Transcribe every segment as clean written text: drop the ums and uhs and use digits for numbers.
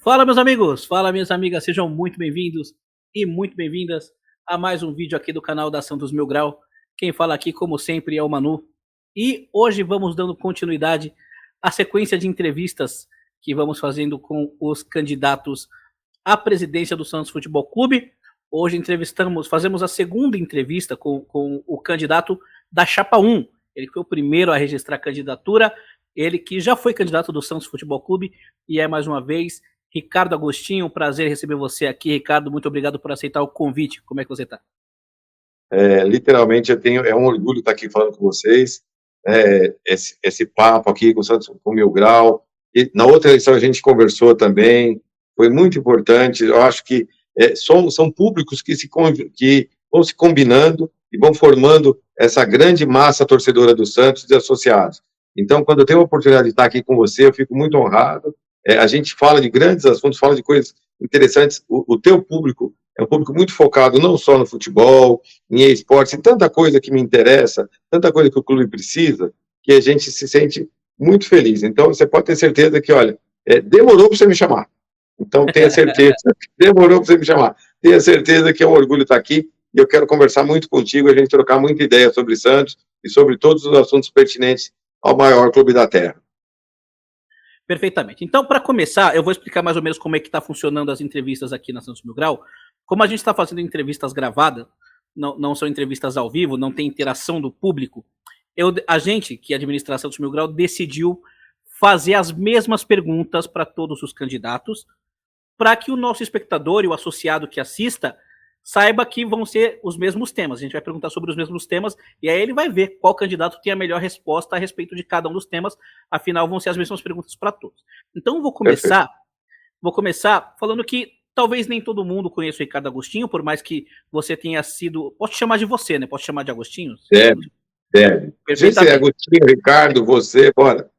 Fala, meus amigos! Fala, minhas amigas! Sejam muito bem-vindos e muito bem-vindas a mais um vídeo aqui do canal da Santos Mil Grau. Quem fala aqui, como sempre, é o Manu. E hoje vamos dando continuidade à sequência de entrevistas que vamos fazendo com os candidatos à presidência do Santos Futebol Clube. Hoje fazemos a segunda entrevista com o candidato da Chapa 1. Ele foi o primeiro a registrar a candidatura, ele que já foi candidato do Santos Futebol Clube e é mais uma vez Ricardo Agostinho. Um prazer receber você aqui, Ricardo. Muito obrigado por aceitar o convite. Como é que você está? Literalmente, é um orgulho estar aqui falando com vocês. Esse papo aqui com o Santos, com o Mil Grau. E na outra eleição a gente conversou também. Foi muito importante. Eu acho que são públicos que vão se combinando e vão formando essa grande massa torcedora do Santos e associados. Então, quando eu tenho a oportunidade de estar aqui com você, eu fico muito honrado. A gente fala de grandes assuntos, fala de coisas interessantes. O teu público é um público muito focado não só no futebol, em esportes, em tanta coisa que me interessa, tanta coisa que o clube precisa, que a gente se sente muito feliz. Então, você pode ter certeza que, olha, demorou para você me chamar. Então, tenha certeza, demorou para você me chamar. Tenha certeza que é um orgulho estar aqui e eu quero conversar muito contigo, a gente trocar muita ideia sobre Santos e sobre todos os assuntos pertinentes ao maior clube da Terra. Perfeitamente. Então, para começar, eu vou explicar mais ou menos como é que está funcionando as entrevistas aqui na Santos Mil Grau. Como a gente está fazendo entrevistas gravadas, não são entrevistas ao vivo, não tem interação do público, a gente, que administra a Santos Mil Grau, decidiu fazer as mesmas perguntas para todos os candidatos, para que o nosso espectador e o associado que assista saiba que vão ser os mesmos temas. A gente vai perguntar sobre os mesmos temas e aí ele vai ver qual candidato tem a melhor resposta a respeito de cada um dos temas. Afinal, vão ser as mesmas perguntas para todos. Então, vou começar falando que talvez nem todo mundo conheça o Ricardo Agostinho, por mais que você tenha sido... Posso te chamar de você, né? Posso te chamar de Agostinho? Deve. Se é Agostinho, Ricardo, você, bora.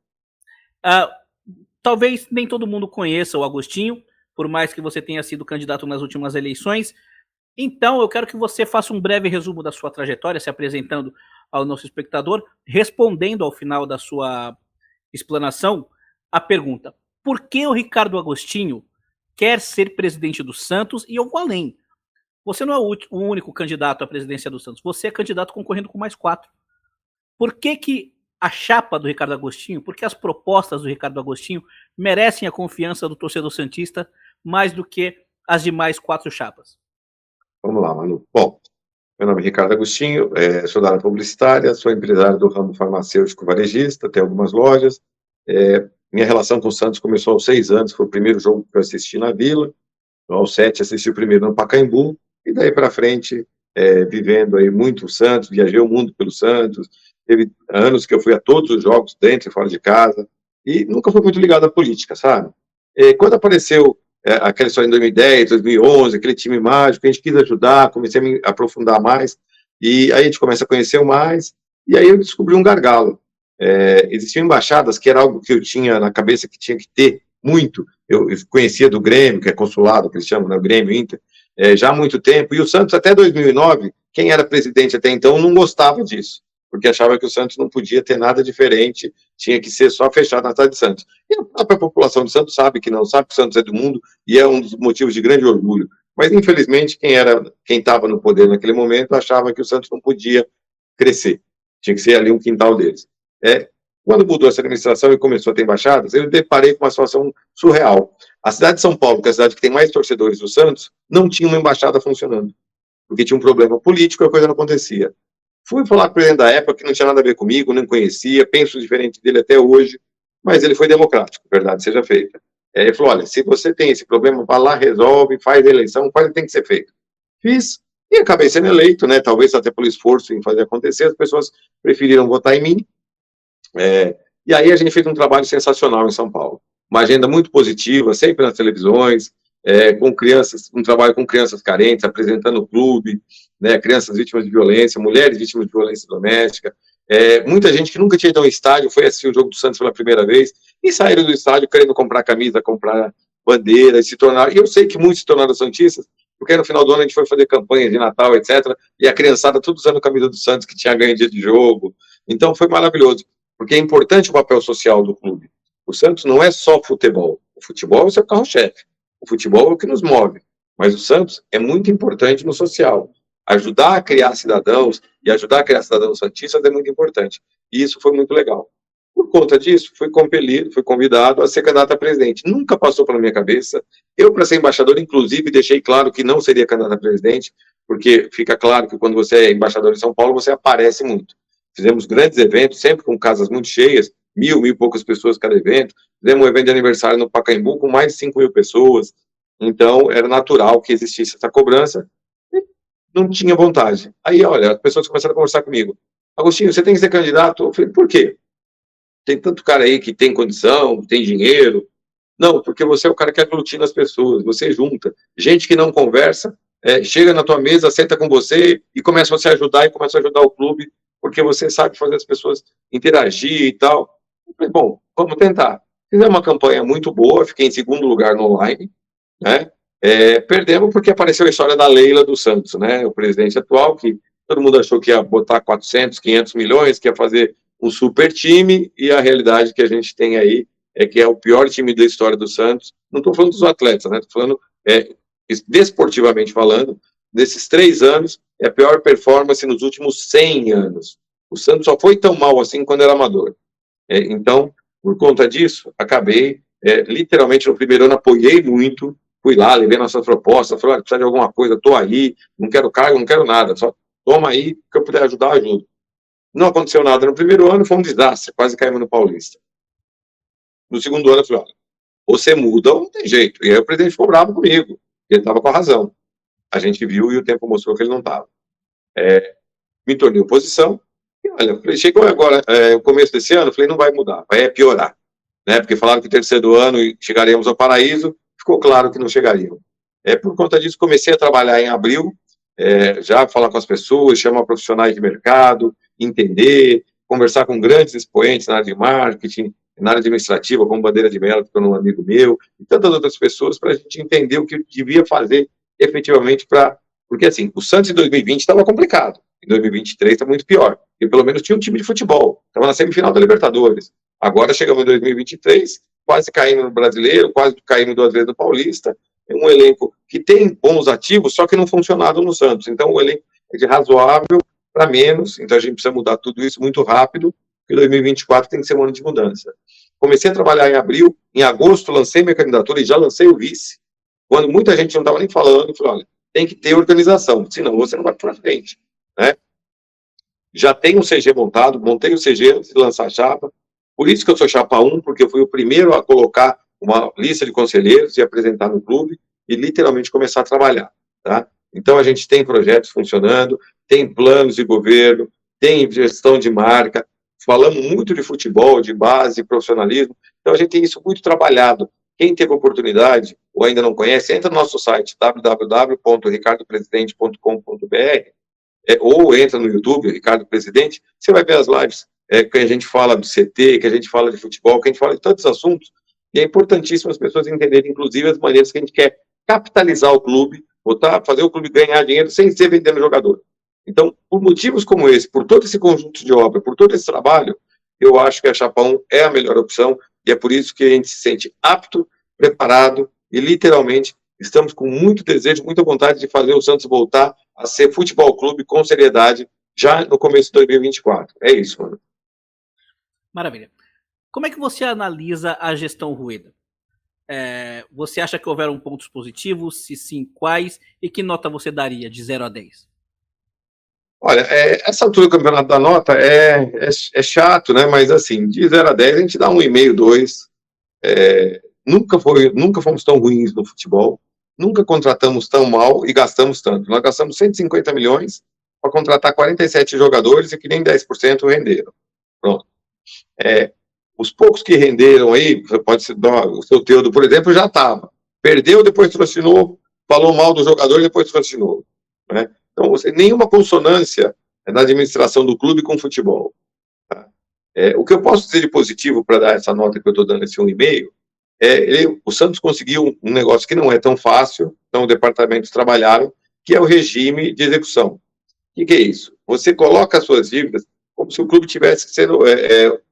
Talvez nem todo mundo conheça o Agostinho, por mais que você tenha sido candidato nas últimas eleições. Então, eu quero que você faça um breve resumo da sua trajetória, se apresentando ao nosso espectador, respondendo ao final da sua explanação a pergunta: por que o Ricardo Agostinho quer ser presidente do Santos e eu vou além? Você não é o único candidato à presidência do Santos, você é candidato concorrendo com mais 4. Por que a chapa do Ricardo Agostinho, por que as propostas do Ricardo Agostinho merecem a confiança do torcedor santista mais do que as demais 4 chapas? Vamos lá, Manu. Bom, meu nome é Ricardo Agostinho, sou da área publicitária, sou empresário do ramo farmacêutico varejista, tenho algumas lojas. Minha relação com o Santos começou aos 6 anos, foi o primeiro jogo que eu assisti na Vila. Aos 7 assisti o primeiro no Pacaembu, e daí para frente, vivendo aí muito o Santos, viajei o mundo pelo Santos. Teve anos que eu fui a todos os jogos, dentro e fora de casa, e nunca fui muito ligado à política, sabe? Quando apareceu aquela história em 2010, 2011, aquele time mágico, a gente quis ajudar, comecei a me aprofundar mais, e aí a gente começa a conhecer mais, e aí eu descobri um gargalo. Existiam embaixadas, que era algo que eu tinha na cabeça que tinha que ter muito. Eu conhecia do Grêmio, que é consulado, que eles chamam, né, o Grêmio Inter, já há muito tempo, e o Santos até 2009, quem era presidente até então não gostava disso, porque achava que o Santos não podia ter nada diferente, tinha que ser só fechado na cidade de Santos. E a própria população de Santos sabe que não, sabe que o Santos é do mundo, e é um dos motivos de grande orgulho. Mas, infelizmente, quem estava no poder naquele momento achava que o Santos não podia crescer, tinha que ser ali um quintal deles. Quando mudou essa administração e começou a ter embaixadas, eu deparei com uma situação surreal. A cidade de São Paulo, que é a cidade que tem mais torcedores do Santos, não tinha uma embaixada funcionando, porque tinha um problema político e a coisa não acontecia. Fui falar com o presidente da época, que não tinha nada a ver comigo, não conhecia, penso diferente dele até hoje, mas ele foi democrático, verdade seja feita. Ele falou: olha, se você tem esse problema, vá lá, resolve, faz a eleição, faz o que tem que ser feito. Fiz, e acabei sendo eleito, né, talvez até pelo esforço em fazer acontecer, as pessoas preferiram votar em mim, e aí a gente fez um trabalho sensacional em São Paulo. Uma agenda muito positiva, sempre nas televisões, com crianças, um trabalho com crianças carentes, apresentando o clube, né, crianças vítimas de violência, mulheres vítimas de violência doméstica, muita gente que nunca tinha ido ao estádio foi assistir o jogo do Santos pela primeira vez e saíram do estádio querendo comprar camisa, comprar bandeira, e eu sei que muitos se tornaram santistas, porque no final do ano a gente foi fazer campanha de Natal, etc., e a criançada tudo usando a camisa do Santos, que tinha ganho dia de jogo. Então foi maravilhoso, porque é importante o papel social do clube. O Santos não é só futebol, o futebol é o seu carro-chefe, O futebol é o que nos move, mas o Santos é muito importante no social. Ajudar a criar cidadãos e ajudar a criar cidadãos santistas é muito importante. E isso foi muito legal. Por conta disso, fui compelido, fui convidado a ser candidato a presidente. Nunca passou pela minha cabeça. Eu, para ser embaixador, inclusive, deixei claro que não seria candidato a presidente, porque fica claro que quando você é embaixador em São Paulo, você aparece muito. Fizemos grandes eventos, sempre com casas muito cheias, mil e poucas pessoas cada evento. Fizemos um evento de aniversário no Pacaembu com mais de 5.000 pessoas. Então, era natural que existisse essa cobrança. E não tinha vontade. Aí, olha, as pessoas começaram a conversar comigo. Agostinho, você tem que ser candidato? Eu falei, por quê? Tem tanto cara aí que tem condição, tem dinheiro. Não, porque você é o cara que aglutina as pessoas, você junta. Gente que não conversa, chega na tua mesa, senta com você e começa a se ajudar e começa a ajudar o clube, porque você sabe fazer as pessoas interagir e tal. Eu falei, bom, vamos tentar. Fizemos uma campanha muito boa, fiquei em segundo lugar no online, né? Perdemos porque apareceu a história da Leila dos Santos, né? O presidente atual, que todo mundo achou que ia botar 400, 500 milhões, que ia fazer um super time, e a realidade que a gente tem aí é que é o pior time da história do Santos. Não estou falando dos atletas, né? Estou falando, desportivamente falando, desses 3 anos, é a pior performance nos últimos 100 anos. O Santos só foi tão mal assim quando era amador. Então, por conta disso, acabei, literalmente no primeiro ano, apoiei muito, fui lá, levei nossas propostas, falei, precisa de alguma coisa, estou aí, não quero cargo, não quero nada, só toma aí, que eu puder ajudar, ajudo. Não aconteceu nada no primeiro ano, foi um desastre, quase caímos no Paulista. No segundo ano, eu falei, olha, você muda ou não tem jeito. E aí o presidente ficou bravo comigo, ele estava com a razão. A gente viu e o tempo mostrou que ele não estava. Me tornei oposição, e olha, falei, chegou agora, o começo desse ano, falei, não vai mudar, vai piorar. Né, porque falaram que o terceiro ano chegaríamos ao paraíso, ficou claro que não chegaríamos. Por conta disso, comecei a trabalhar em abril, já falar com as pessoas, chamar profissionais de mercado, entender, conversar com grandes expoentes na área de marketing, na área administrativa, como Bandeira de Mello, que foi um amigo meu, e tantas outras pessoas, para a gente entender o que devia fazer efetivamente para... Porque, assim, o Santos em 2020 estava complicado, em 2023 está muito pior, porque pelo menos tinha um time de futebol, estava na semifinal da Libertadores. Agora chegamos em 2023, quase caindo no Brasileiro, quase caindo 2 vezes no Paulista, um elenco que tem bons ativos, só que não funcionado no Santos. Então, o elenco é de razoável para menos, então a gente precisa mudar tudo isso muito rápido, porque 2024 tem que ser um ano de mudança. Comecei a trabalhar em abril, em agosto lancei minha candidatura e já lancei o vice, quando muita gente não estava nem falando, eu falei, olha, tem que ter organização, senão você não vai para frente, né? Já tenho um CG montado, montei o CG antes de lançar a chapa, por isso que eu sou chapa 1, porque eu fui o primeiro a colocar uma lista de conselheiros e apresentar no clube e literalmente começar a trabalhar, tá? Então a gente tem projetos funcionando, tem planos de governo, tem gestão de marca, falamos muito de futebol, de base, profissionalismo, então a gente tem isso muito trabalhado. Quem teve oportunidade ou ainda não conhece, entra no nosso site www.ricardopresidente.com.br ou entra no YouTube, Ricardo Presidente, você vai ver as lives que a gente fala do CT, que a gente fala de futebol, que a gente fala de tantos assuntos, e é importantíssimo as pessoas entenderem, inclusive, as maneiras que a gente quer capitalizar o clube, fazer o clube ganhar dinheiro sem ser vendendo jogador. Então, por motivos como esse, por todo esse conjunto de obra, por todo esse trabalho, eu acho que a Chapão é a melhor opção, e é por isso que a gente se sente apto, preparado, e literalmente estamos com muito desejo, muita vontade de fazer o Santos voltar a ser futebol clube com seriedade já no começo de 2024. É isso, mano. Maravilha. Como é que você analisa a gestão Rueda? Você acha que houveram pontos positivos? Se sim, quais? E que nota você daria de 0 a 10? Olha, essa altura do campeonato da nota é chato, né? Mas assim, de 0 a 10 a gente dá 1,5, 2. Nunca fomos tão ruins no futebol. Nunca contratamos tão mal e gastamos tanto. Nós gastamos 150 milhões para contratar 47 jogadores e que nem 10% renderam. Pronto. Os poucos que renderam aí, pode ser o seu Teudo, por exemplo, já estava. Perdeu, depois trouxe de novo, falou mal do jogador, depois trouxe de novo. Né? Então, nenhuma consonância na administração do clube com o futebol. Tá? O que eu posso dizer de positivo para dar essa nota que eu estou dando, esse 1,5, o Santos conseguiu um negócio que não é tão fácil, então os departamentos trabalharam, que é o regime de execução. O que é isso? Você coloca as suas dívidas como se o clube tivesse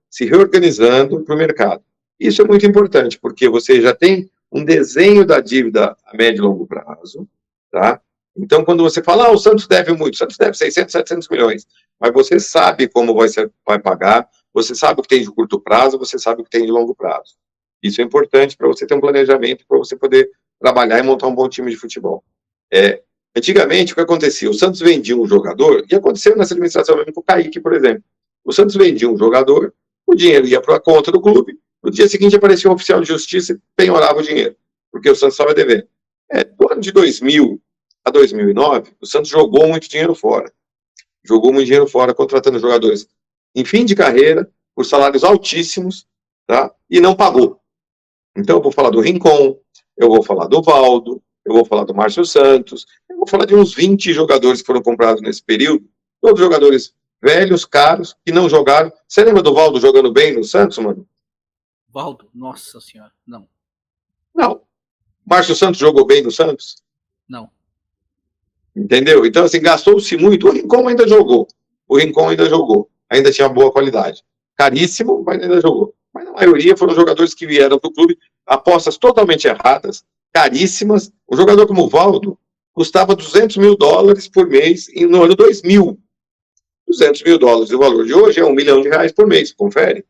se reorganizando para o mercado. Isso é muito importante, porque você já tem um desenho da dívida a médio e longo prazo, tá? Então, quando você fala, o Santos deve muito, o Santos deve 600, 700 milhões, mas você sabe como vai pagar, você sabe o que tem de curto prazo, você sabe o que tem de longo prazo. Isso é importante para você ter um planejamento, para você poder trabalhar e montar um bom time de futebol. Antigamente, o que acontecia? O Santos vendia um jogador, e aconteceu nessa administração mesmo com o Kaique, por exemplo. O Santos vendia um jogador, o dinheiro ia para a conta do clube, no dia seguinte aparecia um oficial de justiça e penhorava o dinheiro, porque o Santos estava devendo. Do ano de 2000 a 2009, o Santos jogou muito dinheiro fora. Jogou muito dinheiro fora, contratando jogadores em fim de carreira, por salários altíssimos, tá? E não pagou. Então, eu vou falar do Rincon, eu vou falar do Valdo, eu vou falar do Márcio Santos, eu vou falar de uns 20 jogadores que foram comprados nesse período, todos jogadores velhos, caros, que não jogaram. Você lembra do Valdo jogando bem no Santos, mano? Valdo? Nossa senhora, não. Não. Márcio Santos jogou bem no Santos? Não. Entendeu? Então, assim, gastou-se muito. O Rincon ainda jogou. Ainda tinha boa qualidade. Caríssimo, mas ainda jogou. Mas a maioria foram jogadores que vieram do clube, apostas totalmente erradas, caríssimas. Um jogador como o Valdo custava $200 mil por mês no ano 2000. $200 mil, o valor de hoje é R$1 milhão por mês, confere.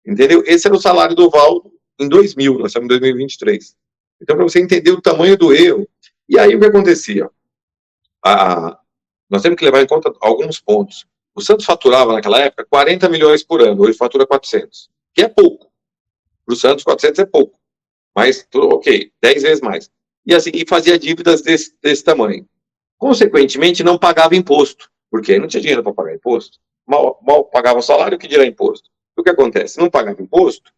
Entendeu? Esse era o salário do Valdo em 2000, nós estamos em 2023. Então, para você entender o tamanho do erro. E aí, o que acontecia? Nós temos que levar em conta alguns pontos. O Santos faturava, naquela época, 40 milhões por ano, hoje fatura 400, que é pouco. Para o Santos, 400 é pouco. Mas, ok, 10 vezes mais. E assim, e fazia dívidas desse tamanho. Consequentemente, não pagava imposto, porque não tinha dinheiro para pagar imposto. Mal pagava o salário, que dirá imposto. O que acontece? Não pagava imposto,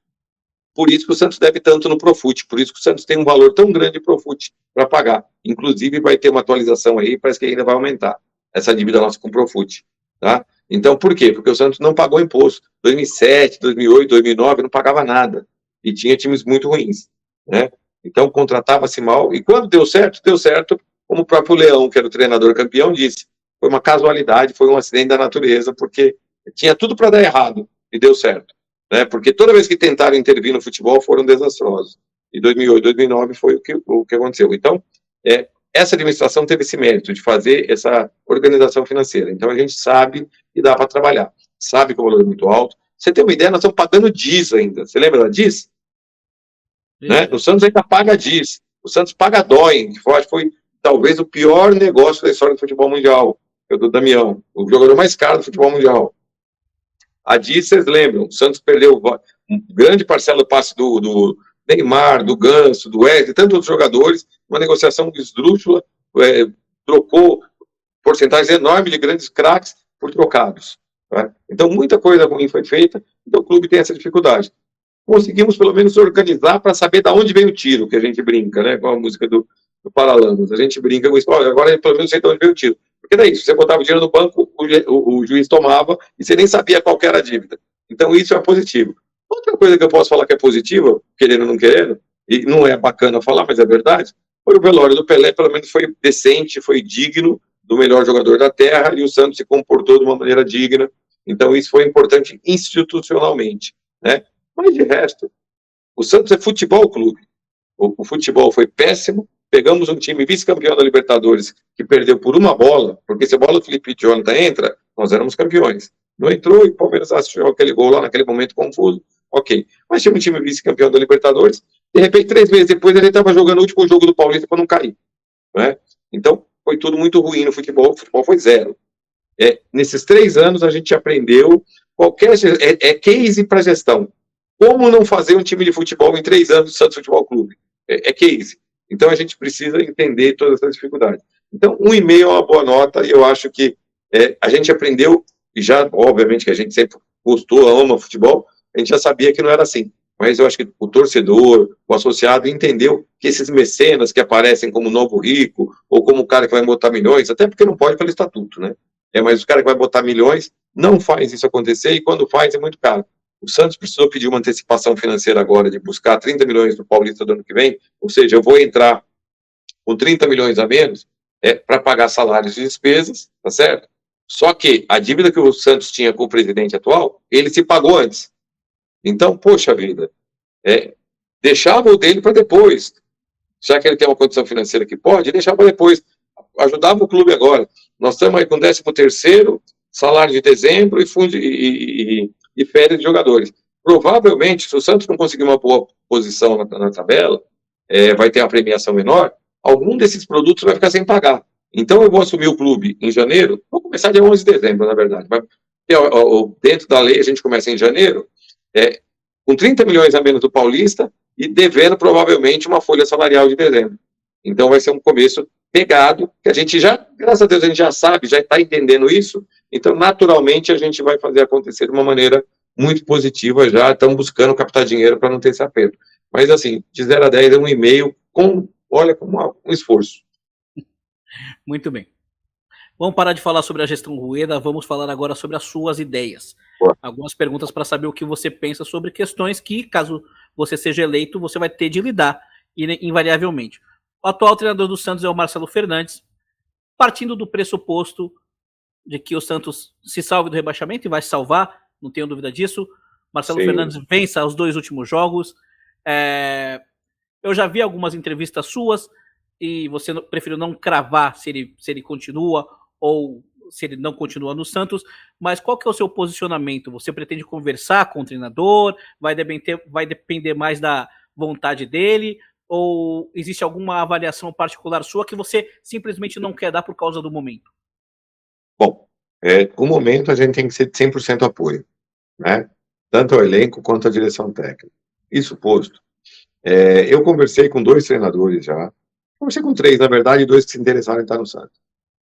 por isso que o Santos deve tanto no Profut, por isso que o Santos tem um valor tão grande de Profut para pagar. Inclusive, vai ter uma atualização aí, parece que ainda vai aumentar essa dívida nossa com o Profut. Tá? Então, por quê? Porque o Santos não pagou imposto. 2007, 2008, 2009, não pagava nada. E tinha times muito ruins. Né? Então, contratava-se mal. E quando deu certo, como o próprio Leão, que era o treinador campeão, disse. Foi uma casualidade, foi um acidente da natureza, porque tinha tudo para dar errado e deu certo. Né? Porque toda vez que tentaram intervir no futebol foram desastrosos. E 2008, 2009 foi o que aconteceu. Então, essa administração teve esse mérito de fazer essa organização financeira. Então, a gente sabe que dá para trabalhar. Sabe que o valor é muito alto. Você tem uma ideia, nós estamos pagando DIS ainda. Você lembra da DIS? Né? O Santos ainda paga DIS. O Santos paga DOI, que foi talvez o pior negócio da história do futebol mundial. É o do Damião, o jogador mais caro do futebol mundial. A DIS, vocês lembram, o Santos perdeu grande parcela do passe do Neymar, do Ganso, do Wesley, tantos outros jogadores, uma negociação esdrúxula, trocou porcentagens enormes de grandes craques por trocados. Tá? Então, muita coisa ruim foi feita, então o clube tem essa dificuldade. Conseguimos, pelo menos, organizar para saber de onde veio o tiro, que a gente brinca, né, com a música do Paralamas. A gente brinca com isso, agora pelo menos sei de onde veio o tiro. Porque daí, se você botava o dinheiro no banco, o juiz tomava e você nem sabia qual era a dívida. Então, isso é positivo. Outra coisa que eu posso falar que é positiva, querendo ou não querendo, e não é bacana falar, mas é verdade, foi o velório do Pelé, pelo menos foi decente, foi digno do melhor jogador da Terra, e o Santos se comportou de uma maneira digna. Então, isso foi importante institucionalmente. Né? Mas, de resto, o Santos é futebol clube. O futebol foi péssimo. Pegamos um time vice-campeão da Libertadores que perdeu por uma bola, porque se a bola do Felipe Jonathan entra, nós éramos campeões. Não entrou e o Palmeiras assistiu aquele gol lá naquele momento confuso. Ok. Mas tinha um time vice-campeão da Libertadores, de repente, 3 meses depois, ele estava jogando o último jogo do Paulista para não cair. Né? Então, foi tudo muito ruim no futebol. O futebol foi zero. Nesses 3 anos, a gente aprendeu case para gestão. Como não fazer um time de futebol em 3 anos do Santos Futebol Clube? Case. Então, a gente precisa entender todas essas dificuldades. Então, 1,5 é uma boa nota, e eu acho que a gente aprendeu, e já, obviamente, que a gente sempre gostou, ama futebol, a gente já sabia que não era assim. Mas eu acho que o torcedor, o associado, entendeu que esses mecenas que aparecem como novo rico, ou como o cara que vai botar milhões, até porque não pode pelo estatuto, né? Mas o cara que vai botar milhões não faz isso acontecer, e quando faz é muito caro. O Santos precisou pedir uma antecipação financeira agora de buscar 30 milhões do Paulista do ano que vem, ou seja, eu vou entrar com 30 milhões a menos para pagar salários e despesas, tá certo? Só que a dívida que o Santos tinha com o presidente atual, ele se pagou antes. Então, poxa vida, deixava o dele para depois, já que ele tem uma condição financeira que pode, deixava para depois, ajudava o clube agora. Nós estamos aí com 13º, salário de dezembro e férias de jogadores. Provavelmente, se o Santos não conseguir uma boa posição na tabela, vai ter uma premiação menor, algum desses produtos vai ficar sem pagar. Então eu vou assumir o clube em janeiro, vou começar dia 11 de dezembro, na verdade. Dentro da lei, a gente começa em janeiro, com 30 milhões a menos do Paulista e devendo provavelmente uma folha salarial de dezembro. Então vai ser um começo pegado, que a gente já, graças a Deus, a gente já sabe, já está entendendo isso, então naturalmente a gente vai fazer acontecer de uma maneira muito positiva, já estamos buscando captar dinheiro para não ter esse aperto. Mas assim, de 0 a 10 é 1,5, com um esforço. Muito bem. Vamos parar de falar sobre a gestão Rueda, vamos falar agora sobre as suas ideias. Boa. Algumas perguntas para saber o que você pensa sobre questões que, caso você seja eleito, você vai ter de lidar, invariavelmente. O atual treinador do Santos é o Marcelo Fernandes, partindo do pressuposto de que o Santos se salve do rebaixamento, e vai se salvar, não tenho dúvida disso. Marcelo Sim. Fernandes vença os 2 últimos jogos. Eu já vi algumas entrevistas suas, e você preferiu não cravar se ele continua ou se ele não continua no Santos, mas qual que é o seu posicionamento? Você pretende conversar com o treinador? Vai depender mais da vontade dele? Ou existe alguma avaliação particular sua que você simplesmente não quer dar por causa do momento? Bom, no momento a gente tem que ser de 100% apoio, né? Tanto ao elenco quanto à direção técnica. Isso posto, eu conversei com 2 treinadores já, conversei com 3, na verdade, 2 que se interessaram em estar no Santos.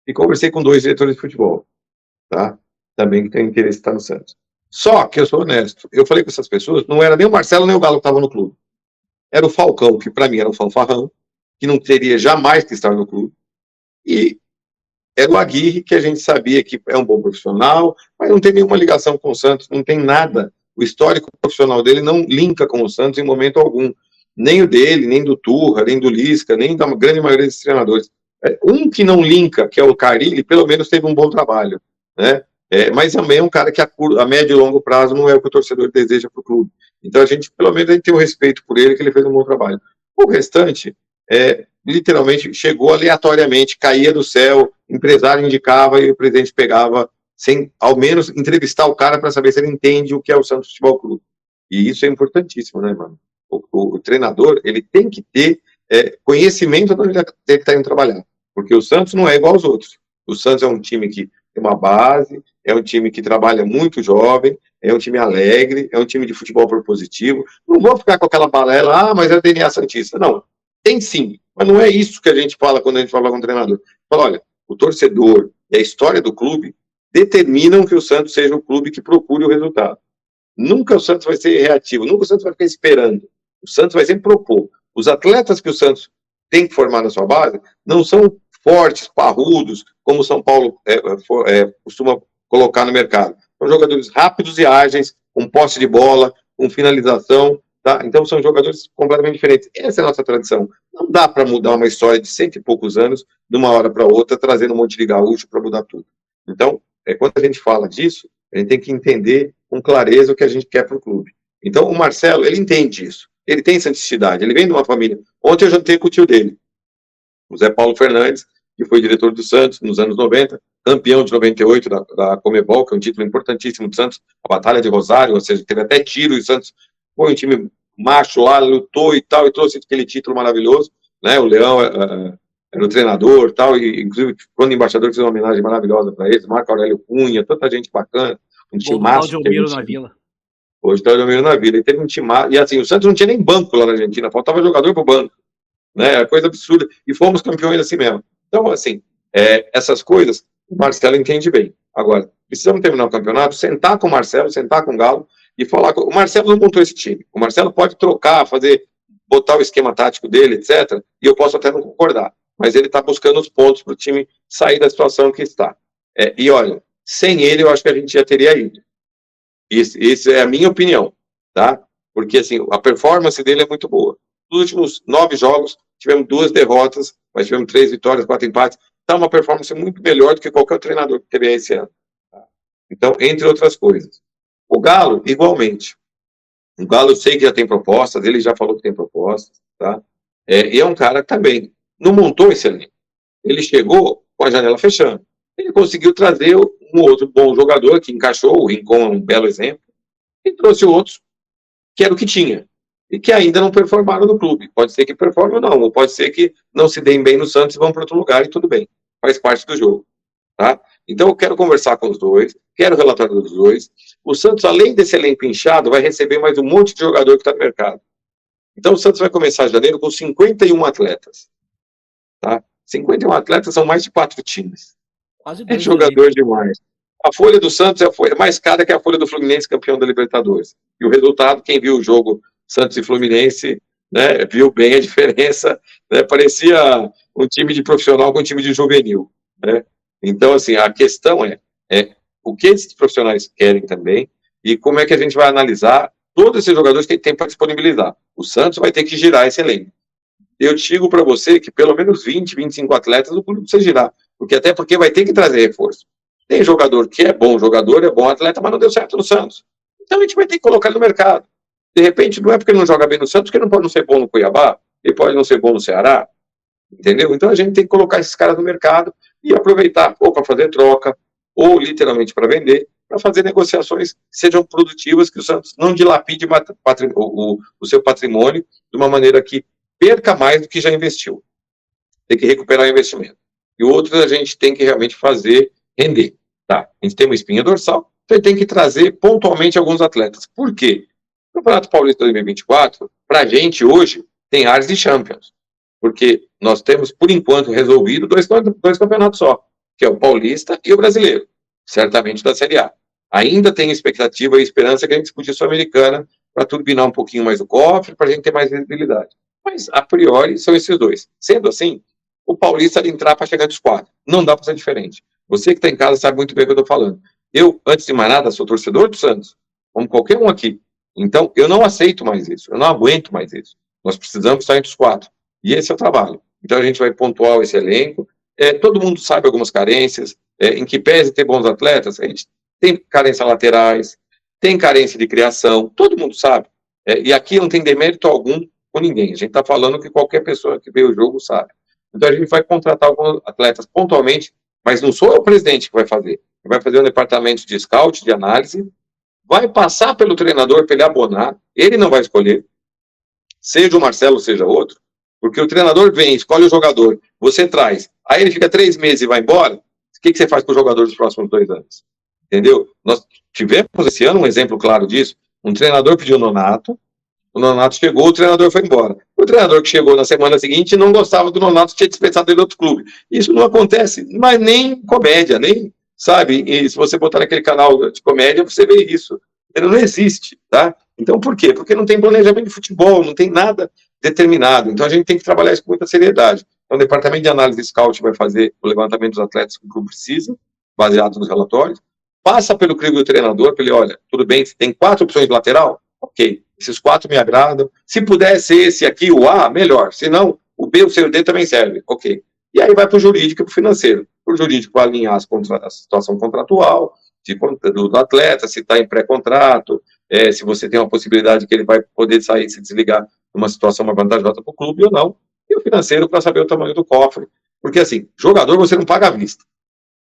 E conversei com 2 diretores de futebol, tá? Também que têm interesse em estar no Santos. Só que eu sou honesto, eu falei com essas pessoas, não era nem o Marcelo nem o Galo que estavam no clube. Era o Falcão, que para mim era um fanfarrão, que não teria jamais que estar no clube, e era o Aguirre, que a gente sabia que é um bom profissional, mas não tem nenhuma ligação com o Santos, não tem nada. O histórico profissional dele não linka com o Santos em momento algum. Nem o dele, nem do Turra, nem do Lisca, nem da grande maioria desses treinadores. Um que não linka, que é o Carille, pelo menos teve um bom trabalho, né? Mas também é um cara que a médio e longo prazo não é o que o torcedor deseja para o clube. Então a gente, pelo menos, a gente tem um respeito por ele, que ele fez um bom trabalho. O restante, literalmente, chegou aleatoriamente, caía do céu, empresário indicava e o presidente pegava, sem ao menos entrevistar o cara para saber se ele entende o que é o Santos Futebol Clube. E isso é importantíssimo, né, mano? O treinador, ele tem que ter conhecimento de onde ele está indo trabalhar. Porque o Santos não é igual aos outros. O Santos é um time que tem uma base, é um time que trabalha muito jovem, é um time alegre, é um time de futebol propositivo. Não vou ficar com aquela balela, mas é o DNA Santista. Não, tem sim, mas não é isso que a gente fala quando a gente fala com o treinador. Fala, olha, o torcedor e a história do clube determinam que o Santos seja o clube que procure o resultado. Nunca o Santos vai ser reativo, nunca o Santos vai ficar esperando. O Santos vai sempre propor. Os atletas que o Santos tem que formar na sua base não são fortes, parrudos, como o São Paulo costuma colocar no mercado. São jogadores rápidos e ágeis, com posse de bola, com finalização, tá? Então são jogadores completamente diferentes. Essa é a nossa tradição. Não dá para mudar uma história de 100 e poucos anos, de uma hora para outra, trazendo um monte de gaúcho para mudar tudo. Então, quando a gente fala disso, a gente tem que entender com clareza o que a gente quer para o clube. Então, o Marcelo, ele entende isso. Ele tem santicidade, ele vem de uma família. Ontem eu jantei com o tio dele, o Zé Paulo Fernandes, que foi diretor do Santos nos anos 90, campeão de 98 da Comebol, que é um título importantíssimo do Santos, a Batalha de Rosário, ou seja, teve até tiro, e o Santos foi um time macho lá, lutou e tal, e trouxe aquele título maravilhoso, né? O Leão era o treinador e tal, e inclusive quando o embaixador fez uma homenagem maravilhosa para eles, Marco Aurélio Cunha, tanta gente bacana, um time macho. Na Vila. Hoje está o Almiro na Vila. E teve um time. E assim, o Santos não tinha nem banco lá na Argentina, faltava jogador pro banco. Né? Era coisa absurda. E fomos campeões assim mesmo. Então, assim, essas coisas, o Marcelo entende bem. Agora, precisamos terminar o campeonato, sentar com o Marcelo, sentar com o Galo e falar. O Marcelo não montou esse time. O Marcelo pode trocar, botar o esquema tático dele, etc. E eu posso até não concordar. Mas ele está buscando os pontos para o time sair da situação que está. E olha, sem ele, eu acho que a gente já teria ido. Isso é a minha opinião, tá? Porque, assim, a performance dele é muito boa. Nos últimos 9 jogos, tivemos 2 derrotas, mas tivemos 3 vitórias, 4 empates. Tá uma performance muito melhor do que qualquer treinador que teve esse ano. Tá? Então, entre outras coisas. O Galo, igualmente. O Galo eu sei que já tem propostas, ele já falou que tem propostas, tá? E é um cara que também não montou esse elenco. Ele chegou com a janela fechando. Ele conseguiu trazer um outro bom jogador que encaixou, o Rincon é um belo exemplo, e trouxe outros que era o que tinha, e que ainda não performaram no clube. Pode ser que performem ou não, ou pode ser que não se deem bem no Santos e vão para outro lugar e tudo bem. Faz parte do jogo. Tá? Então eu quero conversar com os dois, quero o relatório dos dois. O Santos, além desse elenco inchado, vai receber mais um monte de jogador que está no mercado. Então o Santos vai começar janeiro com 51 atletas. Tá? 51 atletas são mais de 4 times. Quase É dois jogador demais. A folha do Santos é a folha mais cara que a folha do Fluminense, campeão da Libertadores. E o resultado, quem viu o jogo Santos e Fluminense, né, viu bem a diferença. Né, parecia um time de profissional com um time de juvenil. Né? Então, assim, a questão é o que esses profissionais querem também e como é que a gente vai analisar todos esses jogadores que tem para disponibilizar. O Santos vai ter que girar esse elenco. Eu digo para você que pelo menos 20, 25 atletas o clube precisa girar. Até porque vai ter que trazer reforço. Tem jogador que é bom atleta, mas não deu certo no Santos. Então a gente vai ter que colocar ele no mercado. De repente, não é porque ele não joga bem no Santos que ele não pode não ser bom no Cuiabá, ele pode não ser bom no Ceará, entendeu? Então a gente tem que colocar esses caras no mercado e aproveitar, ou para fazer troca, ou literalmente para vender, para fazer negociações que sejam produtivas, que o Santos não dilapide o seu patrimônio de uma maneira que perca mais do que já investiu. Tem que recuperar o investimento. E o outro a gente tem que realmente fazer render. Tá? A gente tem uma espinha dorsal, então a gente tem que trazer pontualmente alguns atletas. Por quê? O Campeonato Paulista 2024, para a gente hoje, tem áreas de Champions. Porque nós temos, por enquanto, resolvido dois campeonatos só, que é o Paulista e o Brasileiro, certamente da Série A. Ainda tem expectativa e esperança que a gente dispute a Sul-Americana para turbinar um pouquinho mais o cofre, para a gente ter mais visibilidade. Mas, a priori, são esses dois. Sendo assim, o Paulista vai entrar para chegar dos 4. Não dá para ser diferente. Você que está em casa sabe muito bem o que eu estou falando. Eu, antes de mais nada, sou torcedor do Santos, como qualquer um aqui. Então, eu não aceito mais isso. Eu não aguento mais isso. Nós precisamos estar entre os 4. E esse é o trabalho. Então, a gente vai pontuar esse elenco. Todo mundo sabe algumas carências. Em que pese ter bons atletas, a gente tem carência laterais, tem carência de criação. Todo mundo sabe. E aqui não tem demérito algum com ninguém. A gente está falando que qualquer pessoa que vê o jogo sabe. Então, a gente vai contratar alguns atletas pontualmente, mas não sou eu o presidente que vai fazer. Vai fazer um departamento de scout, de análise, vai passar pelo treinador para ele abonar, ele não vai escolher, seja o Marcelo, seja outro, porque o treinador vem, escolhe o jogador, você traz, aí ele fica 3 meses e vai embora, o que você faz com o jogador dos próximos 2 anos? Entendeu? Nós tivemos esse ano um exemplo claro disso, um treinador pediu o Nonato chegou, o treinador foi embora. O treinador que chegou na semana seguinte não gostava do Nonato, tinha dispensado ele em outro clube. Isso não acontece, mas nem comédia, nem, sabe? E se você botar naquele canal de comédia, você vê isso. Ele não existe, tá? Então, por quê? Porque não tem planejamento de futebol, não tem nada determinado. Então, a gente tem que trabalhar isso com muita seriedade. Então, o departamento de análise de scout vai fazer o levantamento dos atletas que o clube precisa, baseado nos relatórios, passa pelo crivo do treinador, para ele, olha, tudo bem, tem 4 opções de lateral? Ok, esses 4 me agradam. Se puder ser esse aqui, o A, melhor. Se não, o B, o C e o D também serve. Ok. E aí vai para o jurídico e para o financeiro. O jurídico vai alinhar a situação contratual do atleta, se está em pré-contrato, se você tem uma possibilidade que ele vai poder sair, se desligar numa situação mais vantajosa para o clube ou não. E o financeiro para saber o tamanho do cofre. Porque, assim, jogador você não paga à vista.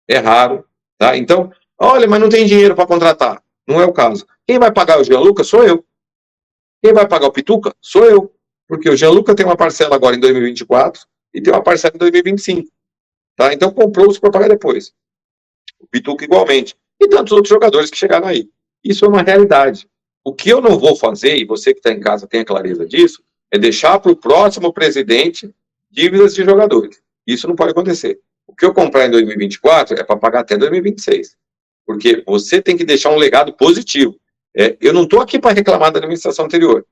É raro. Tá? Então, olha, mas não tem dinheiro para contratar. Não é o caso. Quem vai pagar o Gianluca sou eu. Quem vai pagar o Pituca sou eu. Porque o Gianluca tem uma parcela agora em 2024 e tem uma parcela em 2025. Tá? Então comprou-se para pagar depois. O Pituca igualmente. E tantos outros jogadores que chegaram aí. Isso é uma realidade. O que eu não vou fazer, e você que está em casa tenha clareza disso, é deixar para o próximo presidente dívidas de jogadores. Isso não pode acontecer. O que eu comprar em 2024 é para pagar até 2026. Porque você tem que deixar um legado positivo. Eu não estou aqui para reclamar da administração anterior,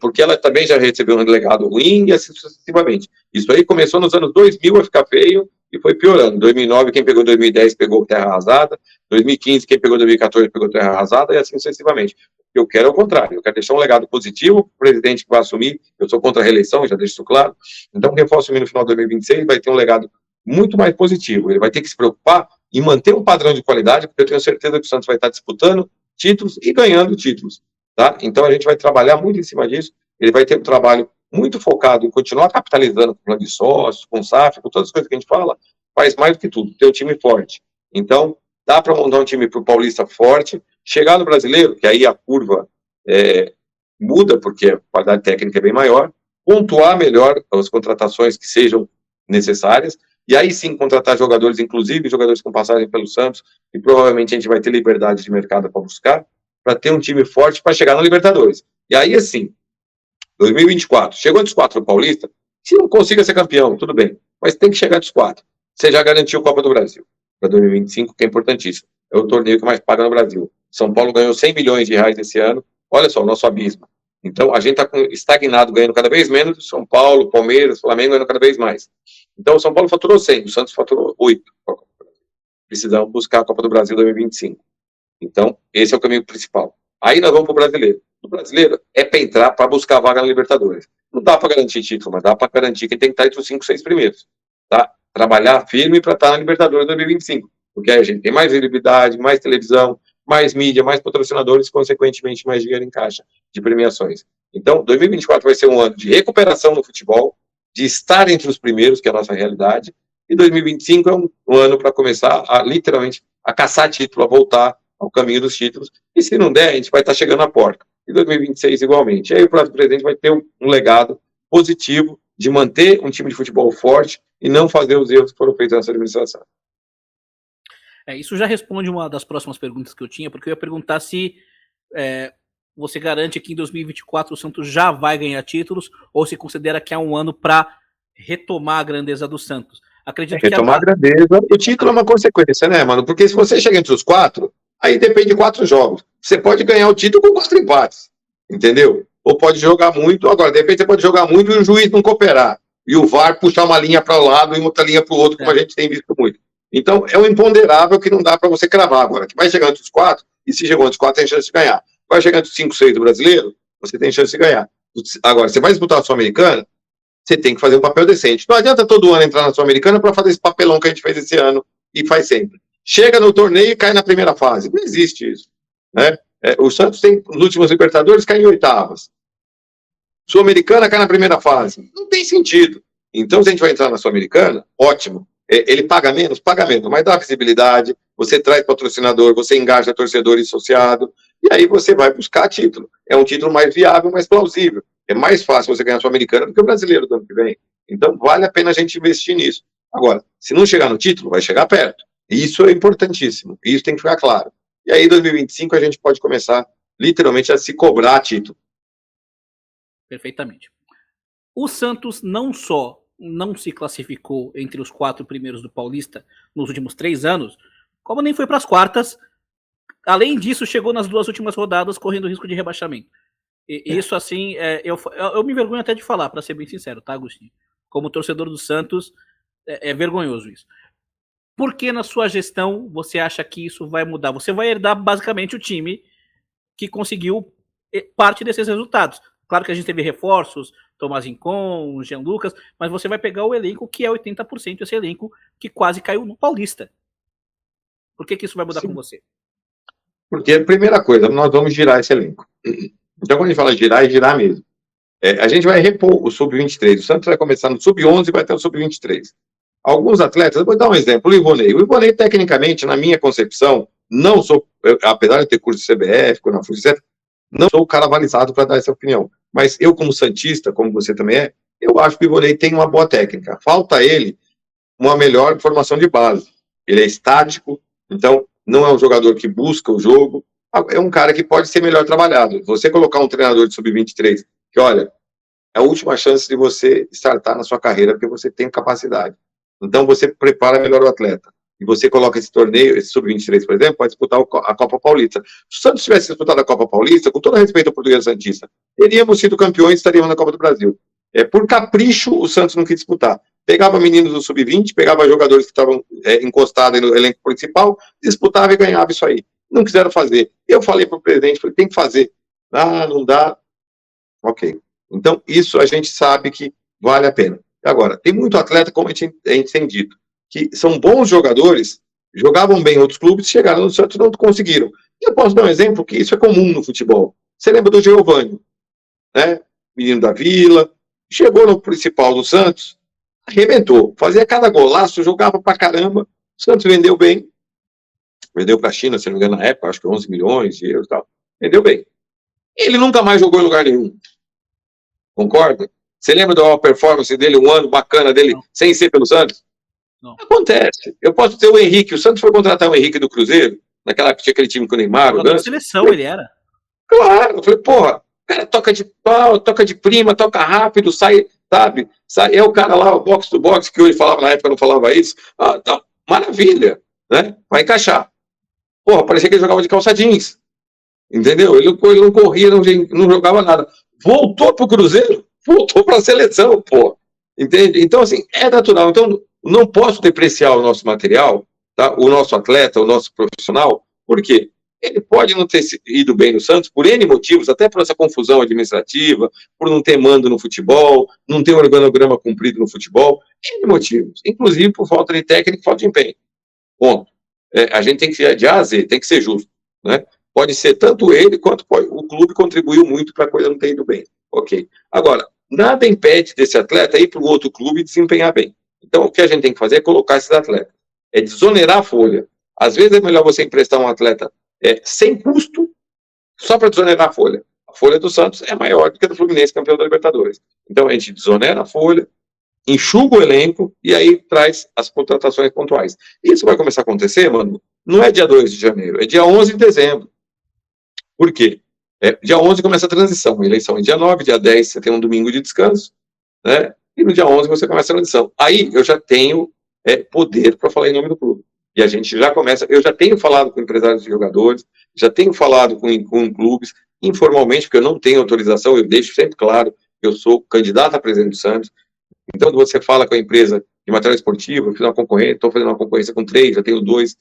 porque ela também já recebeu um legado ruim e assim sucessivamente. Isso aí começou nos anos 2000 a ficar feio e foi piorando. 2009, quem pegou 2010 pegou terra arrasada, 2015, quem pegou 2014 pegou terra arrasada e assim sucessivamente. Eu quero ao contrário, eu quero deixar um legado positivo para o presidente que vai assumir, eu sou contra a reeleição, já deixo isso claro, então quem for assumir no final de 2026 vai ter um legado muito mais positivo, ele vai ter que se preocupar em manter um padrão de qualidade, porque eu tenho certeza que o Santos vai estar disputando títulos e ganhando títulos. tá? Então a gente vai trabalhar muito em cima disso, ele vai ter um trabalho muito focado em continuar capitalizando com plano de sócios, com SAF, com todas as coisas que a gente fala, faz mais do que tudo, ter um time forte. Então, dá para montar um time para o Paulista forte, chegar no Brasileiro, que aí a curva muda, porque a qualidade técnica é bem maior, pontuar melhor as contratações que sejam necessárias, e aí sim contratar jogadores, inclusive jogadores com passagem pelo Santos, e provavelmente a gente vai ter liberdade de mercado para buscar, para ter um time forte para chegar na Libertadores. E aí, assim, 2024, chegou dos 4 no Paulista, se não consiga ser campeão, tudo bem, mas tem que chegar dos 4. Você já garantiu a Copa do Brasil para 2025, que é importantíssimo. É o torneio que mais paga no Brasil. São Paulo ganhou 100 milhões de reais esse ano. Olha só, o nosso abismo. Então, a gente está estagnado, ganhando cada vez menos. São Paulo, Palmeiras, Flamengo ganhando cada vez mais. Então, o São Paulo faturou 100, o Santos faturou 8. Precisamos buscar a Copa do Brasil 2025. Então, esse é o caminho principal. Aí nós vamos para o Brasileiro. O Brasileiro é para entrar para buscar a vaga na Libertadores. Não dá para garantir título, mas dá para garantir que tem que estar entre os 5, 6 primeiros. Tá? Trabalhar firme para estar na Libertadores 2025. Porque aí a gente tem mais visibilidade, mais televisão, mais mídia, mais patrocinadores, consequentemente mais dinheiro em caixa de premiações. Então, 2024 vai ser um ano de recuperação no futebol, de estar entre os primeiros, que é a nossa realidade, e 2025 é um ano para começar a, literalmente, a caçar título, a voltar ao caminho dos títulos, e se não der, a gente vai estar chegando à porta. E 2026 igualmente. E aí o próximo presidente vai ter um legado positivo de manter um time de futebol forte e não fazer os erros que foram feitos nessa administração. Isso já responde uma das próximas perguntas que eu tinha, porque eu ia perguntar se você garante que em 2024 o Santos já vai ganhar títulos, ou se considera que há um ano para retomar a grandeza do Santos. Acredito retomar a grandeza. O título é uma consequência, né, mano? Porque se você chega entre os 4, aí depende de 4 jogos. Você pode ganhar o título com 4 empates, entendeu? Ou pode jogar muito, agora, de repente você pode jogar muito e o juiz não cooperar. E o VAR puxar uma linha para o lado e outra linha para o outro, como a gente tem visto muito. Então, é um imponderável que não dá para você cravar agora. Que vai chegar entre os 4, e se chegou entre os 4, tem chance de ganhar. Vai chegar entre os 5, 6 do brasileiro, você tem chance de ganhar. Agora, você vai disputar a Sul-Americana, você tem que fazer um papel decente. Não adianta todo ano entrar na Sul-Americana para fazer esse papelão que a gente fez esse ano e faz sempre. Chega no torneio e cai na primeira fase. Não existe isso. Né? O Santos tem, nos últimos Libertadores, cai em oitavas. Sul-Americana cai na primeira fase. Não tem sentido. Então, se a gente vai entrar na Sul-Americana, ótimo. Ele paga menos, mas dá visibilidade, você traz patrocinador, você engaja torcedor e associado, e aí você vai buscar título. É um título mais viável, mais plausível. É mais fácil você ganhar a Sul-Americana do que o brasileiro do ano que vem. Então, vale a pena a gente investir nisso. Agora, se não chegar no título, vai chegar perto. E isso é importantíssimo. E isso tem que ficar claro. E aí, em 2025, a gente pode começar, literalmente, a se cobrar título. Perfeitamente. O Santos não só não se classificou entre os 4 primeiros do Paulista nos últimos 3 anos, como nem foi para as quartas. Além disso, chegou nas 2 últimas rodadas correndo risco de rebaixamento. Isso, assim, eu me envergonho até de falar, para ser bem sincero, tá, Agostinho? Como torcedor do Santos, é vergonhoso isso. Por que na sua gestão você acha que isso vai mudar? Você vai herdar basicamente o time que conseguiu parte desses resultados. Claro que a gente teve reforços, Tomás Rincon, Jean Lucas, mas você vai pegar o elenco que é 80% esse elenco que quase caiu no Paulista. Por que isso vai mudar com você? Porque, a primeira coisa, nós vamos girar esse elenco. Então, quando a gente fala girar, é girar mesmo. A gente vai repor o Sub-23. O Santos vai começar no Sub-11 e vai até o Sub-23. Alguns atletas, eu vou dar um exemplo, o Ivonei. O Ivonei, tecnicamente, na minha concepção, não sou, apesar de ter curso de CBF, na FUCET, não sou o cara avalizado para dar essa opinião. Mas eu, como santista, como você também é, eu acho que o Ivonei tem uma boa técnica. Falta a ele uma melhor formação de base. Ele é estático, então não é um jogador que busca o jogo, é um cara que pode ser melhor trabalhado. Você colocar um treinador de Sub-23, que olha, é a última chance de você startar na sua carreira, porque você tem capacidade. Então você prepara melhor o atleta. E você coloca esse torneio, esse Sub-23, por exemplo, para disputar a Copa Paulista. Se o Santos tivesse disputado a Copa Paulista, com todo respeito ao português santista, teríamos sido campeões e estaríamos na Copa do Brasil. Por capricho, o Santos não quis disputar. Pegava meninos do Sub-20, pegava jogadores que estavam encostados no elenco principal, disputava e ganhava isso aí. Não quiseram fazer. Eu falei para o presidente, falei, tem que fazer. Ah, não dá. Ok. Então, isso a gente sabe que vale a pena. Agora, tem muito atleta, como a gente tem dito, que são bons jogadores, jogavam bem em outros clubes, chegaram no Santos e não conseguiram. E eu posso dar um exemplo que isso é comum no futebol. Você lembra do Giovani, né? Menino da Vila, chegou no principal do Santos, arrebentou, fazia cada golaço, jogava pra caramba, o Santos vendeu bem, vendeu pra China, se não me engano, na época, acho que 11 milhões de euros e tal, vendeu bem. Ele nunca mais jogou em lugar nenhum, concorda? Você lembra da performance dele, um ano bacana dele, Não. sem ser pelo Santos? Não. Acontece. Eu posso ter o Henrique, o Santos foi contratar o Henrique do Cruzeiro, naquela que tinha aquele time com o Neymar, o Jogador de Ganso. seleção ele era. Claro, eu falei, porra, o cara toca de pau, toca de prima, toca rápido, sai, sabe? Sai, é o cara lá, o box to box, que hoje falava, na época não falava isso. Ah, tá, maravilha, né? Vai encaixar. Porra, parecia que ele jogava de calça jeans, entendeu? Ele não corria, não jogava nada. Voltou pro Cruzeiro, voltou pra seleção, porra. Entende? Então, assim, é natural. Então, não posso depreciar o nosso material, tá? O nosso atleta, o nosso profissional, por quê? Ele pode não ter ido bem no Santos por N motivos, até por essa confusão administrativa, por não ter mando no futebol, não ter um organograma cumprido no futebol, N motivos, inclusive por falta de técnica e falta de empenho. Ponto. A gente tem que ser de A a Z, tem que ser justo, né? Pode ser tanto ele quanto o clube contribuiu muito para a coisa não ter ido bem. Ok. Agora, nada impede desse atleta ir para um outro clube e desempenhar bem. Então, o que a gente tem que fazer é colocar esses atletas. É desonerar a folha. Às vezes é melhor você emprestar um atleta sem custo, só para desonerar a folha. A folha do Santos é maior do que a do Fluminense, campeão da Libertadores. Então, a gente desonera a folha, enxuga o elenco e aí traz as contratações pontuais. Isso vai começar a acontecer, mano, não é dia 2 de janeiro, é dia 11 de dezembro. Por quê? Dia 11 começa a transição, a eleição é dia 9, dia 10 você tem um domingo de descanso, né? E no dia 11 você começa a transição. Aí eu já tenho poder para falar em nome do clube. E a gente já começa, eu já tenho falado com empresários de jogadores, já tenho falado com clubes, informalmente, porque eu não tenho autorização, eu deixo sempre claro que eu sou candidato a presidente do Santos. Então, quando você fala com a empresa de material esportivo, eu fiz uma concorrência, estou fazendo uma concorrência com 3, já tenho duas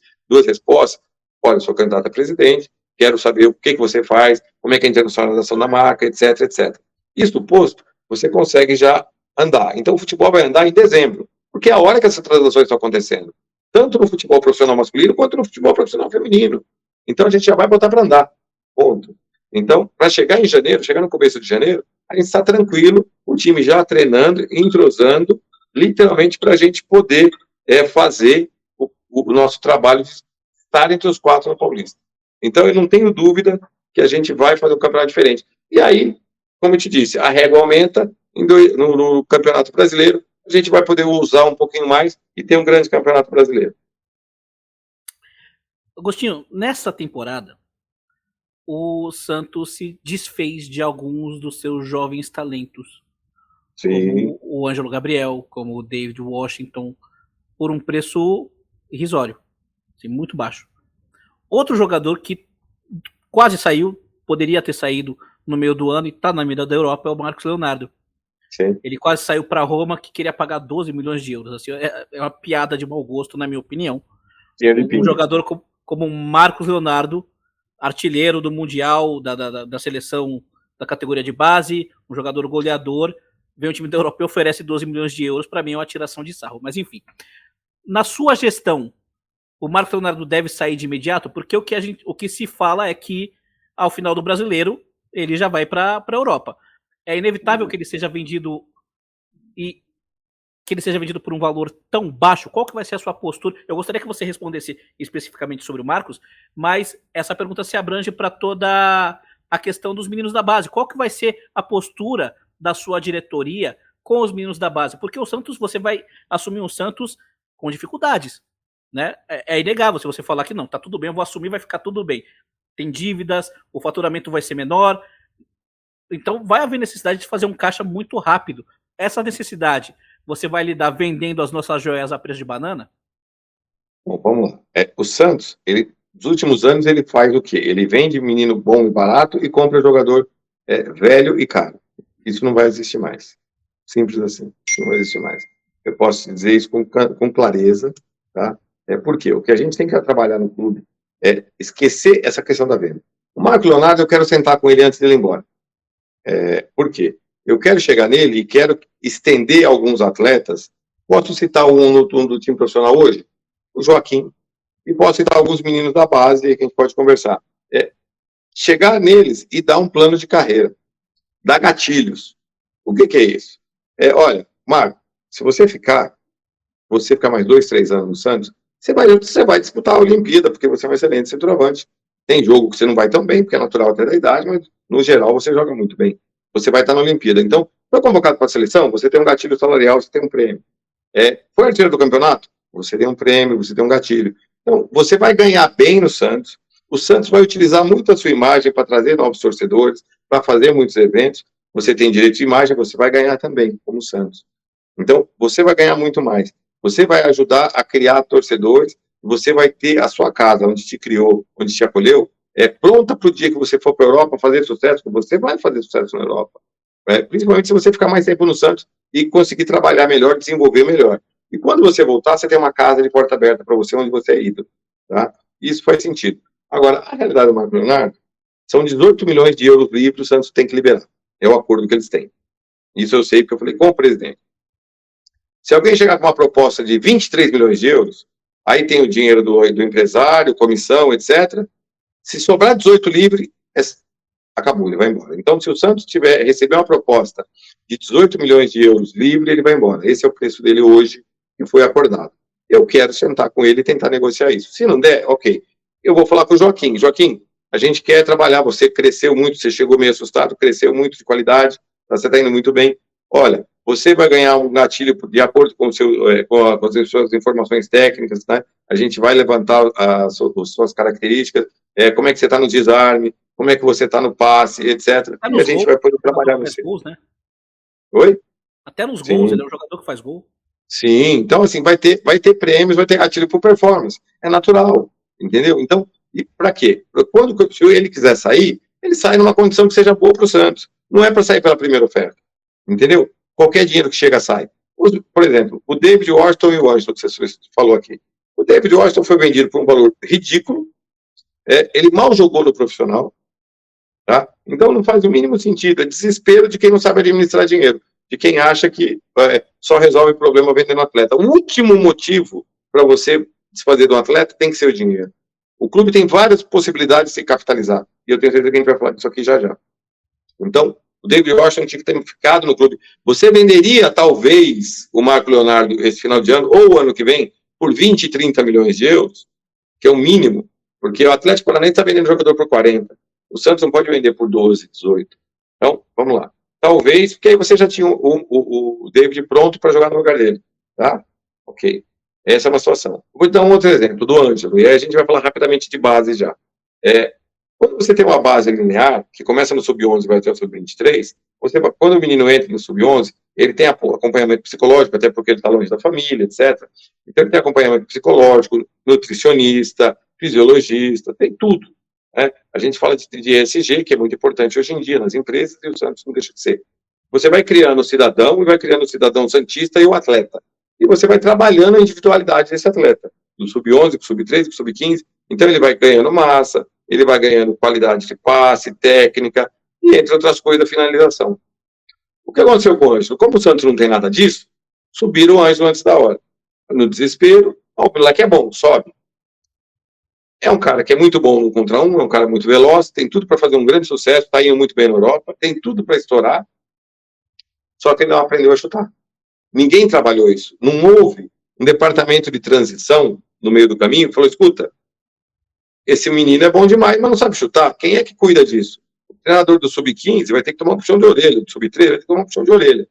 respostas. Olha, eu sou candidato a presidente, quero saber o que você faz, como é que é a internacionalização da marca, etc, etc. Isso posto, você consegue já andar. Então, o futebol vai andar em dezembro, porque é a hora que essas transações estão acontecendo, tanto no futebol profissional masculino, quanto no futebol profissional feminino. Então, a gente já vai botar para andar. Ponto. Então, para chegar em janeiro, chegar no começo de janeiro, a gente está tranquilo, o time já treinando, entrosando, literalmente para a gente poder fazer o nosso trabalho de estar entre os 4 no Paulista. Então, eu não tenho dúvida que a gente vai fazer um campeonato diferente. E aí, como eu te disse, a régua aumenta no Campeonato Brasileiro, a gente vai poder usar um pouquinho mais e ter um grande Campeonato Brasileiro. Agostinho, nessa temporada, o Santos se desfez de alguns dos seus jovens talentos, Sim. como o Ângelo Gabriel, como o David Washington, por um preço irrisório, assim, muito baixo. Outro jogador que quase saiu, poderia ter saído no meio do ano e está na mira da Europa, é o Marcos Leonardo. Sim. Ele quase saiu para Roma, que queria pagar 12 milhões de euros. Assim, é uma piada de mau gosto, na minha opinião. Um jogador como Marcos Leonardo, artilheiro do Mundial, da seleção da categoria de base, um jogador goleador, vem o time da Europa e oferece 12 milhões de euros, para mim é uma tiração de sarro. Mas enfim, na sua gestão, o Marcos Leonardo deve sair de imediato, porque o que se fala é que ao final do Brasileiro ele já vai para a Europa. É inevitável que ele seja vendido por um valor tão baixo. Qual que vai ser a sua postura? Eu gostaria que você respondesse especificamente sobre o Marcos, mas essa pergunta se abrange para toda a questão dos meninos da base. Qual que vai ser a postura da sua diretoria com os meninos da base? Porque o Santos, você vai assumir um Santos com dificuldades, né? É inegável se você falar que não, tá tudo bem, eu vou assumir, vai ficar tudo bem. Tem dívidas, o faturamento vai ser menor, então vai haver necessidade de fazer um caixa muito rápido. Essa necessidade, você vai lidar vendendo as nossas joias a preço de banana? Bom, vamos lá. O Santos, nos últimos anos, ele faz o quê? Ele vende menino bom e barato e compra jogador velho e caro. Isso não vai existir mais. Simples assim. Isso não vai existir mais. Eu posso dizer isso com clareza, tá? Por quê? O que a gente tem que trabalhar no clube é esquecer essa questão da venda. O Marco Leonardo, eu quero sentar com ele antes dele ir embora. Por quê? Eu quero chegar nele e quero estender alguns atletas. Posso citar um do time profissional hoje? O Joaquim. E posso citar alguns meninos da base que a gente pode conversar. chegar neles e dar um plano de carreira, dar gatilhos. O que é isso? Olha, Marco, se você ficar mais 2, 3 anos no Santos, você vai disputar a Olimpíada, porque você é um excelente centroavante. Tem jogo que você não vai tão bem, porque é natural até da idade, mas no geral você joga muito bem. Você vai estar na Olimpíada. Então, foi convocado para a seleção, você tem um gatilho salarial, você tem um prêmio. Foi artilheiro do campeonato? Você tem um prêmio, você tem um gatilho. Então, você vai ganhar bem no Santos. O Santos vai utilizar muito a sua imagem para trazer novos torcedores, para fazer muitos eventos. Você tem direito de imagem, você vai ganhar também, como o Santos. Então, você vai ganhar muito mais. Você vai ajudar a criar torcedores, você vai ter a sua casa, onde te criou, onde te acolheu, pronta para o dia que você for para a Europa fazer sucesso, você vai fazer sucesso na Europa. Principalmente se você ficar mais tempo no Santos e conseguir trabalhar melhor, desenvolver melhor. E quando você voltar, você tem uma casa de porta aberta para você, onde você é ídolo. Tá? Isso faz sentido. Agora, a realidade do Marco Leonardo são 18 milhões de euros livres que o Santos tem que liberar. É o acordo que eles têm. Isso eu sei, porque eu falei com o presidente. Se alguém chegar com uma proposta de 23 milhões de euros, aí tem o dinheiro do empresário, comissão, etc. Se sobrar 18 livre, acabou, ele vai embora. Então, se o Santos receber uma proposta de 18 milhões de euros livre, ele vai embora. Esse é o preço dele hoje, que foi acordado. Eu quero sentar com ele e tentar negociar isso. Se não der, ok. Eu vou falar com o Joaquim. Joaquim, a gente quer trabalhar, você cresceu muito, você chegou meio assustado, cresceu muito de qualidade, você está indo muito bem. Olha, você vai ganhar um gatilho de acordo com, com as suas informações técnicas, né? A gente vai levantar as suas características, como é que você está no desarme, como é que você está no passe, etc. E a gente vai poder trabalhar no seu. Né? Oi? Até nos gols, ele é um jogador que faz gol. Sim, então assim, vai ter prêmios, vai ter gatilho por performance. É natural, entendeu? Então, e para quê? Se ele quiser sair, ele sai numa condição que seja boa para o Santos. Não é para sair pela primeira oferta, entendeu? Qualquer dinheiro que chega, sai. Por exemplo, o David Washington e o Washington, que você falou aqui. O David Washington foi vendido por um valor ridículo, ele mal jogou no profissional, tá? Então não faz o mínimo sentido, é desespero de quem não sabe administrar dinheiro, de quem acha que só resolve o problema vendendo atleta. O último motivo para você desfazer de um atleta tem que ser o dinheiro. O clube tem várias possibilidades de se capitalizar, e eu tenho certeza que a gente vai falar disso aqui já já. Então, o David Washington tinha que ter ficado no clube. Você venderia, talvez, o Marco Leonardo esse final de ano, ou o ano que vem, por 20, 30 milhões de euros, que é o mínimo, porque o Atlético Paranaense está vendendo jogador por 40. O Santos não pode vender por 12, 18. Então, vamos lá. Talvez, porque aí você já tinha o David pronto para jogar no lugar dele. Tá? Ok. Essa é uma situação. Vou dar um outro exemplo, do Ângelo, e aí a gente vai falar rapidamente de base já. Quando você tem uma base linear, que começa no sub-11 e vai até o sub-23, quando o menino entra no sub-11, ele tem acompanhamento psicológico, até porque ele está longe da família, etc. Então ele tem acompanhamento psicológico, nutricionista, fisiologista, tem tudo. Né? A gente fala de ESG, que é muito importante hoje em dia nas empresas, e o Santos não deixa de ser. Você vai criando o cidadão, e vai criando o cidadão santista e o atleta. E você vai trabalhando a individualidade desse atleta, do sub-11, para o sub-13, para o sub-15. Então ele vai ganhando massa, ele vai ganhando qualidade de passe, técnica, e entre outras coisas, a finalização. O que aconteceu com o Ângelo? Como o Santos não tem nada disso, subiram o Ângelo antes da hora. No desespero, o moleque é bom, sobe. É um cara que é muito bom no contra um, é um cara muito veloz, tem tudo para fazer um grande sucesso, está indo muito bem na Europa, tem tudo para estourar, só que ele não aprendeu a chutar. Ninguém trabalhou isso. Não houve um departamento de transição no meio do caminho que falou, escuta, esse menino é bom demais, mas não sabe chutar. Quem é que cuida disso? O treinador do sub-15 vai ter que tomar um puxão de orelha, do sub-13 vai ter que tomar um puxão de orelha.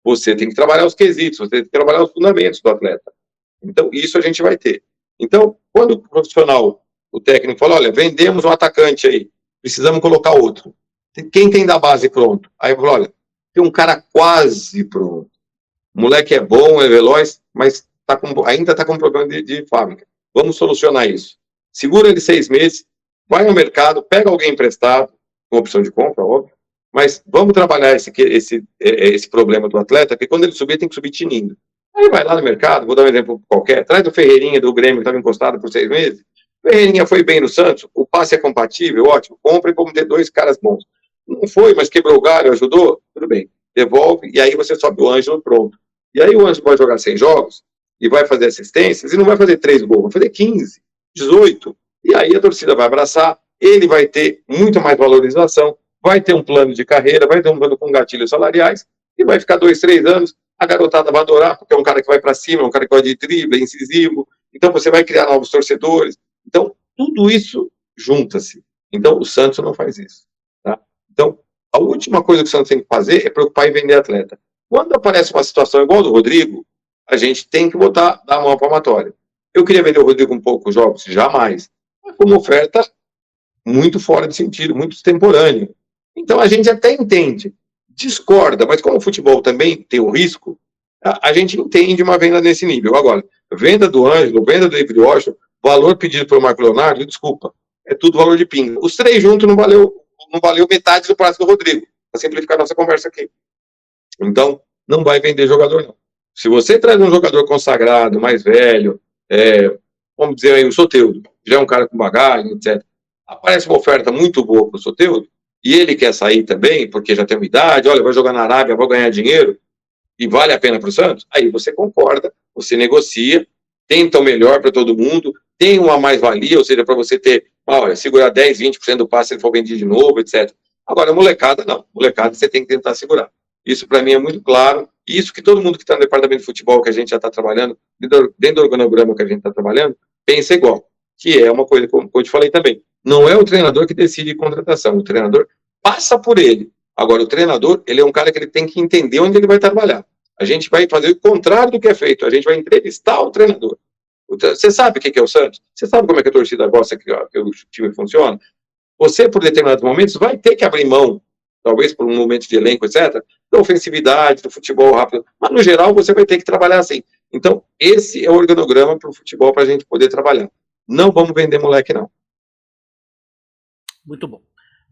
Você tem que trabalhar os quesitos, você tem que trabalhar os fundamentos do atleta. Então, isso a gente vai ter. Então, quando o profissional, o técnico fala, olha, vendemos um atacante aí, precisamos colocar outro. Quem tem da base pronto? Aí eu falo, olha, tem um cara quase pronto. O moleque é bom, é veloz, mas ainda está com problema de fábrica. Vamos solucionar isso. Segura ele 6 meses, vai ao mercado, pega alguém emprestado, com opção de compra, óbvio, mas vamos trabalhar esse problema do atleta, porque quando ele subir, tem que subir tinindo. Aí vai lá no mercado, vou dar um exemplo qualquer, traz o Ferreirinha do Grêmio, que estava encostado por 6 meses, o Ferreirinha foi bem no Santos, o passe é compatível, ótimo, compra e vamos ter 2 caras bons. Não foi, mas quebrou o galho, ajudou, tudo bem, devolve, e aí você sobe o Ângelo, pronto. E aí o Ângelo vai jogar 100 jogos, e vai fazer assistências, e não vai fazer 3 gols, vai fazer 15. 18, e aí a torcida vai abraçar, ele vai ter muito mais valorização, vai ter um plano de carreira, vai ter um plano com gatilhos salariais, e vai ficar 2, 3 anos, a garotada vai adorar, porque é um cara que vai para cima, é um cara que gosta de drible, é incisivo, então você vai criar novos torcedores. Então, tudo isso junta-se. Então, o Santos não faz isso. Tá? Então, a última coisa que o Santos tem que fazer é preocupar em vender atleta. Quando aparece uma situação igual a do Rodrigo, a gente tem que dar a mão à palmatória. Eu queria vender o Rodrigo um pouco jogos? Jamais. Mas como oferta muito fora de sentido, muito extemporâneo. Então, a gente até entende, discorda, mas como o futebol também tem o risco, a gente entende uma venda nesse nível. Agora, venda do Ângelo, venda do David Washington, valor pedido pelo Marco Leonardo, desculpa, é tudo valor de pinga. Os 3 juntos não valeu metade do prazo do Rodrigo, para simplificar nossa conversa aqui. Então, não vai vender jogador, não. Se você traz um jogador consagrado, mais velho, vamos dizer aí, o Soteldo, já é um cara com bagagem, etc. Aparece uma oferta muito boa para o Soteldo, e ele quer sair também, porque já tem uma idade, olha, vai jogar na Arábia, vai ganhar dinheiro, e vale a pena para o Santos, aí você concorda, você negocia, tenta o melhor para todo mundo, tem uma mais-valia, ou seja, para você ter, olha, segurar 10, 20% do passe se ele for vendido de novo, etc. Agora, molecada, não. Molecada, você tem que tentar segurar. Isso, para mim, é muito claro. E isso que todo mundo que está no departamento de futebol, que a gente já está trabalhando, dentro do organograma que a gente está trabalhando, pensa igual. Que é uma coisa, como eu te falei também, não é o treinador que decide contratação, o treinador passa por ele. Agora, o treinador, ele é um cara que ele tem que entender onde ele vai trabalhar. A gente vai fazer o contrário do que é feito, a gente vai entrevistar o treinador. Você sabe o que é o Santos? Você sabe como é que a torcida gosta que o time funciona? Você, por determinados momentos, vai ter que abrir mão, talvez por um momento de elenco, etc., da ofensividade, do futebol rápido, mas no geral você vai ter que trabalhar assim. Então, esse é o organograma para o futebol para a gente poder trabalhar. Não vamos vender moleque, não. Muito bom.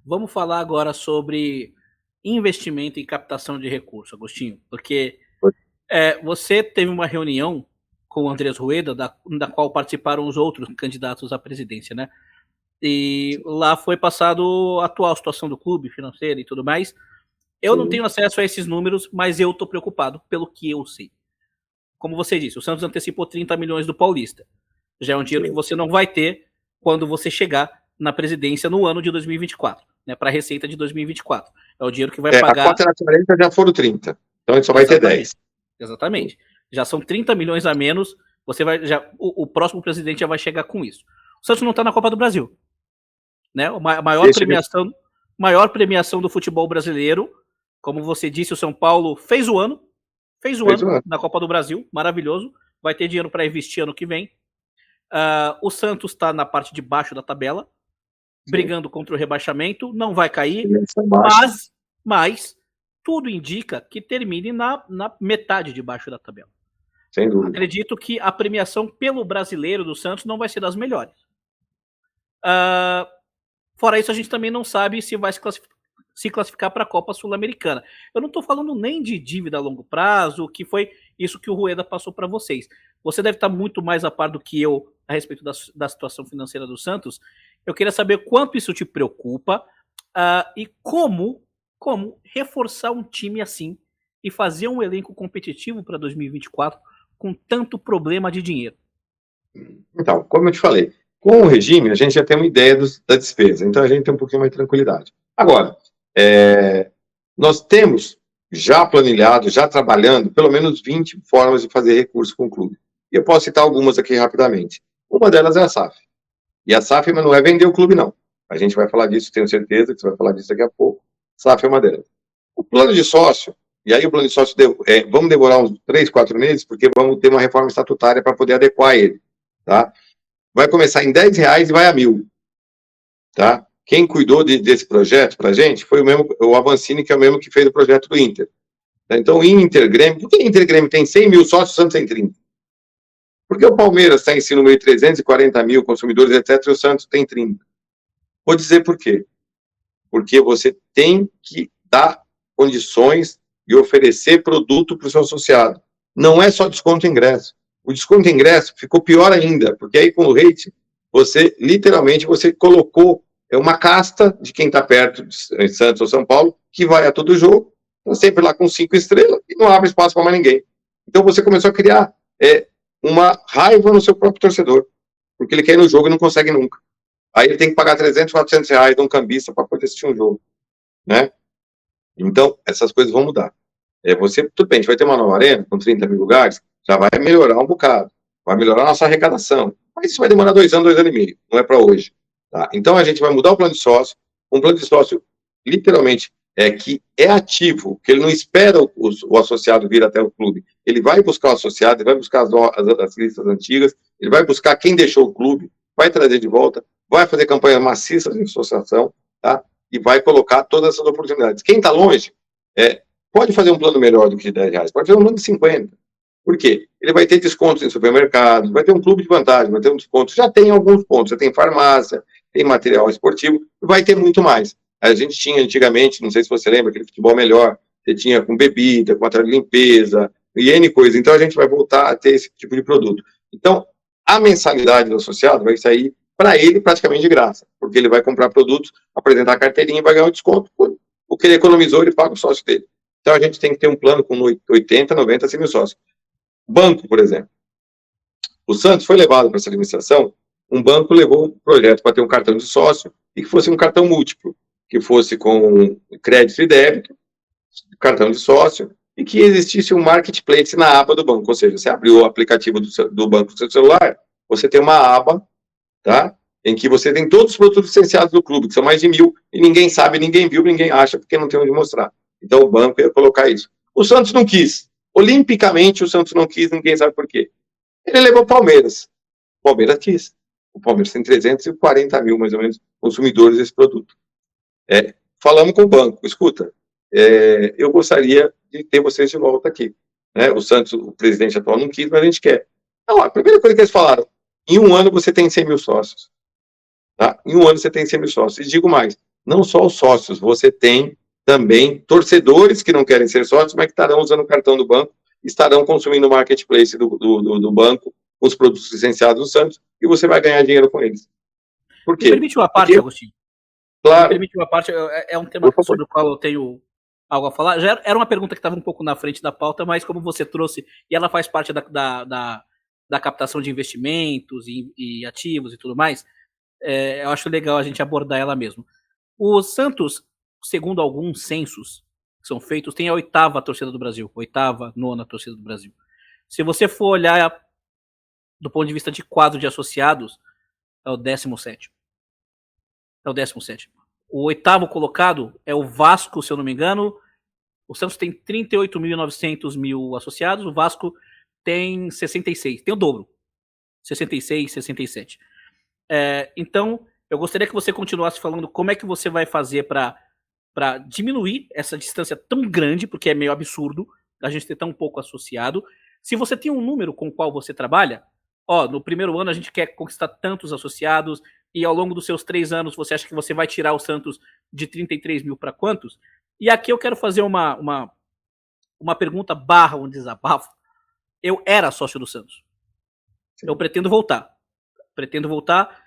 Vamos falar agora sobre investimento e captação de recursos, Agostinho, porque você teve uma reunião com o Andrés Rueda, da qual participaram os outros candidatos à presidência, né? E lá foi passado a atual situação do clube, financeira e tudo mais. Eu não tenho acesso a esses números, mas eu tô preocupado pelo que eu sei. Como você disse, o Santos antecipou 30 milhões do Paulista. Já é um dinheiro que você não vai ter quando você chegar na presidência no ano de 2024, né, para a receita de 2024. É o dinheiro que vai pagar... A cota era 40, já foram 30. Então a gente só vai ter 10. Exatamente. Já são 30 milhões a menos, o próximo presidente já vai chegar com isso. O Santos não está na Copa do Brasil. Né? A maior premiação do futebol brasileiro, como você disse, o São Paulo fez o ano na Copa do Brasil, maravilhoso, vai ter dinheiro para investir ano que vem. O Santos está na parte de baixo da tabela, brigando contra o rebaixamento, não vai cair, mas tudo indica que termine na metade de baixo da tabela. Sem dúvida. Acredito que a premiação pelo brasileiro do Santos não vai ser das melhores. Fora isso, a gente também não sabe se vai se classificar para a Copa Sul-Americana. Eu não estou falando nem de dívida a longo prazo, que foi isso que o Rueda passou para vocês. Você deve estar muito mais a par do que eu a respeito da situação financeira do Santos. Eu queria saber quanto isso te preocupa e como reforçar um time assim e fazer um elenco competitivo para 2024 com tanto problema de dinheiro. Então, como eu te falei, com o regime a gente já tem uma ideia da despesa, então a gente tem um pouquinho mais de tranquilidade. Agora, nós temos já planilhado, já trabalhando, pelo menos 20 formas de fazer recurso com o clube. E eu posso citar algumas aqui rapidamente. Uma delas é a SAF. E a SAF não é vender o clube, não. A gente vai falar disso, tenho certeza que você vai falar disso daqui a pouco. SAF é uma delas. O plano de sócio, e aí o plano de sócio, vamos demorar uns 3, 4 meses, porque vamos ter uma reforma estatutária para poder adequar ele. Tá? Vai começar em R$10 e vai a 1.000. Tá? Quem cuidou desse projeto para a gente foi o Avancini, que é o mesmo que fez o projeto do Inter. Então, Inter, Grêmio, por que Inter Grêmio tem 100 mil sócios, o Santos tem 30? Porque o Palmeiras está em si no meio de 340 mil consumidores, etc., e o Santos tem 30. Vou dizer por quê. Porque você tem que dar condições e oferecer produto para o seu associado. Não é só desconto ingresso. O desconto ingresso ficou pior ainda, porque aí com o rate, você, literalmente, você colocou uma casta de quem está perto de Santos ou São Paulo, que vai a todo jogo, está sempre lá com 5 estrelas e não abre espaço para mais ninguém. Então você começou a criar uma raiva no seu próprio torcedor, porque ele quer ir no jogo e não consegue nunca. Aí ele tem que pagar 300, 400 reais de um cambista para poder assistir um jogo, né? Então, essas coisas vão mudar. Tudo bem, a gente vai ter uma nova arena com 30 mil lugares, já vai melhorar um bocado, vai melhorar a nossa arrecadação. Mas isso vai demorar 2 anos, 2 anos e meio, não é para hoje. Tá? Então, a gente vai mudar o plano de sócio, um plano de sócio, literalmente, que é ativo, que ele não espera o associado vir até o clube. Ele vai buscar o associado, ele vai buscar as listas antigas, ele vai buscar quem deixou o clube, vai trazer de volta, vai fazer campanhas maciças de associação, tá? E vai colocar todas essas oportunidades. Quem está longe, pode fazer um plano melhor do que de 10 reais, pode fazer um plano de 50. Por quê? Ele vai ter descontos em supermercados, vai ter um clube de vantagem, vai ter um desconto. Já tem alguns pontos, já tem farmácia, tem material esportivo, vai ter muito mais. A gente tinha antigamente, não sei se você lembra, aquele futebol melhor, você tinha com bebida, com material de limpeza, e N coisa. Então a gente vai voltar a ter esse tipo de produto. Então, a mensalidade do associado vai sair para ele praticamente de graça, porque ele vai comprar produtos, apresentar a carteirinha e vai ganhar um desconto por o que ele economizou, ele paga o sócio dele. Então a gente tem que ter um plano com 80, 90, 100 mil sócios. Banco, por exemplo. O Santos foi levado para essa administração, um banco levou um projeto para ter um cartão de sócio e que fosse um cartão múltiplo, que fosse com crédito e débito, cartão de sócio, e que existisse um marketplace na aba do banco, ou seja, você abriu o aplicativo do banco no seu celular, você tem uma aba, tá? Em que você tem todos os produtos licenciados do clube, que são mais de 1.000, e ninguém sabe, ninguém viu, ninguém acha, porque não tem onde mostrar. Então o banco ia colocar isso. O Santos não quis. Olimpicamente o Santos não quis, ninguém sabe por quê. Ele levou o Palmeiras. O Palmeiras quis. O Palmeiras tem 340 mil, mais ou menos, consumidores desse produto. Falamos com o banco, escuta, eu gostaria de ter vocês de volta aqui. O Santos, o presidente atual, não quis, mas a gente quer. Então, a primeira coisa que eles falaram, em um ano você tem 100 mil sócios. Tá? Em um ano você tem 100 mil sócios. E digo mais, não só os sócios, você tem também torcedores que não querem ser sócios, mas que estarão usando o cartão do banco, estarão consumindo o marketplace do banco, os produtos licenciados do Santos, e você vai ganhar dinheiro com eles. Por quê? Me permite uma parte, Agostinho? Claro. Me permite uma parte, é um tema sobre o qual eu tenho algo a falar. Já era uma pergunta que estava um pouco na frente da pauta, mas como você trouxe, e ela faz parte da captação de investimentos e ativos e tudo mais, eu acho legal a gente abordar ela mesmo. O Santos, segundo alguns censos que são feitos, tem a 8ª torcida do Brasil, 8ª, 9ª torcida do Brasil. Se você for olhar do ponto de vista de quadro de associados, é o 17º. É o 17º. O 8º colocado é o Vasco, se eu não me engano. O Santos tem 38.900 associados, o Vasco tem 66, tem o dobro. 66, 67. Então, eu gostaria que você continuasse falando como é que você vai fazer para diminuir essa distância tão grande, porque é meio absurdo a gente ter tão pouco associado. Se você tem um número com o qual você trabalha, no primeiro ano a gente quer conquistar tantos associados, e ao longo dos seus 3 anos você acha que você vai tirar o Santos de 33 mil para quantos? E aqui eu quero fazer uma pergunta / um desabafo. Eu era sócio do Santos. Sim. Eu pretendo voltar. Pretendo voltar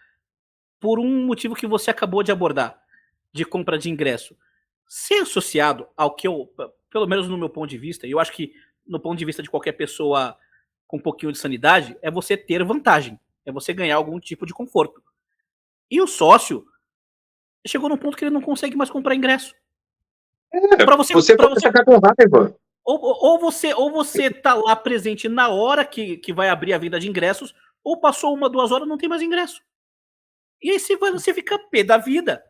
por um motivo que você acabou de abordar, de compra de ingresso. Ser associado ao que eu, pelo menos no meu ponto de vista, e eu acho que no ponto de vista de qualquer pessoa com um pouquinho de sanidade, é você ter vantagem, é você ganhar algum tipo de conforto. E o sócio chegou num ponto que ele não consegue mais comprar ingresso. Pra você ficar com raiva. Ou você tá lá presente na hora que vai abrir a venda de ingressos, ou passou 1, 2 horas, não tem mais ingresso. E aí você fica pé da vida.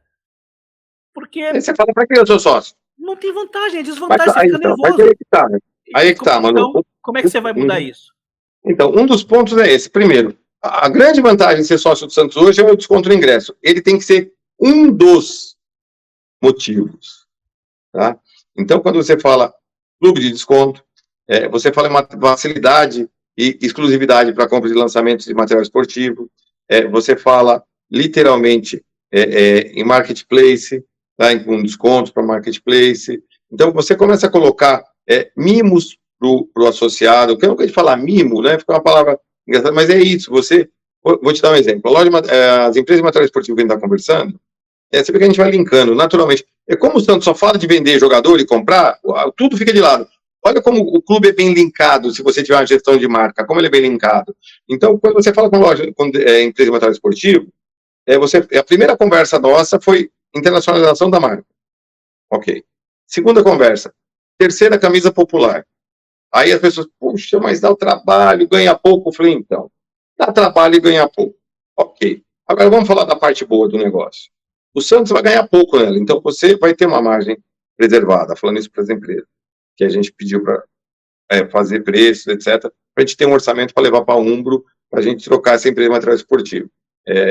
Porque... Aí você fala pra quem eu sou sócio? Não tem vantagem, é desvantagem, você fica nervoso. Aí que tá, né? Aí que tá, mano. Então, como é que você vai mudar isso? Então, um dos pontos é esse. Primeiro, a grande vantagem de ser sócio do Santos hoje é o desconto no ingresso. Ele tem que ser um dos motivos. Tá? Então, quando você fala clube de desconto, você fala em uma facilidade e exclusividade para compra de lançamentos de material esportivo, você fala literalmente em marketplace, tá? Com descontos para marketplace. Então, você começa a colocar mimos para o associado, que eu não gosto de falar mimo, né? Fica uma palavra engraçada, mas é isso. Vou te dar um exemplo. As empresas de material esportivo que a gente está conversando, você vê que a gente vai linkando naturalmente. Como o Santos só fala de vender jogador e comprar, tudo fica de lado. Olha como o clube é bem linkado, se você tiver uma gestão de marca, como ele é bem linkado. Então, quando você fala com empresa de material esportivo, a primeira conversa nossa foi internacionalização da marca. Ok. Segunda conversa, terceira camisa popular. Aí as pessoas, puxa, mas dá o trabalho, ganha pouco. Eu falei, então, dá trabalho e ganha pouco. Ok. Agora vamos falar da parte boa do negócio. O Santos vai ganhar pouco nela, então você vai ter uma margem preservada, falando isso para as empresas, que a gente pediu para fazer preços, etc., para a gente ter um orçamento para levar para o Umbro, para a gente trocar essa empresa de material esportivo.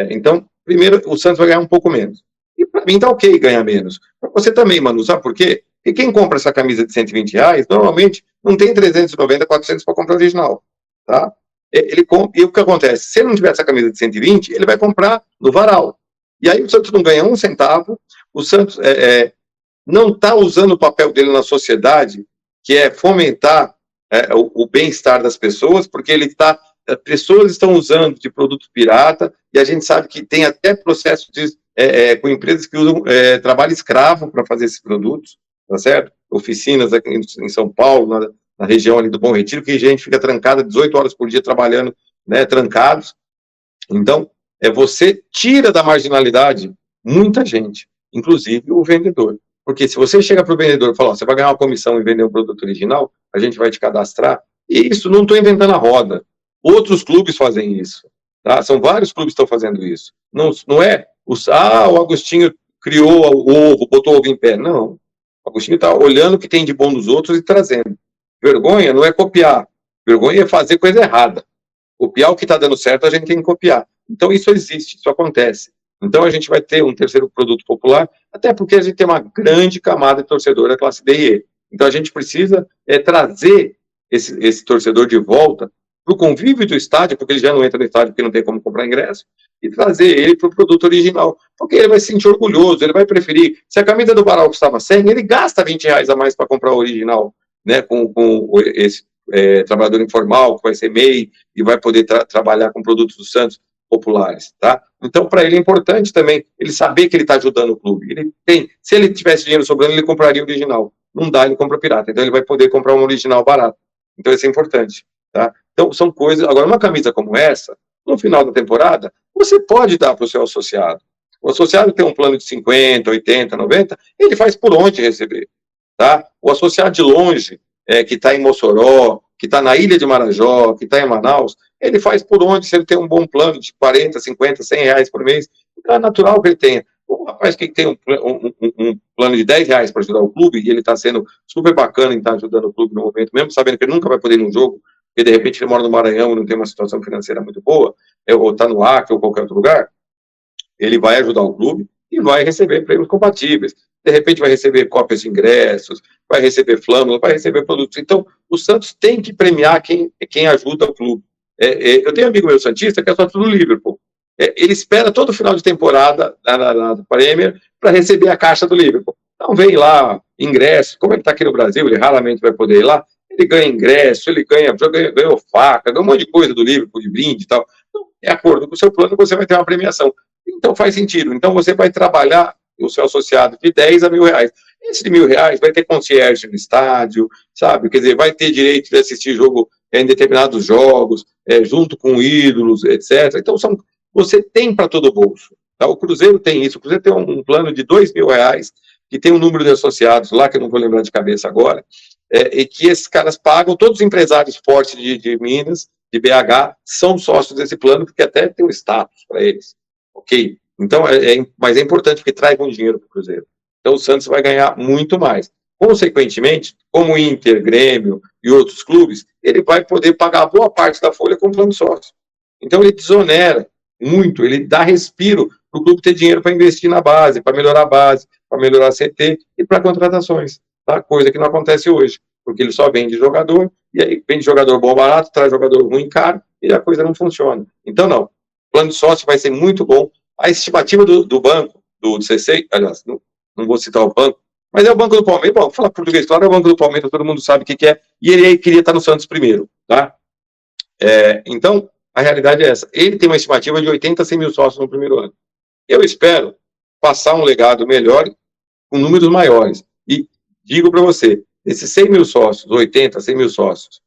Então, primeiro, o Santos vai ganhar um pouco menos. E para mim tá ok ganhar menos. Para você também, Manu, sabe por quê? Porque quem compra essa camisa de R$120, normalmente não tem 390, 400 para comprar original, tá? E o que acontece? Se ele não tiver essa camisa de 120, ele vai comprar no varal. E aí o Santos não ganha um centavo, o Santos não está usando o papel dele na sociedade, que é fomentar o bem-estar das pessoas, porque pessoas estão usando de produto pirata, e a gente sabe que tem até processos com empresas que usam trabalho escravo para fazer esses produtos, tá certo? Oficinas aqui em São Paulo, na região ali do Bom Retiro, que a gente fica trancada 18 horas por dia trabalhando, né, trancados. Então, você tira da marginalidade muita gente, inclusive o vendedor. Porque se você chega para o vendedor e fala, você vai ganhar uma comissão e vender um produto original, a gente vai te cadastrar, e isso não estou inventando a roda. Outros clubes fazem isso, tá? São vários clubes que estão fazendo isso. Não é o Agostinho criou o ovo, botou o ovo em pé. Não. O Agostinho está olhando o que tem de bom nos outros e trazendo. Vergonha não é copiar. Vergonha é fazer coisa errada. Copiar o que está dando certo, a gente tem que copiar. Então, isso existe, isso acontece. Então, a gente vai ter um terceiro produto popular, até porque a gente tem uma grande camada de torcedor da classe D e E. Então, a gente precisa trazer esse torcedor de volta para o convívio do estádio, porque ele já não entra no estádio porque não tem como comprar ingresso, e trazer ele para o produto original, porque ele vai se sentir orgulhoso, ele vai preferir. Se a camisa do Baral custava 100, ele gasta R$20 a mais para comprar o original, né, com esse trabalhador informal, que vai ser MEI, e vai poder trabalhar com produtos do Santos populares, tá? Então, para ele é importante também ele saber que ele está ajudando o clube. Se ele tivesse dinheiro sobrando, ele compraria o original. Não dá, ele compra pirata. Então, ele vai poder comprar um original barato. Então, isso é importante, tá? Então, são coisas... Agora, uma camisa como essa, no final da temporada, você pode dar para o seu associado. O associado tem um plano de 50, 80, 90, ele faz por onde receber, tá? O associado de longe, que está em Mossoró, que está na Ilha de Marajó, que está em Manaus, ele faz por onde, se ele tem um bom plano de 40, 50, R$100 por mês, então é natural que ele tenha. O rapaz que tem um plano de R$10 para ajudar o clube, e ele está sendo super bacana em estar ajudando o clube no momento, mesmo sabendo que ele nunca vai poder ir num jogo, porque de repente ele mora no Maranhão e não tem uma situação financeira muito boa, ou está no Acre ou qualquer outro lugar, ele vai ajudar o clube e vai receber prêmios compatíveis. De repente vai receber cópias de ingressos, vai receber flâmulas, vai receber produtos. Então, o Santos tem que premiar quem ajuda o clube. Eu tenho um amigo meu santista que é sócio do Liverpool. Ele espera todo final de temporada na Premier para receber a caixa do Liverpool. Então, vem lá, ingresso. Como ele está aqui no Brasil, ele raramente vai poder ir lá. Ele ganha ingresso, ele ganhou faca, ganhou um monte de coisa do Liverpool, de brinde e tal. Então, de acordo com o seu plano, você vai ter uma premiação. Então, faz sentido. Então, você vai trabalhar o seu associado de 10 a R$1.000. Esse de R$1.000 vai ter concierge no estádio, sabe? Quer dizer, vai ter direito de assistir jogo em determinados jogos, junto com ídolos, etc. Então, você tem para todo o bolso. Tá? O Cruzeiro tem isso. O Cruzeiro tem um plano de R$2.000, que tem um número de associados lá, que eu não vou lembrar de cabeça agora, e que esses caras pagam, todos os empresários fortes de Minas, de BH, são sócios desse plano, porque até tem um status para eles. Ok? Então, mas é importante que tragam dinheiro para o Cruzeiro. Então, o Santos vai ganhar muito mais. Consequentemente, como o Inter, Grêmio e outros clubes, ele vai poder pagar boa parte da folha com plano sócio. Então, ele desonera muito, ele dá respiro para o clube ter dinheiro para investir na base, para melhorar a base, para melhorar a CT e para contratações, tá? Coisa que não acontece hoje, porque ele só vende jogador, e aí vende jogador bom barato, traz jogador ruim caro, e a coisa não funciona. Então, não. O plano de sócio vai ser muito bom. A estimativa do banco, do C6, aliás, não vou citar o banco, mas é o Banco do Palmeiras. Bom, falar português, claro, é o Banco do Palmeiras, todo mundo sabe o que é, e ele queria estar no Santos primeiro, tá? Então, a realidade é essa. Ele tem uma estimativa de 80 a 100 mil sócios no primeiro ano. Eu espero passar um legado melhor com números maiores. E digo para você, esses 100 mil sócios, 80, 100 mil sócios,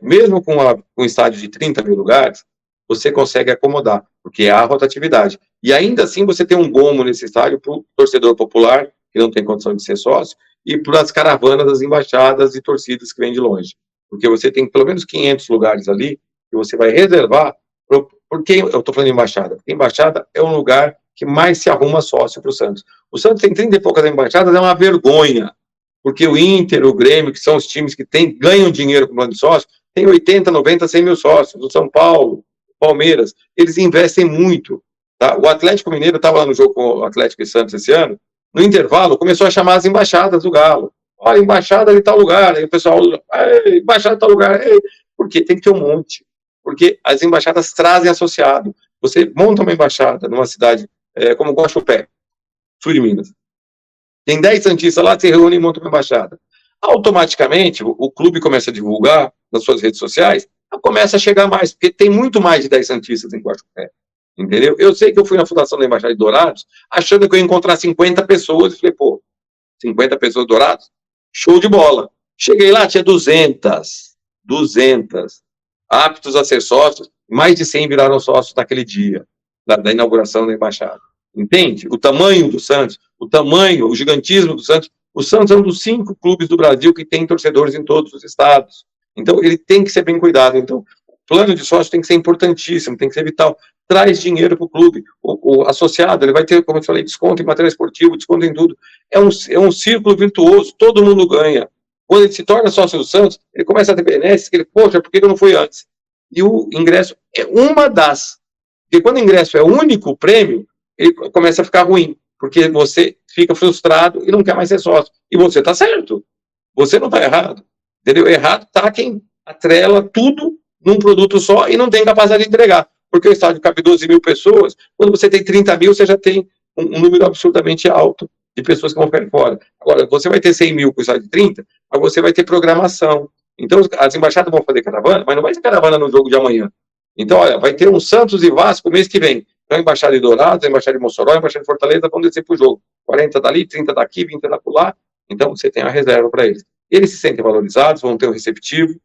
mesmo com um estádio de 30 mil lugares, você consegue acomodar, porque há rotatividade. E ainda assim você tem um gomo nesse estádio para o torcedor popular, que não tem condição de ser sócio, e para as caravanas das embaixadas e torcidas que vêm de longe. Porque você tem pelo menos 500 lugares ali que você vai reservar. Por que eu estou falando de embaixada? Porque embaixada é um lugar que mais se arruma sócio para o Santos. O Santos tem 30 e poucas embaixadas, é uma vergonha, porque o Inter, o Grêmio, que são os times que ganham dinheiro com o plano de sócio, tem 80, 90, 100 mil sócios. O São Paulo, o Palmeiras, eles investem muito. Tá? O Atlético Mineiro estava lá no jogo com o Atlético e Santos esse ano, no intervalo, começou a chamar as embaixadas do Galo. Olha, embaixada de tal lugar. Aí o pessoal, embaixada de tal lugar. Porque tem que ter um monte. Porque as embaixadas trazem associado. Você monta uma embaixada numa cidade como Guaxupé, sul de Minas. Tem 10 santistas lá, se reúne e monta uma embaixada. Automaticamente, o clube começa a divulgar nas suas redes sociais, começa a chegar mais, porque tem muito mais de 10 santistas em Guaxupé. Entendeu? Eu sei que eu fui na fundação da Embaixada de Dourados, achando que eu ia encontrar 50 pessoas, e falei, 50 pessoas de Dourados? Show de bola. Cheguei lá, tinha 200 aptos a ser sócios, mais de 100 viraram sócios naquele dia, da inauguração da Embaixada. Entende? O tamanho do Santos, o gigantismo do Santos. O Santos é um dos 5 clubes do Brasil que tem torcedores em todos os estados. Então, ele tem que ser bem cuidado. Então, o plano de sócio tem que ser importantíssimo, tem que ser vital. Traz dinheiro para o clube. O associado, ele vai ter, como eu falei, desconto em material esportivo, desconto em tudo. É um círculo virtuoso, todo mundo ganha. Quando ele se torna sócio do Santos, ele começa a ter benesses, poxa, por que eu não fui antes? E o ingresso é uma das. Porque quando o ingresso é o único prêmio, ele começa a ficar ruim, porque você fica frustrado e não quer mais ser sócio. E você está certo. Você não está errado. Entendeu? Errado está quem atrela tudo num produto só e não tem capacidade de entregar. Porque o estádio cabe 12 mil pessoas, quando você tem 30 mil, você já tem um número absurdamente alto de pessoas que vão ficar fora. Agora, você vai ter 100 mil com o estádio de 30, mas você vai ter programação. Então, as embaixadas vão fazer caravana, mas não vai ter caravana no jogo de amanhã. Então, olha, vai ter um Santos e Vasco mês que vem. Então, a Embaixada de Dourados, a Embaixada de Mossoró, a Embaixada de Fortaleza vão descer para o jogo. 40 dali, 30 daqui, 20 da lá. Então, você tem a reserva para eles. Eles se sentem valorizados, vão ter um receptivo.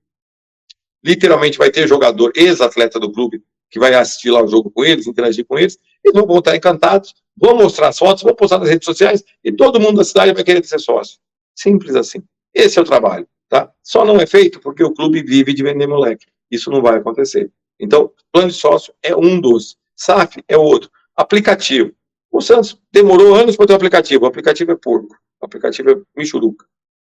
Literalmente vai ter jogador, ex-atleta do clube, que vai assistir lá o jogo com eles, interagir com eles. Eles vão voltar encantados, vão mostrar as fotos, vão postar nas redes sociais e todo mundo da cidade vai querer ser sócio. Simples assim. Esse é o trabalho. Tá? Só não é feito porque o clube vive de vender moleque. Isso não vai acontecer. Então, plano de sócio é um dos. SAF é outro. Aplicativo. O Santos demorou anos para ter um aplicativo. O aplicativo é porco. O aplicativo é michuruca.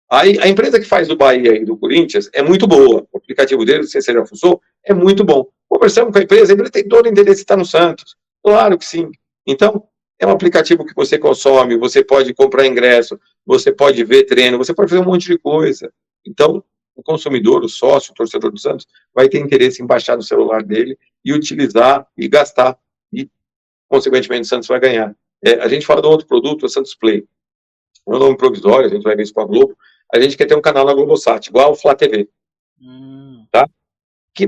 Aí, a empresa que faz do Bahia e do Corinthians é muito boa. O aplicativo deles, se você já fuçou, é muito bom. Conversamos com a empresa tem todo o interesse de estar no Santos. Claro que sim. Então, é um aplicativo que você consome, você pode comprar ingresso, você pode ver treino, você pode fazer um monte de coisa. Então, o consumidor, o sócio, o torcedor do Santos, vai ter interesse em baixar no celular dele e utilizar e gastar. E, consequentemente, o Santos vai ganhar. A gente fala de outro produto, o Santos Play. É um nome provisório, a gente vai ver isso com a Globo. A gente quer ter um canal na Globosat, igual o Flá TV. Tá?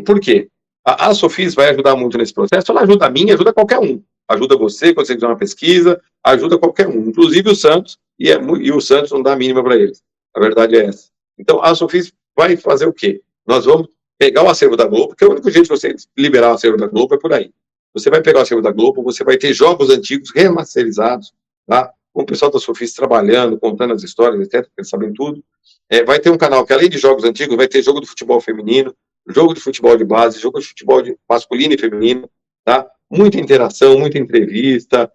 Por quê? A Sofis vai ajudar muito nesse processo. Ela ajuda a mim, ajuda qualquer um. Ajuda você, quando você fizer uma pesquisa, ajuda qualquer um. Inclusive o Santos, e o Santos não dá a mínima para eles. A verdade é essa. Então, a Sofis vai fazer o quê? Nós vamos pegar o acervo da Globo, porque o único jeito de você liberar o acervo da Globo é por aí. Você vai pegar o acervo da Globo, você vai ter jogos antigos remasterizados, tá? Com o pessoal da Sofis trabalhando, contando as histórias, etc., porque eles sabem tudo. Vai ter um canal que, além de jogos antigos, vai ter jogo de futebol feminino, jogo de futebol de base, jogo de futebol de masculino e feminino, tá? Muita interação, muita entrevista,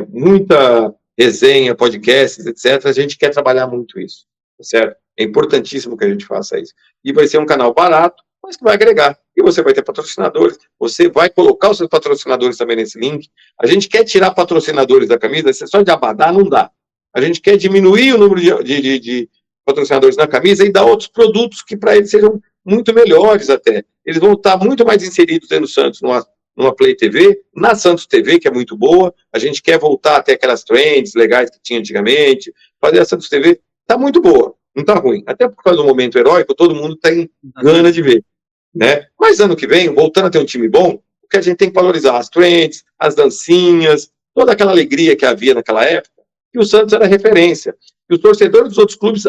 muita resenha, podcasts, etc. A gente quer trabalhar muito isso, tá certo? É importantíssimo que a gente faça isso. E vai ser um canal barato, mas que vai agregar. E você vai ter patrocinadores, você vai colocar os seus patrocinadores também nesse link. A gente quer tirar patrocinadores da camisa, só de abadá não dá. A gente quer diminuir o número de patrocinadores na camisa e dar outros produtos que para eles sejam muito melhores até. Eles vão estar muito mais inseridos dentro do Santos, numa Play TV, na Santos TV, que é muito boa. A gente quer voltar até aquelas trends legais que tinha antigamente. Fazer a Santos TV está muito boa, não está ruim. Até por causa do momento heróico, todo mundo tem gana de ver. Né? Mas ano que vem, voltando a ter um time bom, o que a gente tem que valorizar? As trends, as dancinhas, toda aquela alegria que havia naquela época, e o Santos era referência. E os torcedores dos outros clubes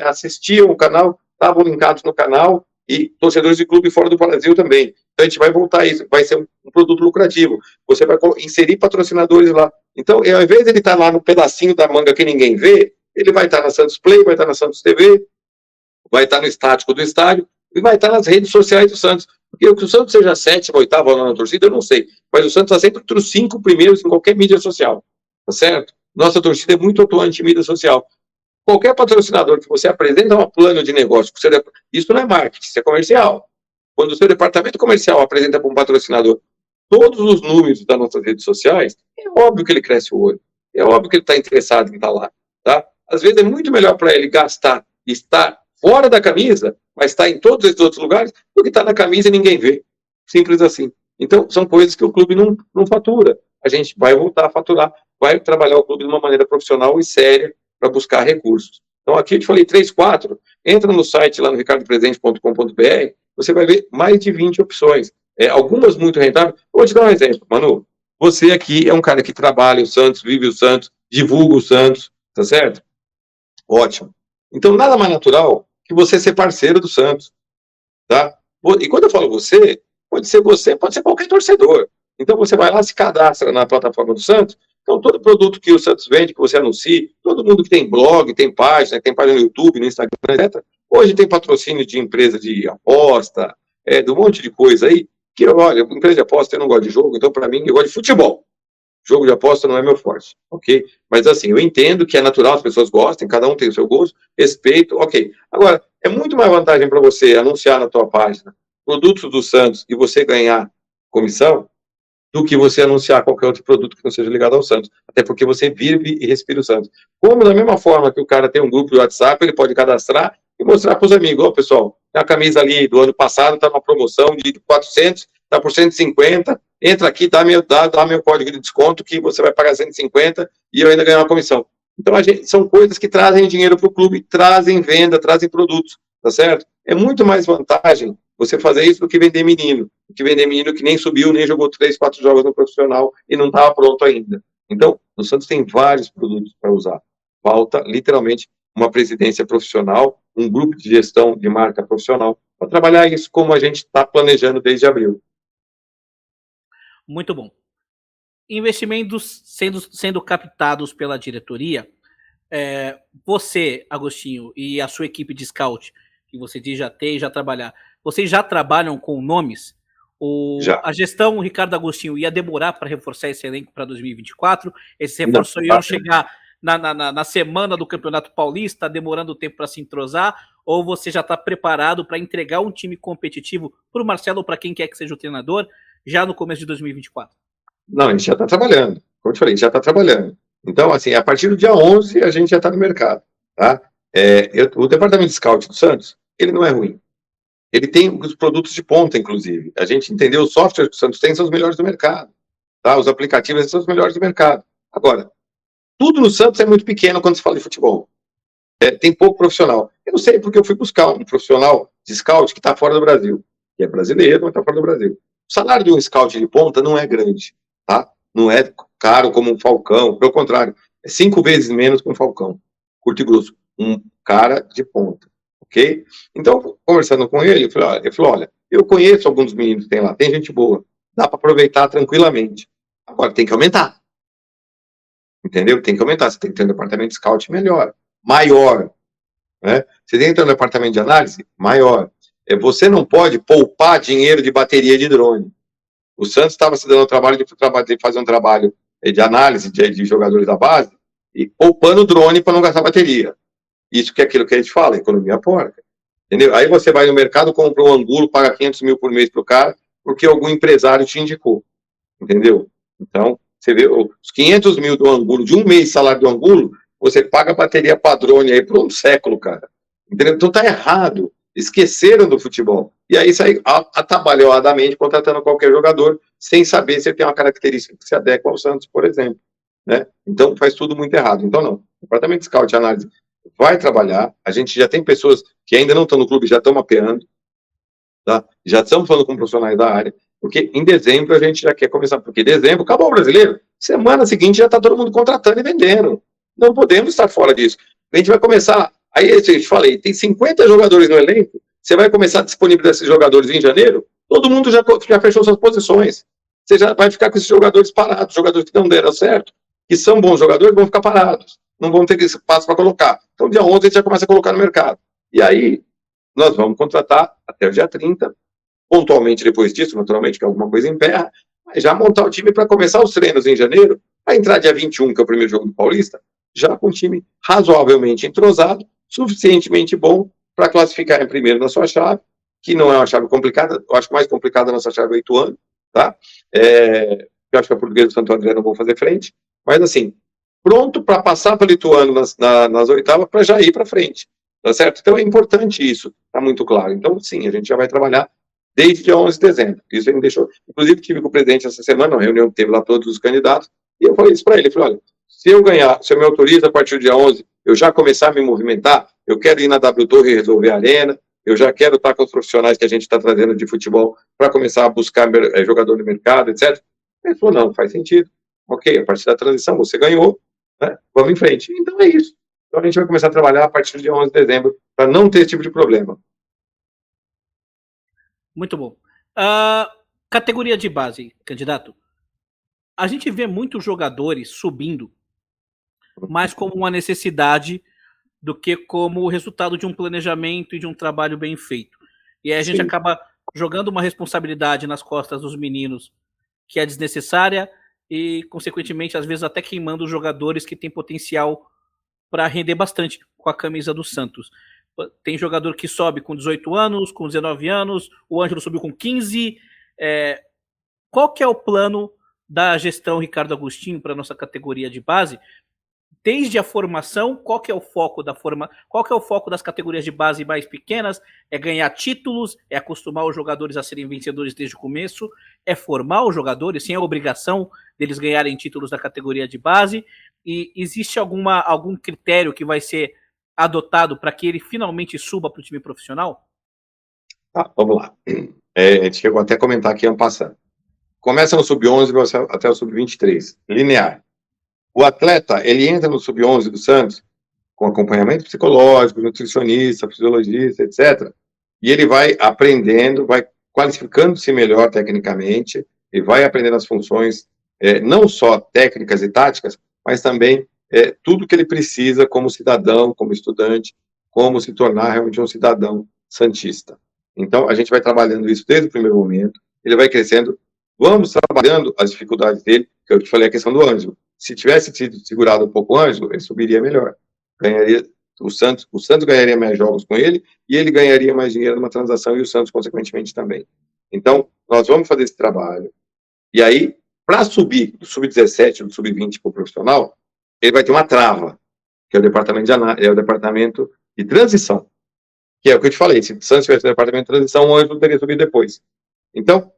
assistiam o canal, estavam linkados no canal, e torcedores de clube fora do Brasil também. Então a gente vai voltar a isso, vai ser um produto lucrativo. Você vai inserir patrocinadores lá. Então, ao invés de ele estar lá no pedacinho da manga que ninguém vê, ele vai estar na Santos Play, vai estar na Santos TV, vai estar no estático do estádio e vai estar nas redes sociais do Santos. Porque o que o Santos seja 7ª, 8ª ou 9ª torcida, eu não sei. Mas o Santos está sempre entre os 5 primeiros em qualquer mídia social. Tá certo? Nossa torcida é muito atuante em mídia social. Qualquer patrocinador que você apresenta um plano de negócio, isso não é marketing, isso é comercial. Quando o seu departamento comercial apresenta para um patrocinador todos os números das nossas redes sociais, é óbvio que ele cresce o olho. É óbvio que ele está interessado em estar lá. Tá? Às vezes é muito melhor para ele gastar e estar fora da camisa, mas estar em todos esses outros lugares, do que estar na camisa e ninguém vê. Simples assim. Então, são coisas que o clube não fatura. A gente vai voltar a faturar, vai trabalhar o clube de uma maneira profissional e séria para buscar recursos. Então, aqui eu te falei 3, 4, entra no site lá no ricardopresente.com.br, você vai ver mais de 20 opções. Algumas muito rentáveis. Eu vou te dar um exemplo, Manu. Você aqui é um cara que trabalha o Santos, vive o Santos, divulga o Santos, tá certo? Ótimo. Então, nada mais natural que você ser parceiro do Santos, tá? E quando eu falo você, pode ser qualquer torcedor. Então, você vai lá, se cadastra na plataforma do Santos. Então, todo produto que o Santos vende, que você anuncie, todo mundo que tem blog, tem página no YouTube, no Instagram, etc. Hoje tem patrocínio de empresa de aposta, de um monte de coisa aí, que, olha, empresa de aposta eu não gosto de jogo, então, para mim, eu gosto de futebol. Jogo de aposta não é meu forte, ok? Mas, assim, eu entendo que é natural, as pessoas gostem, cada um tem o seu gosto, respeito, ok. Agora, é muito mais vantagem para você anunciar na tua página produtos do Santos e você ganhar comissão do que você anunciar qualquer outro produto que não seja ligado ao Santos. Até porque você vive e respira o Santos. Como da mesma forma que o cara tem um grupo de WhatsApp, ele pode cadastrar e mostrar para os amigos, pessoal, a camisa ali do ano passado está numa promoção de 400, está por 150, entra aqui, dá meu código de desconto que você vai pagar 150 e eu ainda ganho uma comissão. Então, são coisas que trazem dinheiro para o clube, trazem venda, trazem produtos, tá certo? É muito mais vantagem você fazer isso do que vender menino. Que nem subiu, nem jogou 3, 4 jogos no profissional e não estava pronto ainda. Então, o Santos tem vários produtos para usar. Falta, literalmente, uma presidência profissional, um grupo de gestão de marca profissional, para trabalhar isso como a gente está planejando desde abril. Muito bom. Investimentos sendo captados pela diretoria, você, Agostinho, e a sua equipe de scout, que você diz já ter e já trabalhar, vocês já trabalham com nomes? A gestão Ricardo Agostinho ia demorar para reforçar esse elenco para 2024? Esses reforços iam chegar na semana do Campeonato Paulista, demorando tempo para se entrosar? Ou você já está preparado para entregar um time competitivo para o Marcelo ou para quem quer que seja o treinador já no começo de 2024? Não, a gente já está trabalhando. Como eu te falei, já está trabalhando. Então, assim, a partir do dia 11, a gente já está no mercado. Tá? O departamento de scout do Santos, ele não é ruim. Ele tem os produtos de ponta, inclusive. A gente entendeu, os softwares que o Santos tem são os melhores do mercado. Tá? Os aplicativos são os melhores do mercado. Agora, tudo no Santos é muito pequeno quando se fala de futebol. Tem pouco profissional. Eu não sei porque eu fui buscar um profissional de scout que está fora do Brasil. Que é brasileiro, mas está fora do Brasil. O salário de um scout de ponta não é grande. Tá? Não é caro como um Falcão. Pelo contrário, é 5 vezes menos que um Falcão. Curto e grosso. Um cara de ponta. Ok? Então, conversando com ele, ele falou, olha, eu conheço alguns meninos que tem lá, tem gente boa, dá para aproveitar tranquilamente. Agora, tem que aumentar. Entendeu? Tem que aumentar, você tem que ter um departamento de scout maior. Né? Você tem que ter um departamento de análise maior. Você não pode poupar dinheiro de bateria de drone. O Santos estava se dando o trabalho de fazer um trabalho de análise de jogadores da base e poupando drone para não gastar bateria. Isso que é aquilo que a gente fala, economia porca. Entendeu? Aí você vai no mercado, compra um Angulo, paga 500 mil por mês pro cara, porque algum empresário te indicou. Entendeu? Então, você vê os 500 mil do Angulo, de um mês de salário do Angulo, você paga a bateria padrone aí por um século, cara. Entendeu? Então tá errado. Esqueceram do futebol. E aí sai atabalhoadamente contratando qualquer jogador, sem saber se ele tem uma característica que se adequa ao Santos, por exemplo. Né? Então faz tudo muito errado. Então não. O departamento de scout e análise vai trabalhar. A gente já tem pessoas que ainda não estão no clube, já estão mapeando. Tá? Já estamos falando com profissionais da área, porque em dezembro a gente já quer começar. Porque em dezembro, acabou o brasileiro, semana seguinte já está todo mundo contratando e vendendo. Não podemos estar fora disso. A gente vai começar. Aí, eu te falei, tem 50 jogadores no elenco, Você vai começar a disponibilizar esses jogadores em janeiro, todo mundo já fechou suas posições. Você já vai ficar com esses jogadores parados, jogadores que não deram certo, que são bons jogadores, vão ficar parados, não vão ter espaço para colocar. Então, dia 11 a gente já começa a colocar no mercado. E aí, nós vamos contratar até o dia 30, pontualmente depois disso, naturalmente, que alguma coisa emperra, mas já montar o time para começar os treinos em janeiro, para entrar dia 21, que é o primeiro jogo do Paulista, já com um time razoavelmente entrosado, suficientemente bom para classificar em primeiro na sua chave, que não é uma chave complicada, eu acho que mais complicada a nossa chave é Ituano, tá? Eu acho que a Portuguesa do Santo André não vão fazer frente, mas assim, pronto para passar para o Ituano nas oitavas para já ir para frente, tá certo? Então é importante isso, tá muito claro. Então, sim, a gente já vai trabalhar desde dia 11 de dezembro. Isso ele me deixou. Inclusive, tive com o presidente essa semana, uma reunião que teve lá todos os candidatos, e eu falei isso para ele. Eu falei, olha, se eu ganhar, se eu me autorizo a partir do dia 11, eu já começar a me movimentar, eu quero ir na W Torre resolver a arena, eu já quero estar com os profissionais que a gente está trazendo de futebol para começar a buscar jogador no mercado, etc. Ele falou, não, faz sentido. Ok, a partir da transição você ganhou, né? Vamos em frente. Então é isso. Então a gente vai começar a trabalhar a partir do dia 11 de dezembro para não ter esse tipo de problema. Muito bom. Categoria de base, candidato. A gente vê muitos jogadores subindo mais como uma necessidade do que como o resultado de um planejamento e de um trabalho bem feito. E aí a gente acaba jogando uma responsabilidade nas costas dos meninos que é desnecessária e, consequentemente, às vezes até queimando os jogadores que têm potencial para render bastante com a camisa do Santos. Tem jogador que sobe com 18 anos, com 19 anos, o Ângelo subiu com 15. Qual que é o plano da gestão Ricardo Agostinho para a nossa categoria de base? Desde a formação, qual que é o foco qual que é o foco das categorias de base mais pequenas? É ganhar títulos, é acostumar os jogadores a serem vencedores desde o começo, é formar os jogadores sem a obrigação deles ganharem títulos da categoria de base, e existe algum critério que vai ser adotado para que ele finalmente suba para o time profissional? Vamos lá. A gente chegou até a comentar aqui ano passado. Começa no sub-11 até o sub-23, linear. O atleta, ele entra no sub-11 do Santos com acompanhamento psicológico, nutricionista, fisiologista, etc. E ele vai aprendendo, vai qualificando-se melhor tecnicamente e vai aprendendo as funções, não só técnicas e táticas, mas também tudo que ele precisa como cidadão, como estudante, como se tornar realmente um cidadão santista. Então, a gente vai trabalhando isso desde o primeiro momento, ele vai crescendo, vamos trabalhando as dificuldades dele, que eu te falei a questão do Ângelo. Se tivesse sido segurado um pouco o Ângelo, ele subiria melhor. Ganharia, o Santos ganharia mais jogos com ele, e ele ganharia mais dinheiro numa transação, e o Santos, consequentemente, também. Então, nós vamos fazer esse trabalho, e aí, para subir do sub-17, do sub-20 para o profissional, ele vai ter uma trava, que é o departamento de transição, que é o que eu te falei, se o Santos tivesse o departamento de transição, o Ângelo teria subido depois. Então,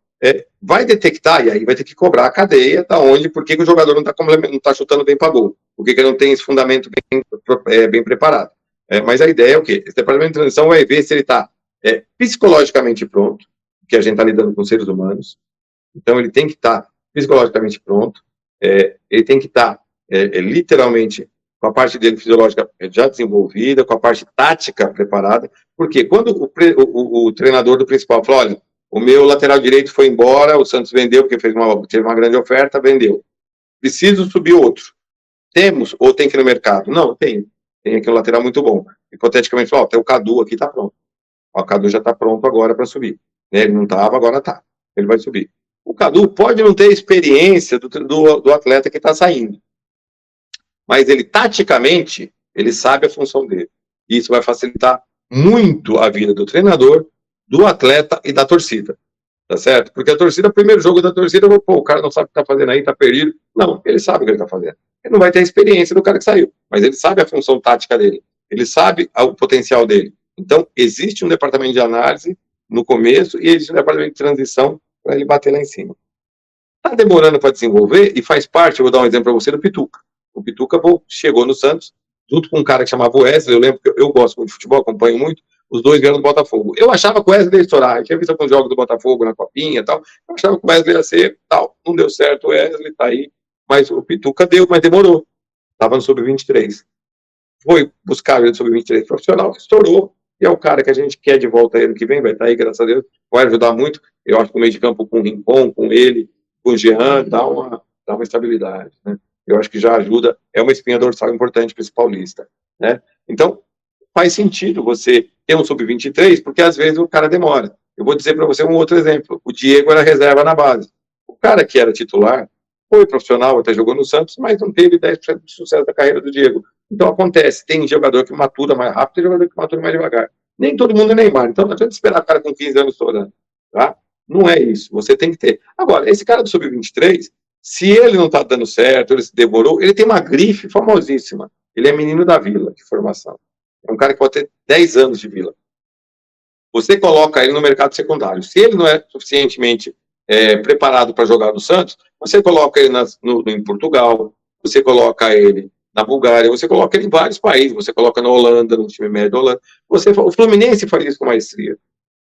vai detectar, e aí vai ter que cobrar a cadeia da onde, por que o jogador não está chutando bem para gol, por que ele não tem esse fundamento bem preparado. Mas a ideia é o quê? Esse departamento de transição vai ver se ele está psicologicamente pronto, porque a gente está lidando com seres humanos, então ele tem que estar psicologicamente pronto, ele tem que estar literalmente com a parte dele fisiológica já desenvolvida, com a parte tática preparada, porque quando o treinador do principal fala, olha, o meu lateral direito foi embora, o Santos vendeu, porque teve uma grande oferta, vendeu. Preciso subir outro. Temos, ou tem que ir no mercado? Não, tem. Tem aqui um lateral muito bom. Hipoteticamente, tem o Cadu aqui, está pronto. O Cadu já está pronto agora para subir. Ele não estava, agora está. Ele vai subir. O Cadu pode não ter experiência do atleta que está saindo. Mas ele, taticamente, ele sabe a função dele. E isso vai facilitar muito a vida do treinador, do atleta e da torcida, tá certo? Porque a torcida, o primeiro jogo da torcida, o cara não sabe o que tá fazendo aí, tá perdido. Não, ele sabe o que ele tá fazendo. Ele não vai ter a experiência do cara que saiu, mas ele sabe a função tática dele, ele sabe o potencial dele. Então, existe um departamento de análise no começo e existe um departamento de transição para ele bater lá em cima. Tá demorando para desenvolver e faz parte, eu vou dar um exemplo para você, do Pituca. O Pituca chegou no Santos, junto com um cara que chamava Wesley, eu lembro que eu gosto muito de futebol, acompanho muito, os dois vieram do Botafogo. Eu achava que o Wesley ia estourar, eu tinha visto alguns jogos do Botafogo na Copinha e tal, eu achava que o Wesley ia ser tal, não deu certo, o Wesley tá aí, mas o Pituca deu, mas demorou, estava no sub-23. Foi buscar ele no sub-23 profissional, estourou, e é o cara que a gente quer de volta ano que vem, vai estar aí, graças a Deus, vai ajudar muito. Eu acho que o meio de campo com o Rincon, com ele, com o Jean, dá uma estabilidade, né? Eu acho que já ajuda, é uma espinha dorsal importante para esse paulista, né? Então, faz sentido você ter um sub-23, porque às vezes o cara demora. Eu vou dizer para você um outro exemplo. O Diego era reserva na base. O cara que era titular foi profissional, até jogou no Santos, mas não teve 10% de sucesso da carreira do Diego. Então acontece, tem jogador que matura mais rápido, tem jogador que matura mais devagar. Nem todo mundo é Neymar, então não adianta esperar o cara com 15 anos estourando, tá? Não é isso, você tem que ter. Agora, esse cara do sub-23, se ele não tá dando certo, ele se demorou, ele tem uma grife famosíssima. Ele é menino da Vila, de formação. É um cara que pode ter 10 anos de Vila. Você coloca ele no mercado secundário. Se ele não é suficientemente preparado para jogar no Santos, você coloca ele em Portugal, você coloca ele na Bulgária, você coloca ele em vários países, você coloca na Holanda, no time médio da Holanda. O Fluminense faz isso com maestria.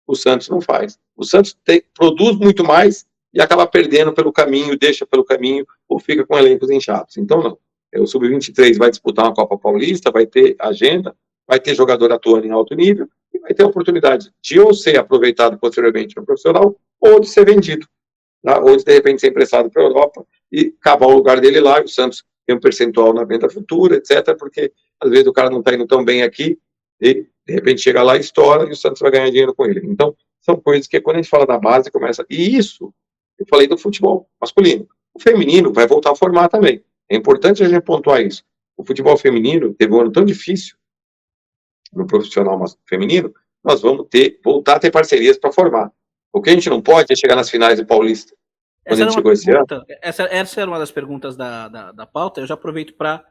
O Santos não faz. O Santos produz muito mais e acaba perdendo pelo caminho, deixa pelo caminho, ou fica com elencos inchados. Então, não. O Sub-23 vai disputar uma Copa Paulista, vai ter agenda, vai ter jogador atuando em alto nível, e vai ter a oportunidade de ou ser aproveitado posteriormente no profissional, ou de ser vendido, tá? Ou de repente ser emprestado para a Europa e acabar o lugar dele lá, e o Santos tem um percentual na venda futura, etc., porque às vezes o cara não está indo tão bem aqui, e de repente chega lá e estoura, e o Santos vai ganhar dinheiro com ele. Então, são coisas que quando a gente fala da base, começa... E isso, eu falei do futebol masculino. O feminino vai voltar a formar também. É importante a gente pontuar isso. O futebol feminino teve um ano tão difícil no profissional feminino, nós vamos voltar a ter parcerias para formar. O que a gente não pode é chegar nas finais do Paulista. Quando a gente chegou esse ano. Essa era uma das perguntas da pauta. Eu já aproveito para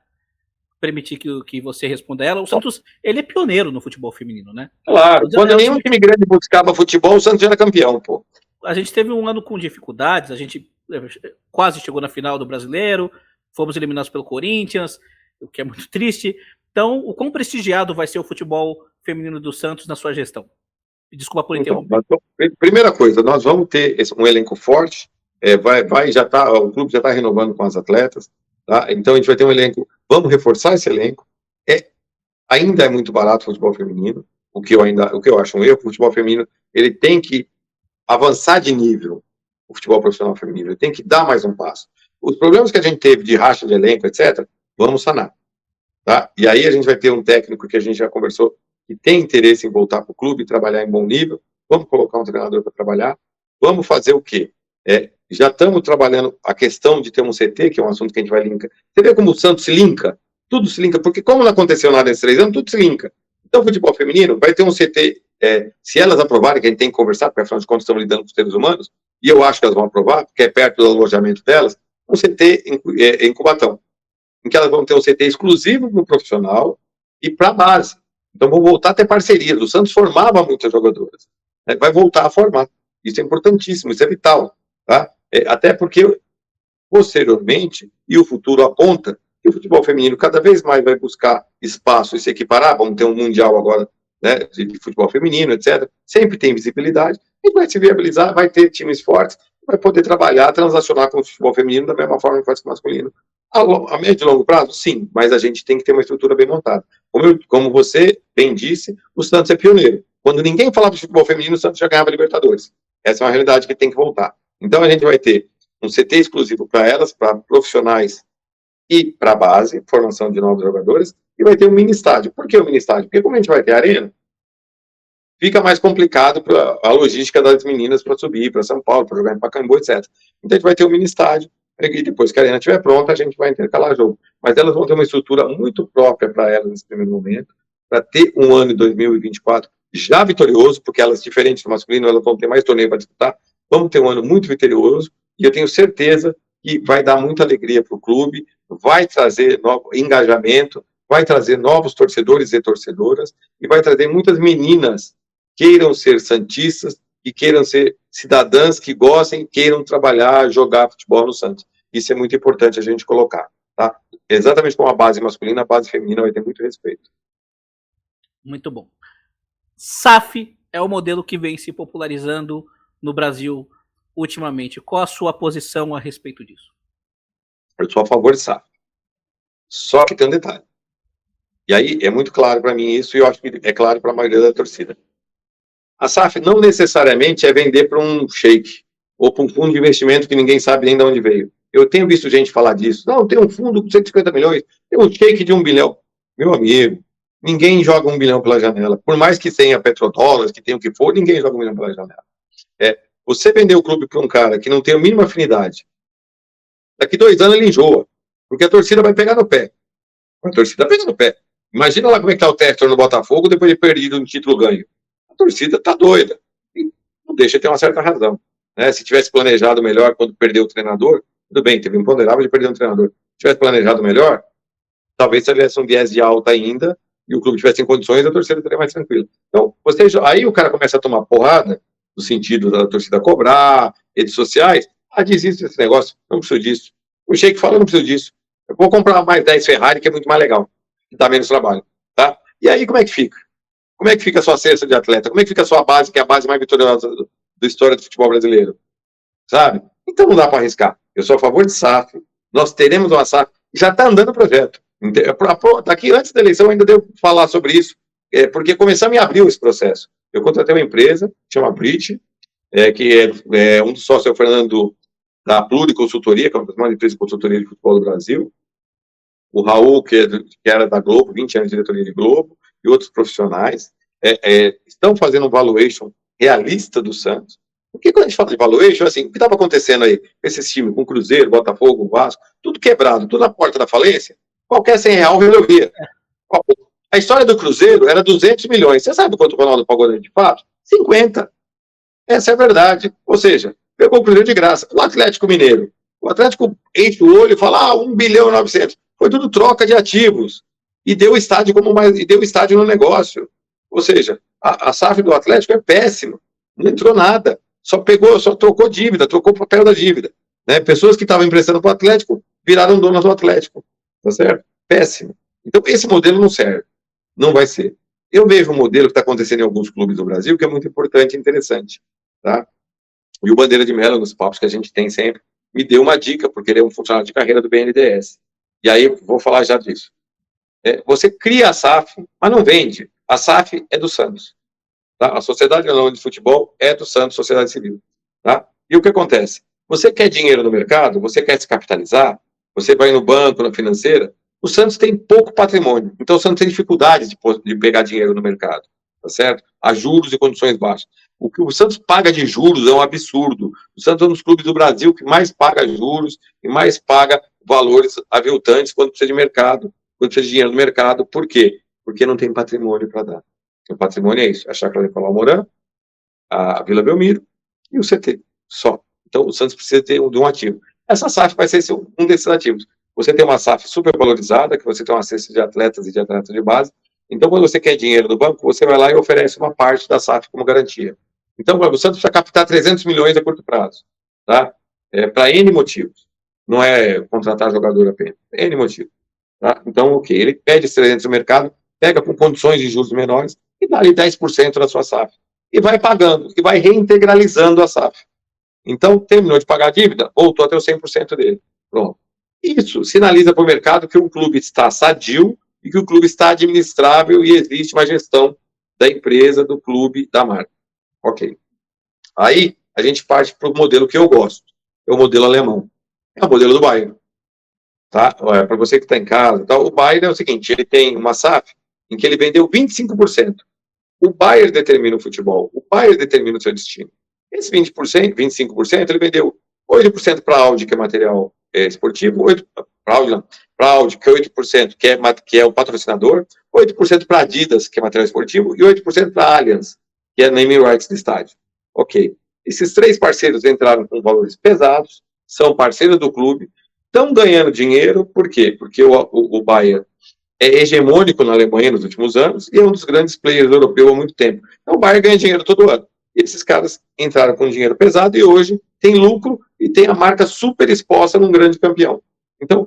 permitir que você responda ela. O Santos, ele é pioneiro no futebol feminino, né? Claro, quando nenhum time grande buscava futebol, o Santos já era campeão, pô. A gente teve um ano com dificuldades, a gente quase chegou na final do Brasileiro, fomos eliminados pelo Corinthians, o que é muito triste. Então, o quão prestigiado vai ser o futebol feminino do Santos na sua gestão? Desculpa por interromper. Primeira coisa, nós vamos ter um elenco forte, o clube já está renovando com as atletas, tá? Então a gente vai ter um elenco, vamos reforçar esse elenco. Ainda é muito barato o futebol feminino, o que eu acho um erro. O futebol feminino, ele tem que avançar de nível, o futebol profissional feminino, ele tem que dar mais um passo. Os problemas que a gente teve de racha de elenco, etc., vamos sanar. Tá? E aí a gente vai ter um técnico que a gente já conversou, que tem interesse em voltar para o clube e trabalhar em bom nível. Vamos colocar um treinador para trabalhar. Vamos fazer o quê? Já estamos trabalhando a questão de ter um CT, que é um assunto que a gente vai linkar. Você vê como o Santos se linka? Tudo se linka, porque como não aconteceu nada nesses 3 anos, tudo se linka. Então, o futebol feminino vai ter um CT, se elas aprovarem, que a gente tem que conversar, porque afinal de contas estamos lidando com os seres humanos, e eu acho que elas vão aprovar, porque é perto do alojamento delas, um CT em Cubatão, em que elas vão ter um CT exclusivo para o profissional e para a base. Então, vão voltar a ter parcerias. O Santos formava muitas jogadoras, né? Vai voltar a formar. Isso é importantíssimo, isso é vital. Tá? Até porque, posteriormente, e o futuro aponta, que o futebol feminino cada vez mais vai buscar espaço e se equiparar. Vamos ter um mundial agora, né, de futebol feminino, etc. Sempre tem visibilidade e vai se viabilizar, vai ter times fortes, vai poder trabalhar, transacionar com o futebol feminino da mesma forma que faz com o masculino. A médio e longo prazo, sim, mas a gente tem que ter uma estrutura bem montada. Como você bem disse, o Santos é pioneiro. Quando ninguém falava de futebol feminino, o Santos já ganhava Libertadores. Essa é uma realidade que tem que voltar. Então a gente vai ter um CT exclusivo para elas, para profissionais e para a base, formação de novos jogadores, e vai ter um mini estádio. Por que o mini estádio? Porque como a gente vai ter arena, fica mais complicado para a logística das meninas para subir para São Paulo, para jogar em Pacaembu, etc. Então a gente vai ter um mini estádio, e depois que a arena estiver pronta, a gente vai intercalar jogo. Mas elas vão ter uma estrutura muito própria para elas nesse primeiro momento, para ter um ano de 2024 já vitorioso, porque elas, diferentes do masculino, elas vão ter mais torneio para disputar. Vamos ter um ano muito vitorioso, e eu tenho certeza que vai dar muita alegria para o clube, vai trazer novo engajamento, vai trazer novos torcedores e torcedoras, e vai trazer muitas meninas queiram ser santistas e queiram ser cidadãs que gostem, queiram trabalhar, jogar futebol no Santos. Isso é muito importante a gente colocar. Tá? Exatamente como a base masculina, a base feminina vai ter muito respeito. Muito bom. SAF é o modelo que vem se popularizando no Brasil ultimamente. Qual a sua posição a respeito disso? Eu sou a favor de SAF. Só que tem um detalhe. E aí é muito claro para mim isso, e eu acho que é claro para a maioria da torcida. A SAF não necessariamente é vender para um sheik ou para um fundo de investimento que ninguém sabe nem de onde veio. Eu tenho visto gente falar disso. Não, tem um fundo com 150 milhões, tem um sheik de 1 bilhão. Meu amigo, ninguém joga 1 bilhão pela janela. Por mais que tenha petrodólares, que tenha o que for, ninguém joga 1 bilhão pela janela. Você vender o clube para um cara que não tem a mínima afinidade, daqui 2 anos ele enjoa, porque a torcida vai pegar no pé. A torcida pega no pé. Imagina lá como é que tá o Textor no Botafogo depois de perdido um título ganho. A torcida tá doida. E não deixa de ter uma certa razão. Né? Se tivesse planejado melhor quando perdeu o treinador, tudo bem, teve um imponderável de perder um treinador. Se tivesse planejado melhor, talvez se tivesse um viés de alta ainda e o clube tivesse em condições, a torcida estaria mais tranquila. Então, aí o cara começa a tomar porrada, no sentido da torcida cobrar, redes sociais. Desiste desse negócio, não preciso disso. O Sheik fala, não preciso disso. Eu vou comprar mais 10 Ferrari, que é muito mais legal, que dá menos trabalho. Tá? E aí, como é que fica? Como é que fica a sua cesta de atleta? Como é que fica a sua base, que é a base mais vitoriosa da história do futebol brasileiro? Sabe? Então não dá para arriscar. Eu sou a favor de SAF. Nós teremos uma SAF. Já está andando o projeto. Daqui, antes da eleição, ainda devo falar sobre isso, porque começamos em abril esse processo. Eu contratei uma empresa, chama Bridge, que é um dos sócios, é o Fernando, da Pluri Consultoria, que é uma das maiores empresas de consultoria de futebol do Brasil. O Raul, que era da Globo, 20 anos de diretoria de Globo, e outros profissionais, estão fazendo um valuation realista do Santos. Porque quando a gente fala de valuation, assim, o que estava acontecendo aí, esses times com Cruzeiro, Botafogo, Vasco, tudo quebrado, tudo na porta da falência, qualquer R$100 resolvia. A história do Cruzeiro era 200 milhões. Você sabe quanto o Ronaldo pagou de fato? 50. Essa é a verdade. Ou seja, pegou o Cruzeiro de graça. O Atlético Mineiro. O Atlético enche o olho e fala, 1 bilhão e 900. Foi tudo troca de ativos. E deu estádio no negócio. Ou seja, a SAF do Atlético é péssima. Não entrou nada. Só trocou dívida, trocou o papel da dívida. Né? Pessoas que estavam emprestando para o Atlético viraram donas do Atlético. Tá certo? Péssimo. Então, esse modelo não serve. Não vai ser. Eu vejo um modelo que está acontecendo em alguns clubes do Brasil que é muito importante e interessante. Tá? E o Bandeira de Mello, nos papos que a gente tem sempre, me deu uma dica, porque ele é um funcionário de carreira do BNDES. E aí, vou falar já disso. Você cria a SAF, mas não vende. A SAF é do Santos. Tá? A Sociedade Anônima de Futebol é do Santos, Sociedade Civil. Tá? E o que acontece? Você quer dinheiro no mercado, você quer se capitalizar, você vai no banco, na financeira, o Santos tem pouco patrimônio. Então, o Santos tem dificuldade de pegar dinheiro no mercado. Tá certo? A juros e condições baixas. O que o Santos paga de juros é um absurdo. O Santos é um dos clubes do Brasil que mais paga juros e mais paga valores aviltantes quando precisa de mercado, quando precisa de dinheiro no mercado. Por quê? Porque não tem patrimônio para dar. O patrimônio é isso: a Chácara de Palau-Moran, a Vila Belmiro e o CT. Só. Então, o Santos precisa de um ativo. Essa SAF vai ser um desses ativos. Você tem uma SAF super valorizada, que você tem uma cesta de atletas e de atletas de base. Então, quando você quer dinheiro do banco, você vai lá e oferece uma parte da SAF como garantia. Então, o Santos precisa captar 300 milhões a curto prazo. Tá? Para N motivos. Não é contratar jogador apenas. N motivos. Tá? Então, ok. Ele pede esses 300 no mercado, pega com condições de juros menores e dá ali 10% da sua SAF. E vai pagando, e vai reintegralizando a SAF. Então, terminou de pagar a dívida, voltou até o 100% dele. Pronto. Isso sinaliza para o mercado que o clube está sadio e que o clube está administrável e existe uma gestão da empresa, do clube, da marca. Ok. Aí, a gente parte para o modelo que eu gosto. É o modelo alemão. É o modelo do Bayern. Tá? Para você que está em casa. Tá? O Bayern é o seguinte, ele tem uma SAF em que ele vendeu 25%. O Bayern determina o futebol. O Bayern determina o seu destino. Esse 20%, 25%, ele vendeu 8% para a Audi, que é material esportivo, para a Audi, que é 8%, que é o patrocinador, 8% para a Adidas, que é material esportivo, e 8% para a Allianz, que é naming rights do estádio. Ok. Esses 3 parceiros entraram com valores pesados, são parceiros do clube, estão ganhando dinheiro, por quê? Porque o Bayern é hegemônico na Alemanha nos últimos anos e é um dos grandes players europeus há muito tempo. Então o Bayern ganha dinheiro todo ano. E esses caras entraram com dinheiro pesado e hoje tem lucro e tem a marca super exposta num grande campeão. Então,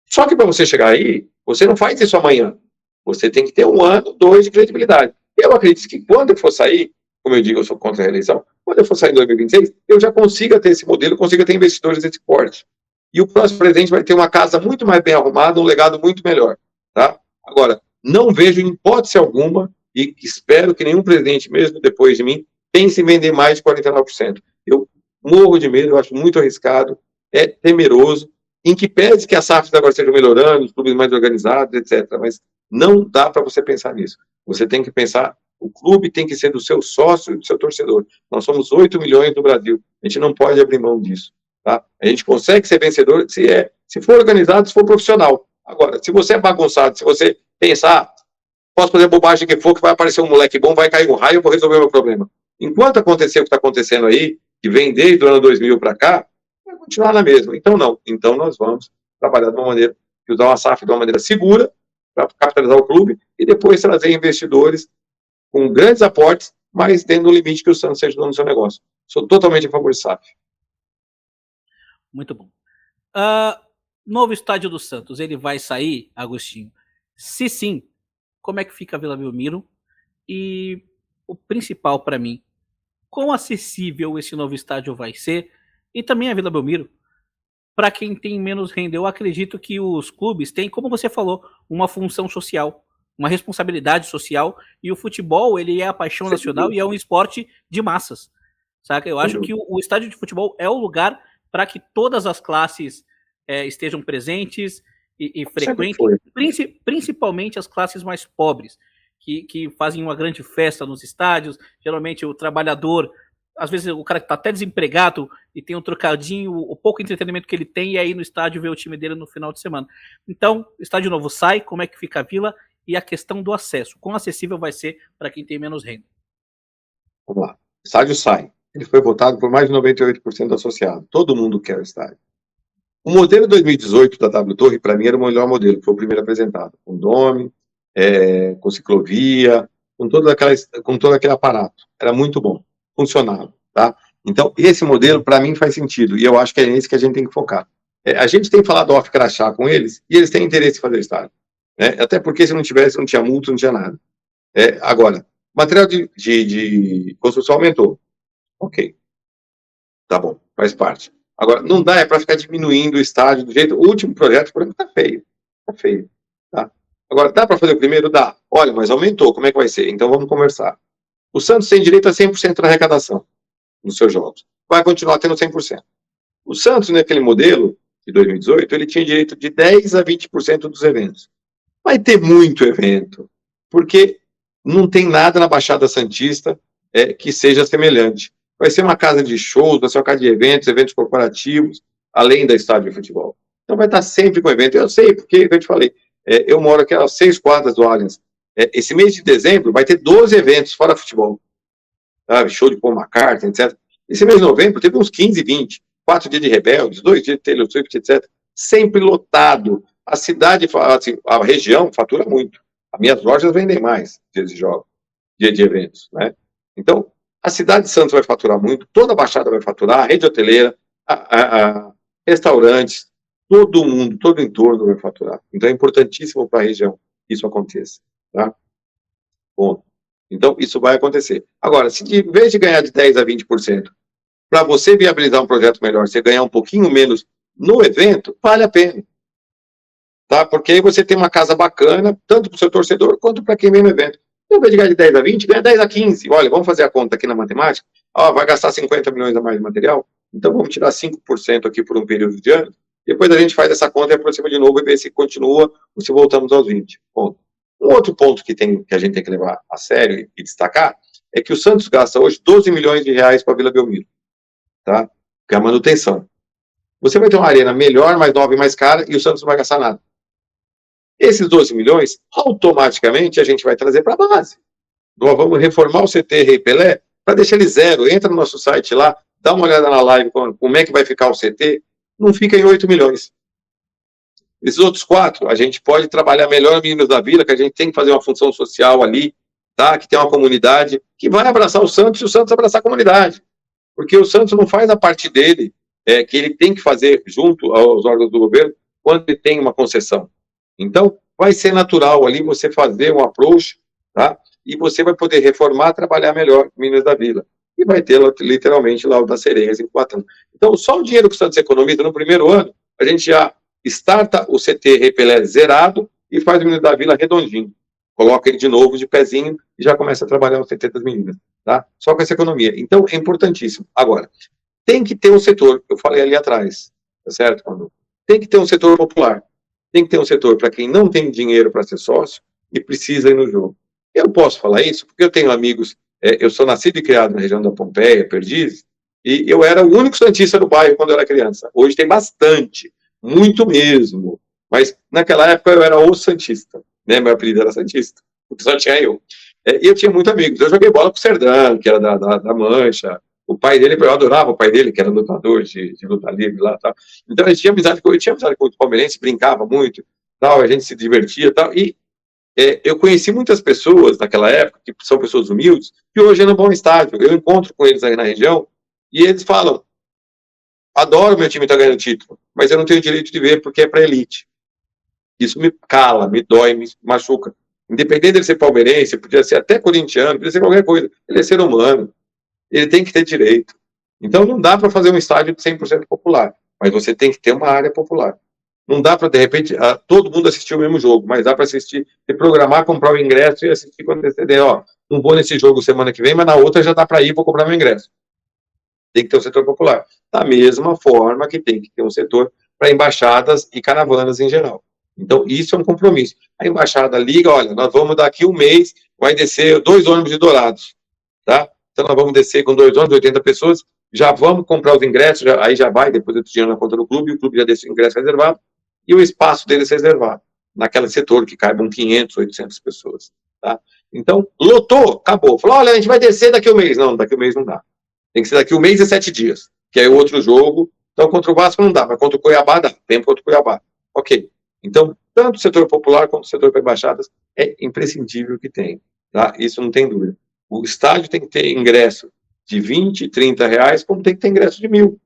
só que para você chegar aí, você não faz isso amanhã. Você tem que ter 1 ano, 2 de credibilidade. Eu acredito que quando eu for sair, como eu digo, eu sou contra a reeleição, quando eu for sair em 2026, eu já consiga ter esse modelo, consiga ter investidores desse porte. E o próximo presidente vai ter uma casa muito mais bem arrumada, um legado muito melhor. Tá? Agora, não vejo, em hipótese alguma, e espero que nenhum presidente, mesmo depois de mim, pense em vender mais de 49%. Eu morro de medo, eu acho muito arriscado, é temeroso, em que pese que as SAFs agora estejam melhorando, os clubes mais organizados, etc., mas não dá para você pensar nisso. Você tem que pensar, o clube tem que ser do seu sócio e do seu torcedor. Nós somos 8 milhões no Brasil, a gente não pode abrir mão disso. Tá? A gente consegue ser vencedor se for organizado, se for profissional. Agora, se você é bagunçado, se você pensar, posso fazer a bobagem que for, que vai aparecer um moleque bom, vai cair um raio, eu vou resolver o meu problema. Enquanto acontecer o que está acontecendo aí, que vem desde o ano 2000 para cá, vai continuar na mesma. Então, não. Então, nós vamos trabalhar de uma maneira, usar uma SAF de uma maneira segura, para capitalizar o clube, e depois trazer investidores com grandes aportes, mas dentro do limite que o Santos seja dono do seu negócio. Sou totalmente a favor de SAF. Muito bom. Novo estádio do Santos, ele vai sair, Agostinho? Se sim, como é que fica a Vila Belmiro? E o principal para mim, quão acessível esse novo estádio vai ser? E também a Vila Belmiro, para quem tem menos renda. Eu acredito que os clubes têm, como você falou, uma função social, uma responsabilidade social, e o futebol, ele é a paixão nacional e é um esporte de massas, saca? Eu acho que o estádio de futebol é o lugar para que todas as classes estejam presentes e frequentem, principalmente as classes mais pobres, que fazem uma grande festa nos estádios. Geralmente o trabalhador, às vezes o cara que está até desempregado e tem um trocadinho, o pouco entretenimento que ele tem, e aí no estádio vê o time dele no final de semana. Então, o estádio novo sai, como é que fica a Vila? E a questão do acesso, quão acessível vai ser para quem tem menos renda? Vamos lá. O estádio sai. Ele foi votado por mais de 98% do associado. Todo mundo quer o estádio. O modelo 2018 da W Torre, para mim, era o melhor modelo, que foi o primeiro apresentado. Com dome, com ciclovia, com todo aquele aparato. Era muito bom. Funcionava. Tá? Então, esse modelo, para mim, faz sentido. E eu acho que é nesse que a gente tem que focar. A gente tem falado off-crachá com eles, e eles têm interesse em fazer estádio. Até porque se não tivesse, não tinha multa, não tinha nada. Agora, o material de construção aumentou. Ok. Tá bom, faz parte. Agora, não dá para ficar diminuindo o estádio do jeito... O último projeto, por exemplo, tá feio. Tá feio. Tá? Agora, dá para fazer o primeiro? Dá. Olha, mas aumentou, como é que vai ser? Então vamos conversar. O Santos tem direito a 100% da arrecadação nos seus jogos. Vai continuar tendo 100%. O Santos, naquele modelo de 2018, ele tinha direito de 10% a 20% dos eventos. Vai ter muito evento, porque não tem nada na Baixada Santista que seja semelhante. Vai ser uma casa de shows, vai ser uma casa de eventos corporativos, além da estádio de futebol. Então vai estar sempre com evento. Eu sei, porque, eu te falei, eu moro aqui às 6 quadras do Allianz. Esse mês de dezembro vai ter 12 eventos fora futebol. Sabe? Show de Paul McCartney, etc. Esse mês de novembro teve uns 15, 20. 4 dias de Rebeldes, 2 dias de Taylor Swift, etc. Sempre lotado. A cidade, assim, a região fatura muito. As minhas lojas vendem mais dias de jogos, dia de eventos, né? Então, a cidade de Santos vai faturar muito, toda a Baixada vai faturar, a rede hoteleira, restaurantes, todo mundo, todo o entorno vai faturar. Então, é importantíssimo para a região que isso aconteça, tá? Bom, então, isso vai acontecer. Agora, se em vez de ganhar de 10% a 20%, para você viabilizar um projeto melhor, você ganhar um pouquinho menos no evento, vale a pena. Tá? Porque aí você tem uma casa bacana, tanto para o seu torcedor, quanto para quem vem no evento. Em vez de ganhar de 10 a 20, ganha 10 a 15. Olha, vamos fazer a conta aqui na matemática. Vai gastar 50 milhões a mais de material? Então vamos tirar 5% aqui por um período de anos. Depois a gente faz essa conta e aproxima de novo e vê se continua ou se voltamos aos 20. Ponto. Um outro ponto que a gente tem que levar a sério e destacar é que o Santos gasta hoje 12 milhões de reais para a Vila Belmiro. Tá? Que é a manutenção. Você vai ter uma arena melhor, mais nova e mais cara, e o Santos não vai gastar nada. Esses 12 milhões, automaticamente, a gente vai trazer para a base. Nós vamos reformar o CT Rei Pelé para deixar ele zero. Entra no nosso site lá, dá uma olhada na live como é que vai ficar o CT. Não fica em 8 milhões. Esses outros 4, a gente pode trabalhar melhor Meninos da Vila, que a gente tem que fazer uma função social ali, tá? Que tem uma comunidade que vai abraçar o Santos e o Santos abraçar a comunidade. Porque o Santos não faz a parte dele, que ele tem que fazer junto aos órgãos do governo, quando ele tem uma concessão. Então, vai ser natural ali você fazer um approach, tá? E você vai poder reformar, trabalhar melhor Minas da Vila. E vai ter, literalmente, lá o das Sereias em Cubatão. Então, só o dinheiro que o Santos economiza no primeiro ano, a gente já starta o CT Rei Pelé zerado e faz o Minas da Vila redondinho. coloca ele de novo de pezinho e já começa a trabalhar os 70 meninas, tá? Só com essa economia. Então, é importantíssimo. Agora, tem que ter um setor, eu falei ali atrás, tá certo, Manu? Tem que ter um setor popular. Tem que ter um setor para quem não tem dinheiro para ser sócio e precisa ir no jogo. Eu posso falar isso porque eu tenho amigos, eu sou nascido e criado na região da Pompeia, Perdizes, e eu era o único santista do bairro quando eu era criança. Hoje tem bastante, muito mesmo. Mas naquela época eu era o santista, né? Meu apelido era santista, porque só tinha eu. E eu tinha muitos amigos. Eu joguei bola com o Serdão, que era da Mancha. O pai dele, eu adorava o pai dele, que era lutador de luta livre lá, tal. Então eu tinha amizade com o palmeirense, brincava muito, tal, a gente se divertia, tal. E eu conheci muitas pessoas naquela época, que são pessoas humildes, que hoje não vão ao estádio. Eu encontro com eles aí na região, e eles falam, adoro meu time estar ganhando título, mas eu não tenho direito de ver porque é para elite. Isso me cala, me dói, me machuca. Independente de ser palmeirense, podia ser até corintiano, podia ser qualquer coisa. Ele é ser humano. Ele tem que ter direito. Então não dá para fazer um estádio de 100% popular, mas você tem que ter uma área popular. Não dá para, de repente, todo mundo assistir o mesmo jogo, mas dá para assistir, se programar, comprar o ingresso e assistir com antecedência. Ó, não vou nesse jogo semana que vem, mas na outra já dá para ir, vou comprar meu ingresso. Tem que ter um setor popular. Da mesma forma que tem que ter um setor para embaixadas e caravanas em geral. Então, isso é um compromisso. A embaixada liga, olha, nós vamos daqui um mês, vai descer 2 ônibus de Dourados, tá? Então, nós vamos descer com 2 ônibus, 80 pessoas, já vamos comprar os ingressos, aí já vai, depois eu dinheiro na conta do clube, e o clube já deixa o ingresso reservado, e o espaço deles reservado, naquele setor que caibam 500, 800 pessoas, tá? Então, lotou, acabou. Falou, olha, a gente vai descer daqui um mês. Não, daqui um mês não dá. Tem que ser daqui um mês e 7 dias, que é outro jogo. Então, contra o Vasco não dá, mas contra o Cuiabá dá. Tempo contra o Cuiabá. Ok. Então, tanto o setor popular quanto o setor para embaixadas é imprescindível que tenha. Tá? Isso não tem dúvida. O estádio tem que ter ingresso de 20, 30 reais, como tem que ter ingresso de 1.000.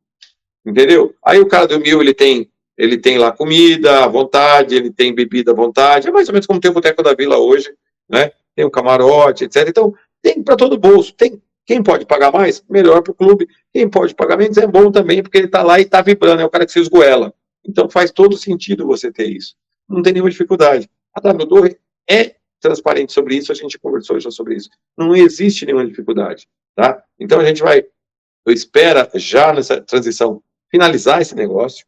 Entendeu? Aí o cara do 1.000, ele tem lá comida à vontade, ele tem bebida à vontade. É mais ou menos como tem o Boteco da Vila hoje, né? Tem o camarote, etc. Então, tem para todo bolso. Tem. Quem pode pagar mais, melhor para o clube. Quem pode pagar menos é bom também, porque ele está lá e está vibrando, é o cara que se esgoela. Então faz todo sentido você ter isso. Não tem nenhuma dificuldade. A W Torre é transparente sobre isso, a gente conversou já sobre isso. Não existe nenhuma dificuldade. Tá? Então a gente vai, espera já nessa transição, finalizar esse negócio,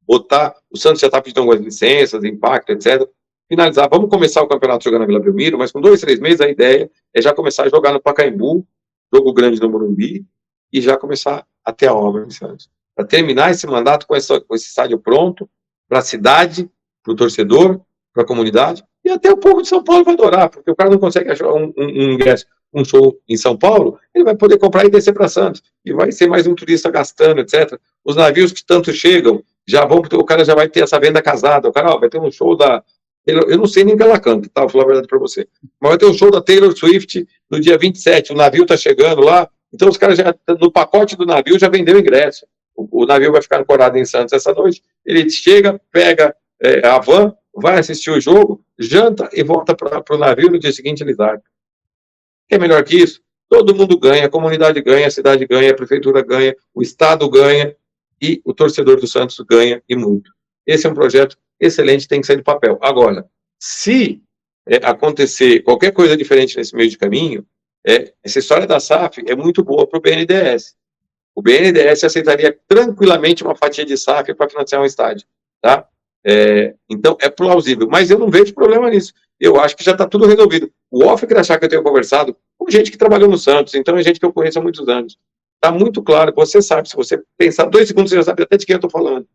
botar, o Santos já está pedindo algumas licenças, impacto, etc., finalizar, vamos começar o campeonato jogando na Vila Belmiro, mas com 2, 3 meses a ideia é já começar a jogar no Pacaembu, jogo grande no Morumbi, e já começar a ter a obra em Santos. Para terminar esse mandato com esse estádio pronto, para a cidade, para o torcedor, para a comunidade, e até o povo de São Paulo vai adorar, porque o cara não consegue achar um ingresso, um show em São Paulo, ele vai poder comprar e descer para Santos, e vai ser mais um turista gastando, etc. Os navios que tanto chegam, já vão, o cara já vai ter essa venda casada, o cara vai ter um show da... Eu não sei nem que ela canta, tá? Vou falar a verdade para você. Mas vai ter um show da Taylor Swift no dia 27, o navio tá chegando lá, então os caras já, no pacote do navio, já vendeu ingresso. O navio vai ficar ancorado em Santos essa noite, ele chega, pega a van, vai assistir o jogo, janta e volta para o navio, no dia seguinte ele larga. O que é melhor que isso? Todo mundo ganha, a comunidade ganha, a cidade ganha, a prefeitura ganha, o Estado ganha e o torcedor do Santos ganha e muito. Esse é um projeto excelente, tem que sair do papel. Agora, se acontecer qualquer coisa diferente nesse meio de caminho, essa história da SAF é muito boa para o BNDES. O BNDES aceitaria tranquilamente uma fatia de SAF para financiar um estádio. Tá? Então, é plausível. Mas eu não vejo problema nisso. Eu acho que já está tudo resolvido. O Offker achar que eu tenho conversado com gente que trabalhou no Santos, então é gente que eu conheço há muitos anos. Está muito claro, você sabe, se você pensar 2 segundos, você já sabe até de quem eu estou falando.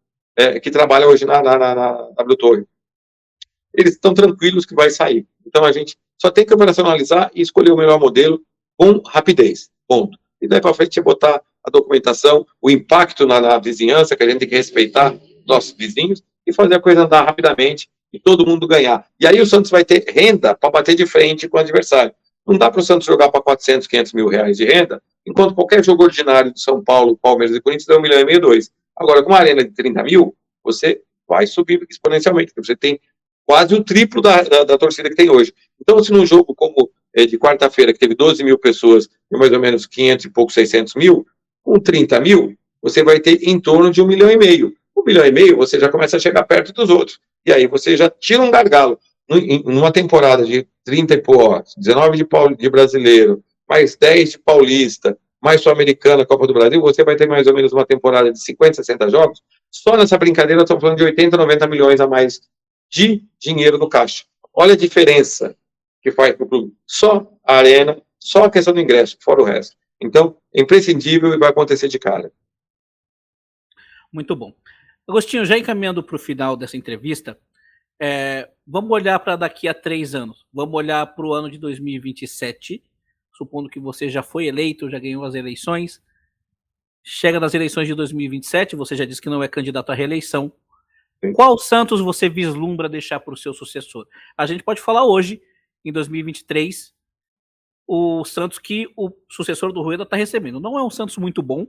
Que trabalha hoje na W Torre. Eles estão tranquilos que vai sair. Então a gente só tem que operacionalizar e escolher o melhor modelo com rapidez. Ponto. E daí para frente é botar a documentação, o impacto na vizinhança, que a gente tem que respeitar nossos vizinhos e fazer a coisa andar rapidamente e todo mundo ganhar. E aí o Santos vai ter renda para bater de frente com o adversário. Não dá para o Santos jogar para 400, 500 mil reais de renda, enquanto qualquer jogo ordinário de São Paulo, Palmeiras e Corinthians dá 1,5 milhão, 2. Agora, com uma arena de 30 mil, você vai subir exponencialmente, porque você tem quase o triplo da torcida que tem hoje. Então, se num jogo como de quarta-feira, que teve 12 mil pessoas e mais ou menos 500 e pouco, 600 mil, com 30 mil, você vai ter em torno de 1,5 milhão. 1,5 milhão, você já começa a chegar perto dos outros. E aí você já tira um gargalo. numa temporada de 30 e pô, 19 de brasileiro, mais 10 de paulista, mais sul-americana, Copa do Brasil, você vai ter mais ou menos uma temporada de 50, 60 jogos. Só nessa brincadeira, estamos falando de 80, 90 milhões a mais de dinheiro no caixa. Olha a diferença que faz para o clube. Só a arena, só a questão do ingresso, fora o resto. Então, é imprescindível e vai acontecer de cara. Muito bom. Agostinho, já encaminhando para o final dessa entrevista, vamos olhar para daqui a 3 anos. Vamos olhar para o ano de 2027, supondo que você já foi eleito, já ganhou as eleições. Chega nas eleições de 2027, você já disse que não é candidato à reeleição. Sim. Qual Santos você vislumbra deixar para o seu sucessor? A gente pode falar hoje, em 2023, o Santos que o sucessor do Rueda está recebendo. Não é um Santos muito bom,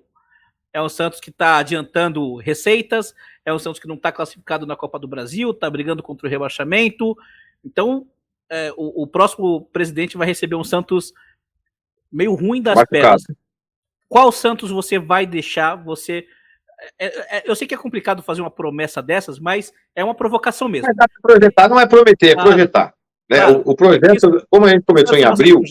é um Santos que está adiantando receitas, é um Santos que não está classificado na Copa do Brasil, está brigando contra o rebaixamento. Então, o próximo presidente vai receber um Santos meio ruim das pernas. Qual Santos você vai deixar? Eu sei que é complicado fazer uma promessa dessas, mas é uma provocação mesmo. Mas projetar não é prometer, é projetar. Né? Claro. O projeto, como a gente começou em abril,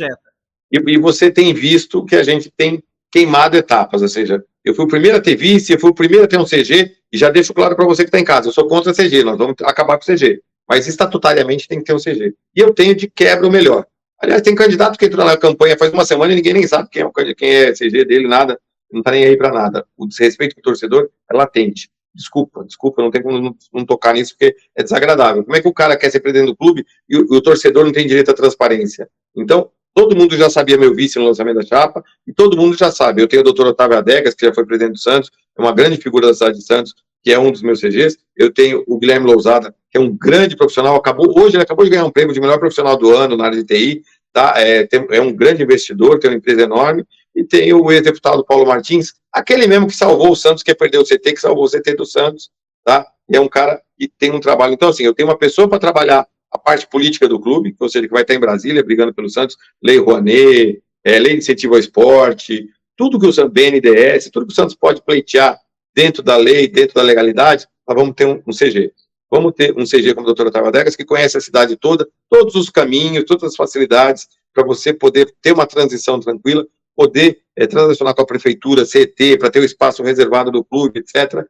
e você tem visto que a gente tem queimado etapas, ou seja, eu fui o primeiro a ter vice, eu fui o primeiro a ter um CG, e já deixo claro para você que está em casa, eu sou contra CG, nós vamos acabar com o CG, mas estatutariamente tem que ter um CG. E eu tenho de quebra o melhor. Aliás, tem candidato que entrou na campanha faz uma semana e ninguém nem sabe quem é CG dele, nada, não está nem aí para nada. O desrespeito com o torcedor é latente. Desculpa, não tem como não tocar nisso, porque é desagradável. Como é que o cara quer ser presidente do clube e o torcedor não tem direito à transparência? Então, todo mundo já sabia meu vice no lançamento da chapa, e todo mundo já sabe. Eu tenho o doutor Otávio Adegas, que já foi presidente do Santos, é uma grande figura da cidade de Santos, que é um dos meus CGs. Eu tenho o Guilherme Lousada, que é um grande profissional, hoje ele acabou de ganhar um prêmio de melhor profissional do ano na área de TI, tá? É um grande investidor, tem uma empresa enorme, e tem o ex-deputado Paulo Martins, aquele mesmo que salvou o Santos, que perdeu o CT, que salvou o CT do Santos, tá? E é um cara que tem um trabalho. Então, assim, eu tenho uma pessoa para trabalhar a parte política do clube, ou seja, que vai estar em Brasília brigando pelo Santos, Lei Rouanet, Lei de Incentivo ao Esporte, tudo que o Santos, BNDES, tudo que o Santos pode pleitear dentro da lei, dentro da legalidade, nós vamos ter um CG. Vamos ter um CG como o doutor Otávio Adegas, que conhece a cidade toda, todos os caminhos, todas as facilidades, para você poder ter uma transição tranquila, poder transacionar com a prefeitura, CET, para ter o espaço reservado do clube, etc.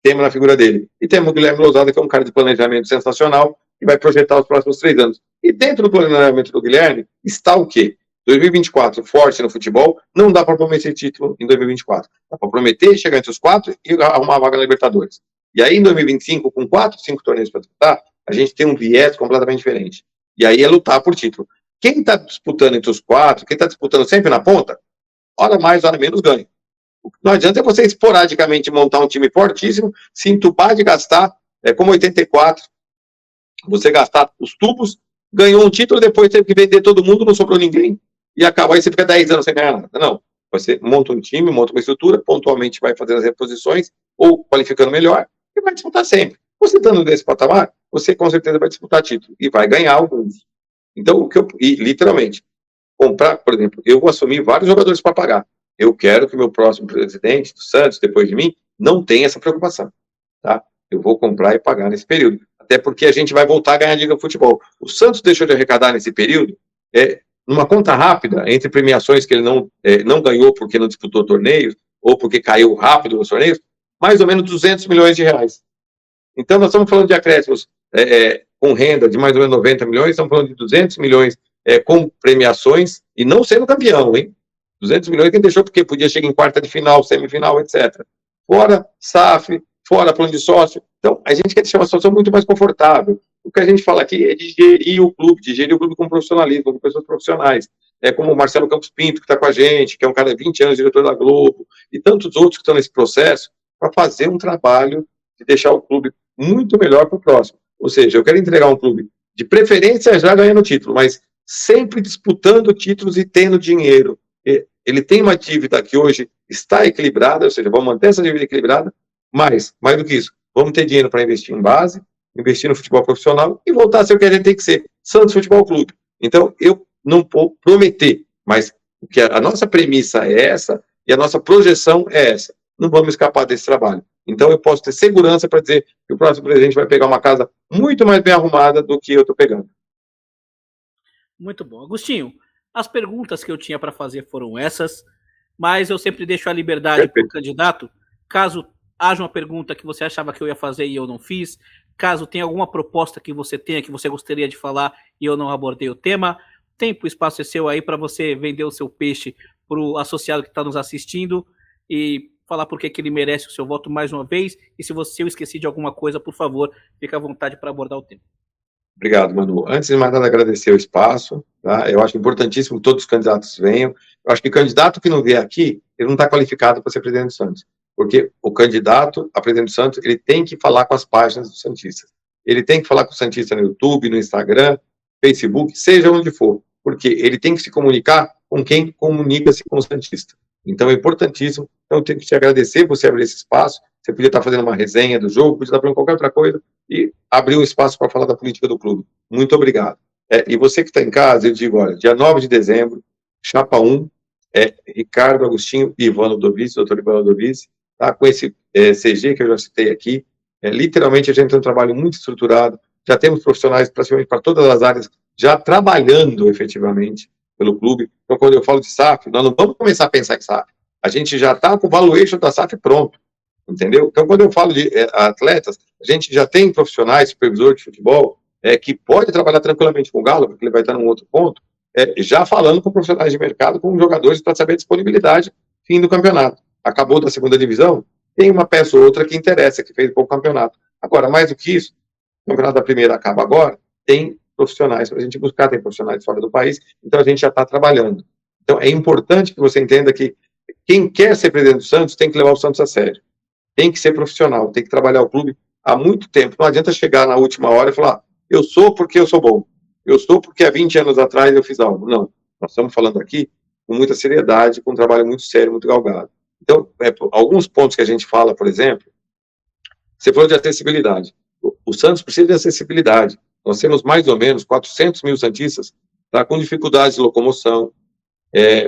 Temos na figura dele. E temos o Guilherme Lousada, que é um cara de planejamento sensacional, que vai projetar os próximos 3 anos. E dentro do planejamento do Guilherme está o quê? 2024, forte no futebol, não dá para prometer título em 2024. Dá para prometer chegar entre os 4 e arrumar a vaga na Libertadores. E aí, em 2025, com 4, 5 torneios para disputar, a gente tem um viés completamente diferente. E aí é lutar por título. Quem está disputando entre os 4, quem está disputando sempre na ponta, hora mais, hora menos ganha. O que não adianta é você esporadicamente montar um time fortíssimo, se entubar de gastar, como 84, você gastar os tubos, ganhou um título, depois teve que vender todo mundo, não sobrou ninguém, e acaba aí você fica 10 anos sem ganhar nada. Não. Você monta um time, monta uma estrutura, pontualmente vai fazer as reposições, ou qualificando melhor, e vai disputar sempre. Você estando nesse patamar, você com certeza vai disputar título, e vai ganhar alguns. Então, literalmente, comprar, por exemplo, eu vou assumir vários jogadores para pagar. Eu quero que o meu próximo presidente do Santos, depois de mim, não tenha essa preocupação. Tá? Eu vou comprar e pagar nesse período. Até porque a gente vai voltar a ganhar dinheiro no futebol. O Santos deixou de arrecadar nesse período, numa conta rápida, entre premiações que ele não ganhou porque não disputou torneios, ou porque caiu rápido nos torneios, mais ou menos 200 milhões de reais. Então, nós estamos falando de acréscimos com renda de mais ou menos 90 milhões, estamos falando de 200 milhões com premiações, e não sendo campeão, hein? 200 milhões quem deixou porque podia chegar em quarta de final, semifinal, etc. Fora SAF, fora plano de sócio. Então, a gente quer deixar uma situação muito mais confortável. O que a gente fala aqui é de gerir o clube com profissionalismo, com pessoas profissionais. Como o Marcelo Campos Pinto, que está com a gente, que é um cara de 20 anos, diretor da Globo, e tantos outros que estão nesse processo, para fazer um trabalho de deixar o clube muito melhor para o próximo. Ou seja, eu quero entregar um clube, de preferência já ganhando título, mas sempre disputando títulos e tendo dinheiro. Ele tem uma dívida que hoje está equilibrada, ou seja, vamos manter essa dívida equilibrada, mas, mais do que isso, vamos ter dinheiro para investir em base, investir no futebol profissional e voltar a ser o que a gente tem que ser, Santos Futebol Clube. Então, eu não vou prometer, mas o que a nossa premissa é essa e a nossa projeção é essa. Não vamos escapar desse trabalho. Então, eu posso ter segurança para dizer que o próximo presidente vai pegar uma casa muito mais bem arrumada do que eu estou pegando. Muito bom. Agostinho, as perguntas que eu tinha para fazer foram essas, mas eu sempre deixo a liberdade para o Perfeito. candidato, caso haja uma pergunta que você achava que eu ia fazer e eu não fiz, caso tenha alguma proposta que você tenha, que você gostaria de falar e eu não abordei o tema, tempo e espaço é seu aí para você vender o seu peixe para o associado que está nos assistindo e falar por que ele merece o seu voto mais uma vez. E se eu esqueci de alguma coisa, por favor, fique à vontade para abordar o tema. Obrigado, Manu. Antes de mais nada, agradecer o espaço, tá? Eu acho importantíssimo que todos os candidatos venham. Eu acho que o candidato que não vier aqui, ele não está qualificado para ser presidente do Santos, porque o candidato a presidente do Santos, ele tem que falar com as páginas dos santistas. Ele tem que falar com o santista no YouTube, no Instagram, Facebook, seja onde for, porque ele tem que se comunicar com quem comunica-se com o santista. Então, é importantíssimo. Então, eu tenho que te agradecer por você abrir esse espaço. Você podia estar fazendo uma resenha do jogo, podia estar fazendo qualquer outra coisa, e abrir um espaço para falar da política do clube. Muito obrigado. E você que está em casa, eu digo, olha, dia 9 de dezembro, chapa 1, Ricardo Agostinho e Ivano Ludovici, doutor Ivano Ludovici, tá? Com esse CG que eu já citei aqui. Literalmente, a gente tem um trabalho muito estruturado, já temos profissionais praticamente para todas as áreas, já trabalhando efetivamente pelo clube. Então, quando eu falo de SAF, nós não vamos começar a pensar em SAF. A gente já está com o valuation da SAF pronto. Entendeu? Então, quando eu falo de atletas, a gente já tem profissionais, supervisor de futebol, que pode trabalhar tranquilamente com o Galo, porque ele vai estar num outro ponto, já falando com profissionais de mercado, com jogadores, para saber a disponibilidade, fim do campeonato. Acabou da segunda divisão, tem uma peça ou outra que interessa, que fez pouco campeonato. Agora, mais do que isso, o campeonato da primeira acaba agora, tem profissionais para a gente buscar, tem profissionais fora do país, então a gente já está trabalhando. Então, é importante que você entenda que quem quer ser presidente do Santos tem que levar o Santos a sério. Tem que ser profissional, tem que trabalhar o clube há muito tempo. Não adianta chegar na última hora e falar, eu sou porque eu sou bom. Eu sou porque há 20 anos atrás eu fiz algo. Não, nós estamos falando aqui com muita seriedade, com um trabalho muito sério, muito galgado. Então, alguns pontos que a gente fala, por exemplo, você falou de acessibilidade. O Santos precisa de acessibilidade. Nós temos mais ou menos 400 mil santistas, tá, com dificuldades de locomoção,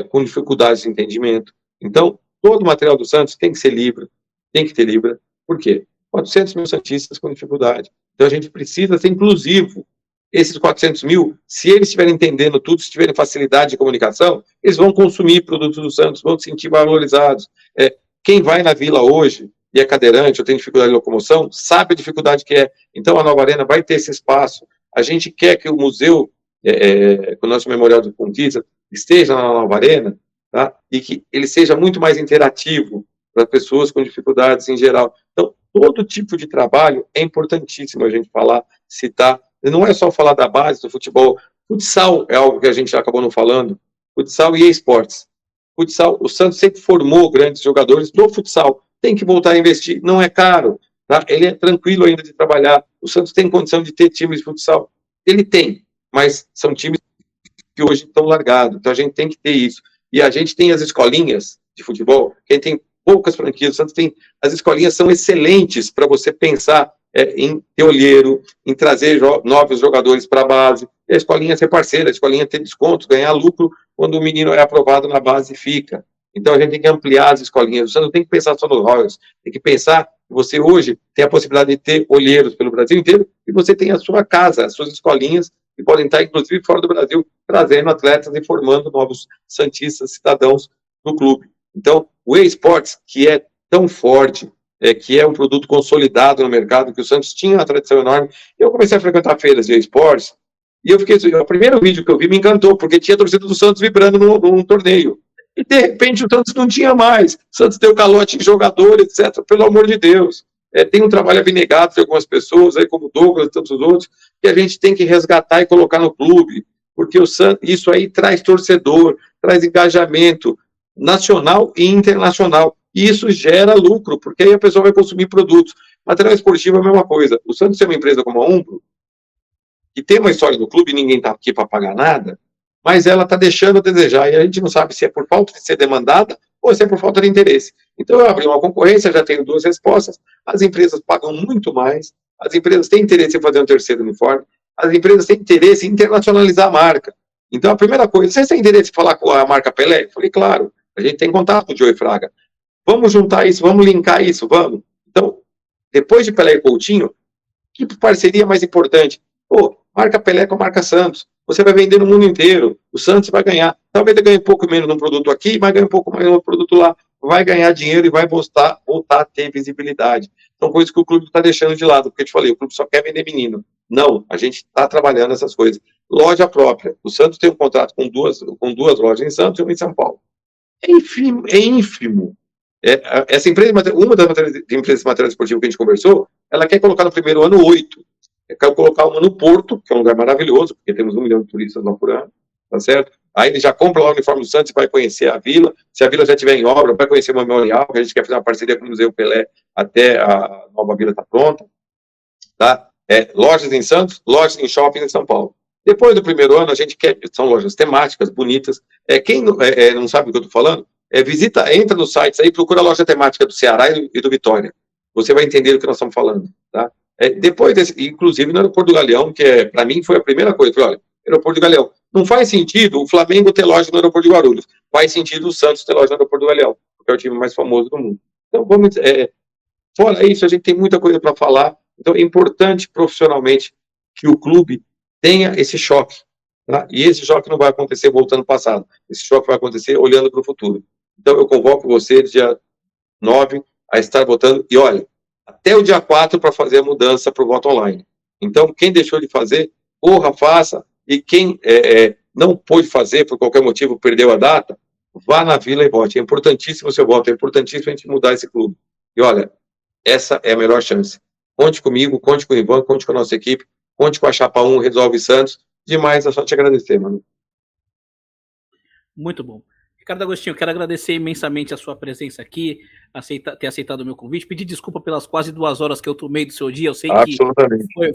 com dificuldades de entendimento. Então, todo o material do Santos tem que ser livre, tem que ter Libra. Por quê? 400 mil santistas com dificuldade. Então, a gente precisa ser inclusivo. Esses 400 mil, se eles estiverem entendendo tudo, se tiverem facilidade de comunicação, eles vão consumir produtos do Santos, vão se sentir valorizados. Quem vai na Vila hoje e é cadeirante ou tem dificuldade de locomoção, sabe a dificuldade que é. Então, a Nova Arena vai ter esse espaço. A gente quer que o museu, com o nosso Memorial do Conquista, esteja na Nova Arena, tá? E que ele seja muito mais interativo para pessoas com dificuldades em geral. Então, todo tipo de trabalho é importantíssimo a gente falar, citar. Não é só falar da base do futebol. Futsal é algo que a gente acabou não falando. Futsal e esportes. Futsal, o Santos sempre formou grandes jogadores do futsal. Tem que voltar a investir. Não é caro, tá? Ele é tranquilo ainda de trabalhar. O Santos tem condição de ter times de futsal. Ele tem, mas são times que hoje estão largados. Então, a gente tem que ter isso. E a gente tem as escolinhas de futebol, quem tem poucas franquias, o Santos tem, as escolinhas são excelentes para você pensar em ter olheiro, em trazer novos jogadores para a base, e a escolinha ser parceira, a escolinha ter descontos, ganhar lucro quando o menino é aprovado na base e fica. Então a gente tem que ampliar as escolinhas, o Santos não tem que pensar só nos royals, tem que pensar que você hoje tem a possibilidade de ter olheiros pelo Brasil inteiro, e você tem a sua casa, as suas escolinhas, que podem estar inclusive fora do Brasil, trazendo atletas e formando novos santistas, cidadãos do clube. Então, o eSports, que é tão forte, que é um produto consolidado no mercado, que o Santos tinha uma tradição enorme, eu comecei a frequentar feiras de eSports, e eu fiquei, o primeiro vídeo que eu vi me encantou, porque tinha a torcida do Santos vibrando num torneio. E, de repente, o Santos não tinha mais. O Santos deu calote em jogador, etc. Pelo amor de Deus. Tem um trabalho abnegado de algumas pessoas, aí como o Douglas e tantos outros, que a gente tem que resgatar e colocar no clube, porque o Santos, isso aí traz torcedor, traz engajamento, nacional e internacional. E isso gera lucro, porque aí a pessoa vai consumir produtos. Material esportivo é a mesma coisa. O Santos é uma empresa como a Umbro, que tem uma história do clube e ninguém está aqui para pagar nada, mas ela está deixando a desejar. E a gente não sabe se é por falta de ser demandada ou se é por falta de interesse. Então, eu abri uma concorrência, já tenho duas respostas. As empresas pagam muito mais, as empresas têm interesse em fazer um terceiro uniforme, as empresas têm interesse em internacionalizar a marca. Então, a primeira coisa, você tem interesse em falar com a marca Pelé? Eu falei, claro. A gente tem contato com o Joey Fraga. Vamos juntar isso, vamos linkar isso, vamos. Então, depois de Pelé e Coutinho, que parceria mais importante? Pô, marca Pelé com a marca Santos. você vai vender no mundo inteiro. O Santos vai ganhar. Talvez ele ganhe um pouco menos num produto aqui, mas ganhe um pouco mais no produto lá. Vai ganhar dinheiro e vai voltar a ter visibilidade. Então, coisa que o clube está deixando de lado, porque eu te falei, o clube só quer vender menino. Não, a gente está trabalhando essas coisas. Loja própria. O Santos tem um contrato com duas lojas em Santos e uma em São Paulo. É ínfimo. É ínfimo. Essa empresa, uma das empresas de material esportivo que a gente conversou, ela quer colocar no primeiro ano 8. Quer colocar uma no Porto, que é um lugar maravilhoso, porque temos 1 milhão de turistas lá por ano, tá certo? Aí ele já compra lá o uniforme do Santos e vai conhecer a Vila. Se a Vila já estiver em obra, vai conhecer o Memorial, que a gente quer fazer uma parceria com o Museu Pelé até a nova Vila estar pronta. Tá? Lojas em Santos, lojas em shopping em São Paulo. Depois do primeiro ano, a gente quer, são lojas temáticas, bonitas. Quem não sabe o que eu estou falando, entra nos sites aí, procura a loja temática do Ceará e do Vitória. Você vai entender o que nós estamos falando. Tá? Depois desse, inclusive no Aeroporto do Galeão, que para mim foi a primeira coisa, falei, olha, Aeroporto do Galeão, não faz sentido o Flamengo ter loja no Aeroporto de Guarulhos, faz sentido o Santos ter loja no Aeroporto do Galeão, porque é o time mais famoso do mundo. Então, fora isso, a gente tem muita coisa para falar. Então, é importante profissionalmente que o clube tenha esse choque. Tá? E esse choque não vai acontecer voltando ao passado. Esse choque vai acontecer olhando para o futuro. Então, eu convoco você, dia 9, a estar votando. E olha, até o dia 4 para fazer a mudança para o voto online. Então, quem deixou de fazer, porra, faça. E quem não pôde fazer, por qualquer motivo, perdeu a data, vá na Vila e vote. É importantíssimo o seu voto. É importantíssimo a gente mudar esse clube. E olha, essa é a melhor chance. Conte comigo, conte com o Ivan, conte com a nossa equipe, conte com a Chapa 1, Resolve Santos. Demais, é só te agradecer, mano. Muito bom. Ricardo Agostinho, quero agradecer imensamente a sua presença aqui, ter aceitado o meu convite, pedir desculpa pelas quase 2 horas que eu tomei do seu dia, eu sei que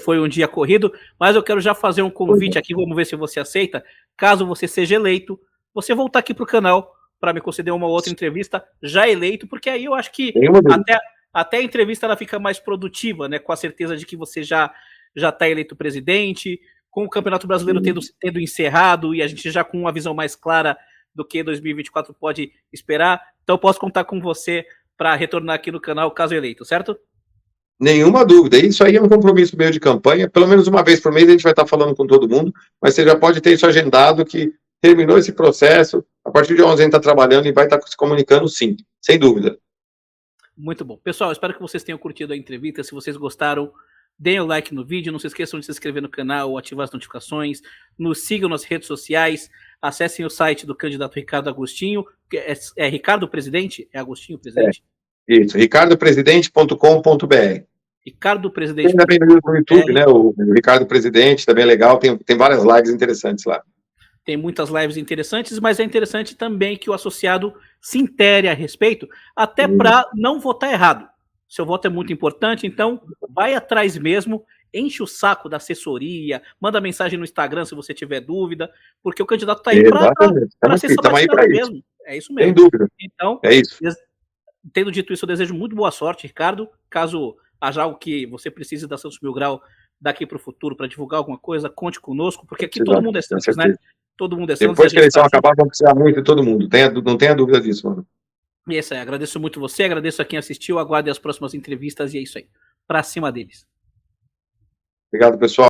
foi um dia corrido, mas eu quero já fazer um convite aqui, vamos ver se você aceita, caso você seja eleito, você voltar aqui para o canal para me conceder uma outra entrevista já eleito, porque aí eu acho que até a entrevista ela fica mais produtiva, né, com a certeza de que você já está eleito presidente, com o Campeonato Brasileiro tendo encerrado e a gente já com uma visão mais clara do que 2024 pode esperar. Então, posso contar com você para retornar aqui no canal, caso eleito, certo? Nenhuma dúvida. Isso aí é um compromisso meio de campanha. Pelo menos uma vez por mês a gente vai estar falando com todo mundo, mas você já pode ter isso agendado, que terminou esse processo, a partir de 11 a gente está trabalhando e vai estar se comunicando sim, sem dúvida. Muito bom. Pessoal, espero que vocês tenham curtido a entrevista. Se vocês gostaram, deem o like no vídeo, não se esqueçam de se inscrever no canal, ativar as notificações, nos sigam nas redes sociais, acessem o site do candidato Ricardo Agostinho, que é Ricardo Presidente? É Agostinho Presidente? Isso, ricardopresidente.com.br. Ricardo Presidente. Tem também no YouTube, né? O Ricardo Presidente, também é legal, tem várias lives interessantes lá. Tem muitas lives interessantes, mas é interessante também que o associado se intere a respeito, até para não votar errado. Seu voto é muito importante, então vai atrás mesmo, enche o saco da assessoria, manda mensagem no Instagram se você tiver dúvida, porque o candidato está aí para ser sabatinado mesmo. É isso mesmo. Sem dúvida. Então, é isso. Tendo dito isso, eu desejo muito boa sorte, Ricardo. Caso haja algo que você precise da Santos Mil Grau daqui para o futuro para divulgar alguma coisa, conte conosco, porque aqui todo mundo é Santos, né? Todo mundo é Santos. Depois que a eleição acabar, vão precisar muito de todo mundo. Não tenha dúvida disso, mano. E é isso aí. Agradeço muito você, agradeço a quem assistiu, aguarde as próximas entrevistas e é isso aí. Pra cima deles. Obrigado, pessoal.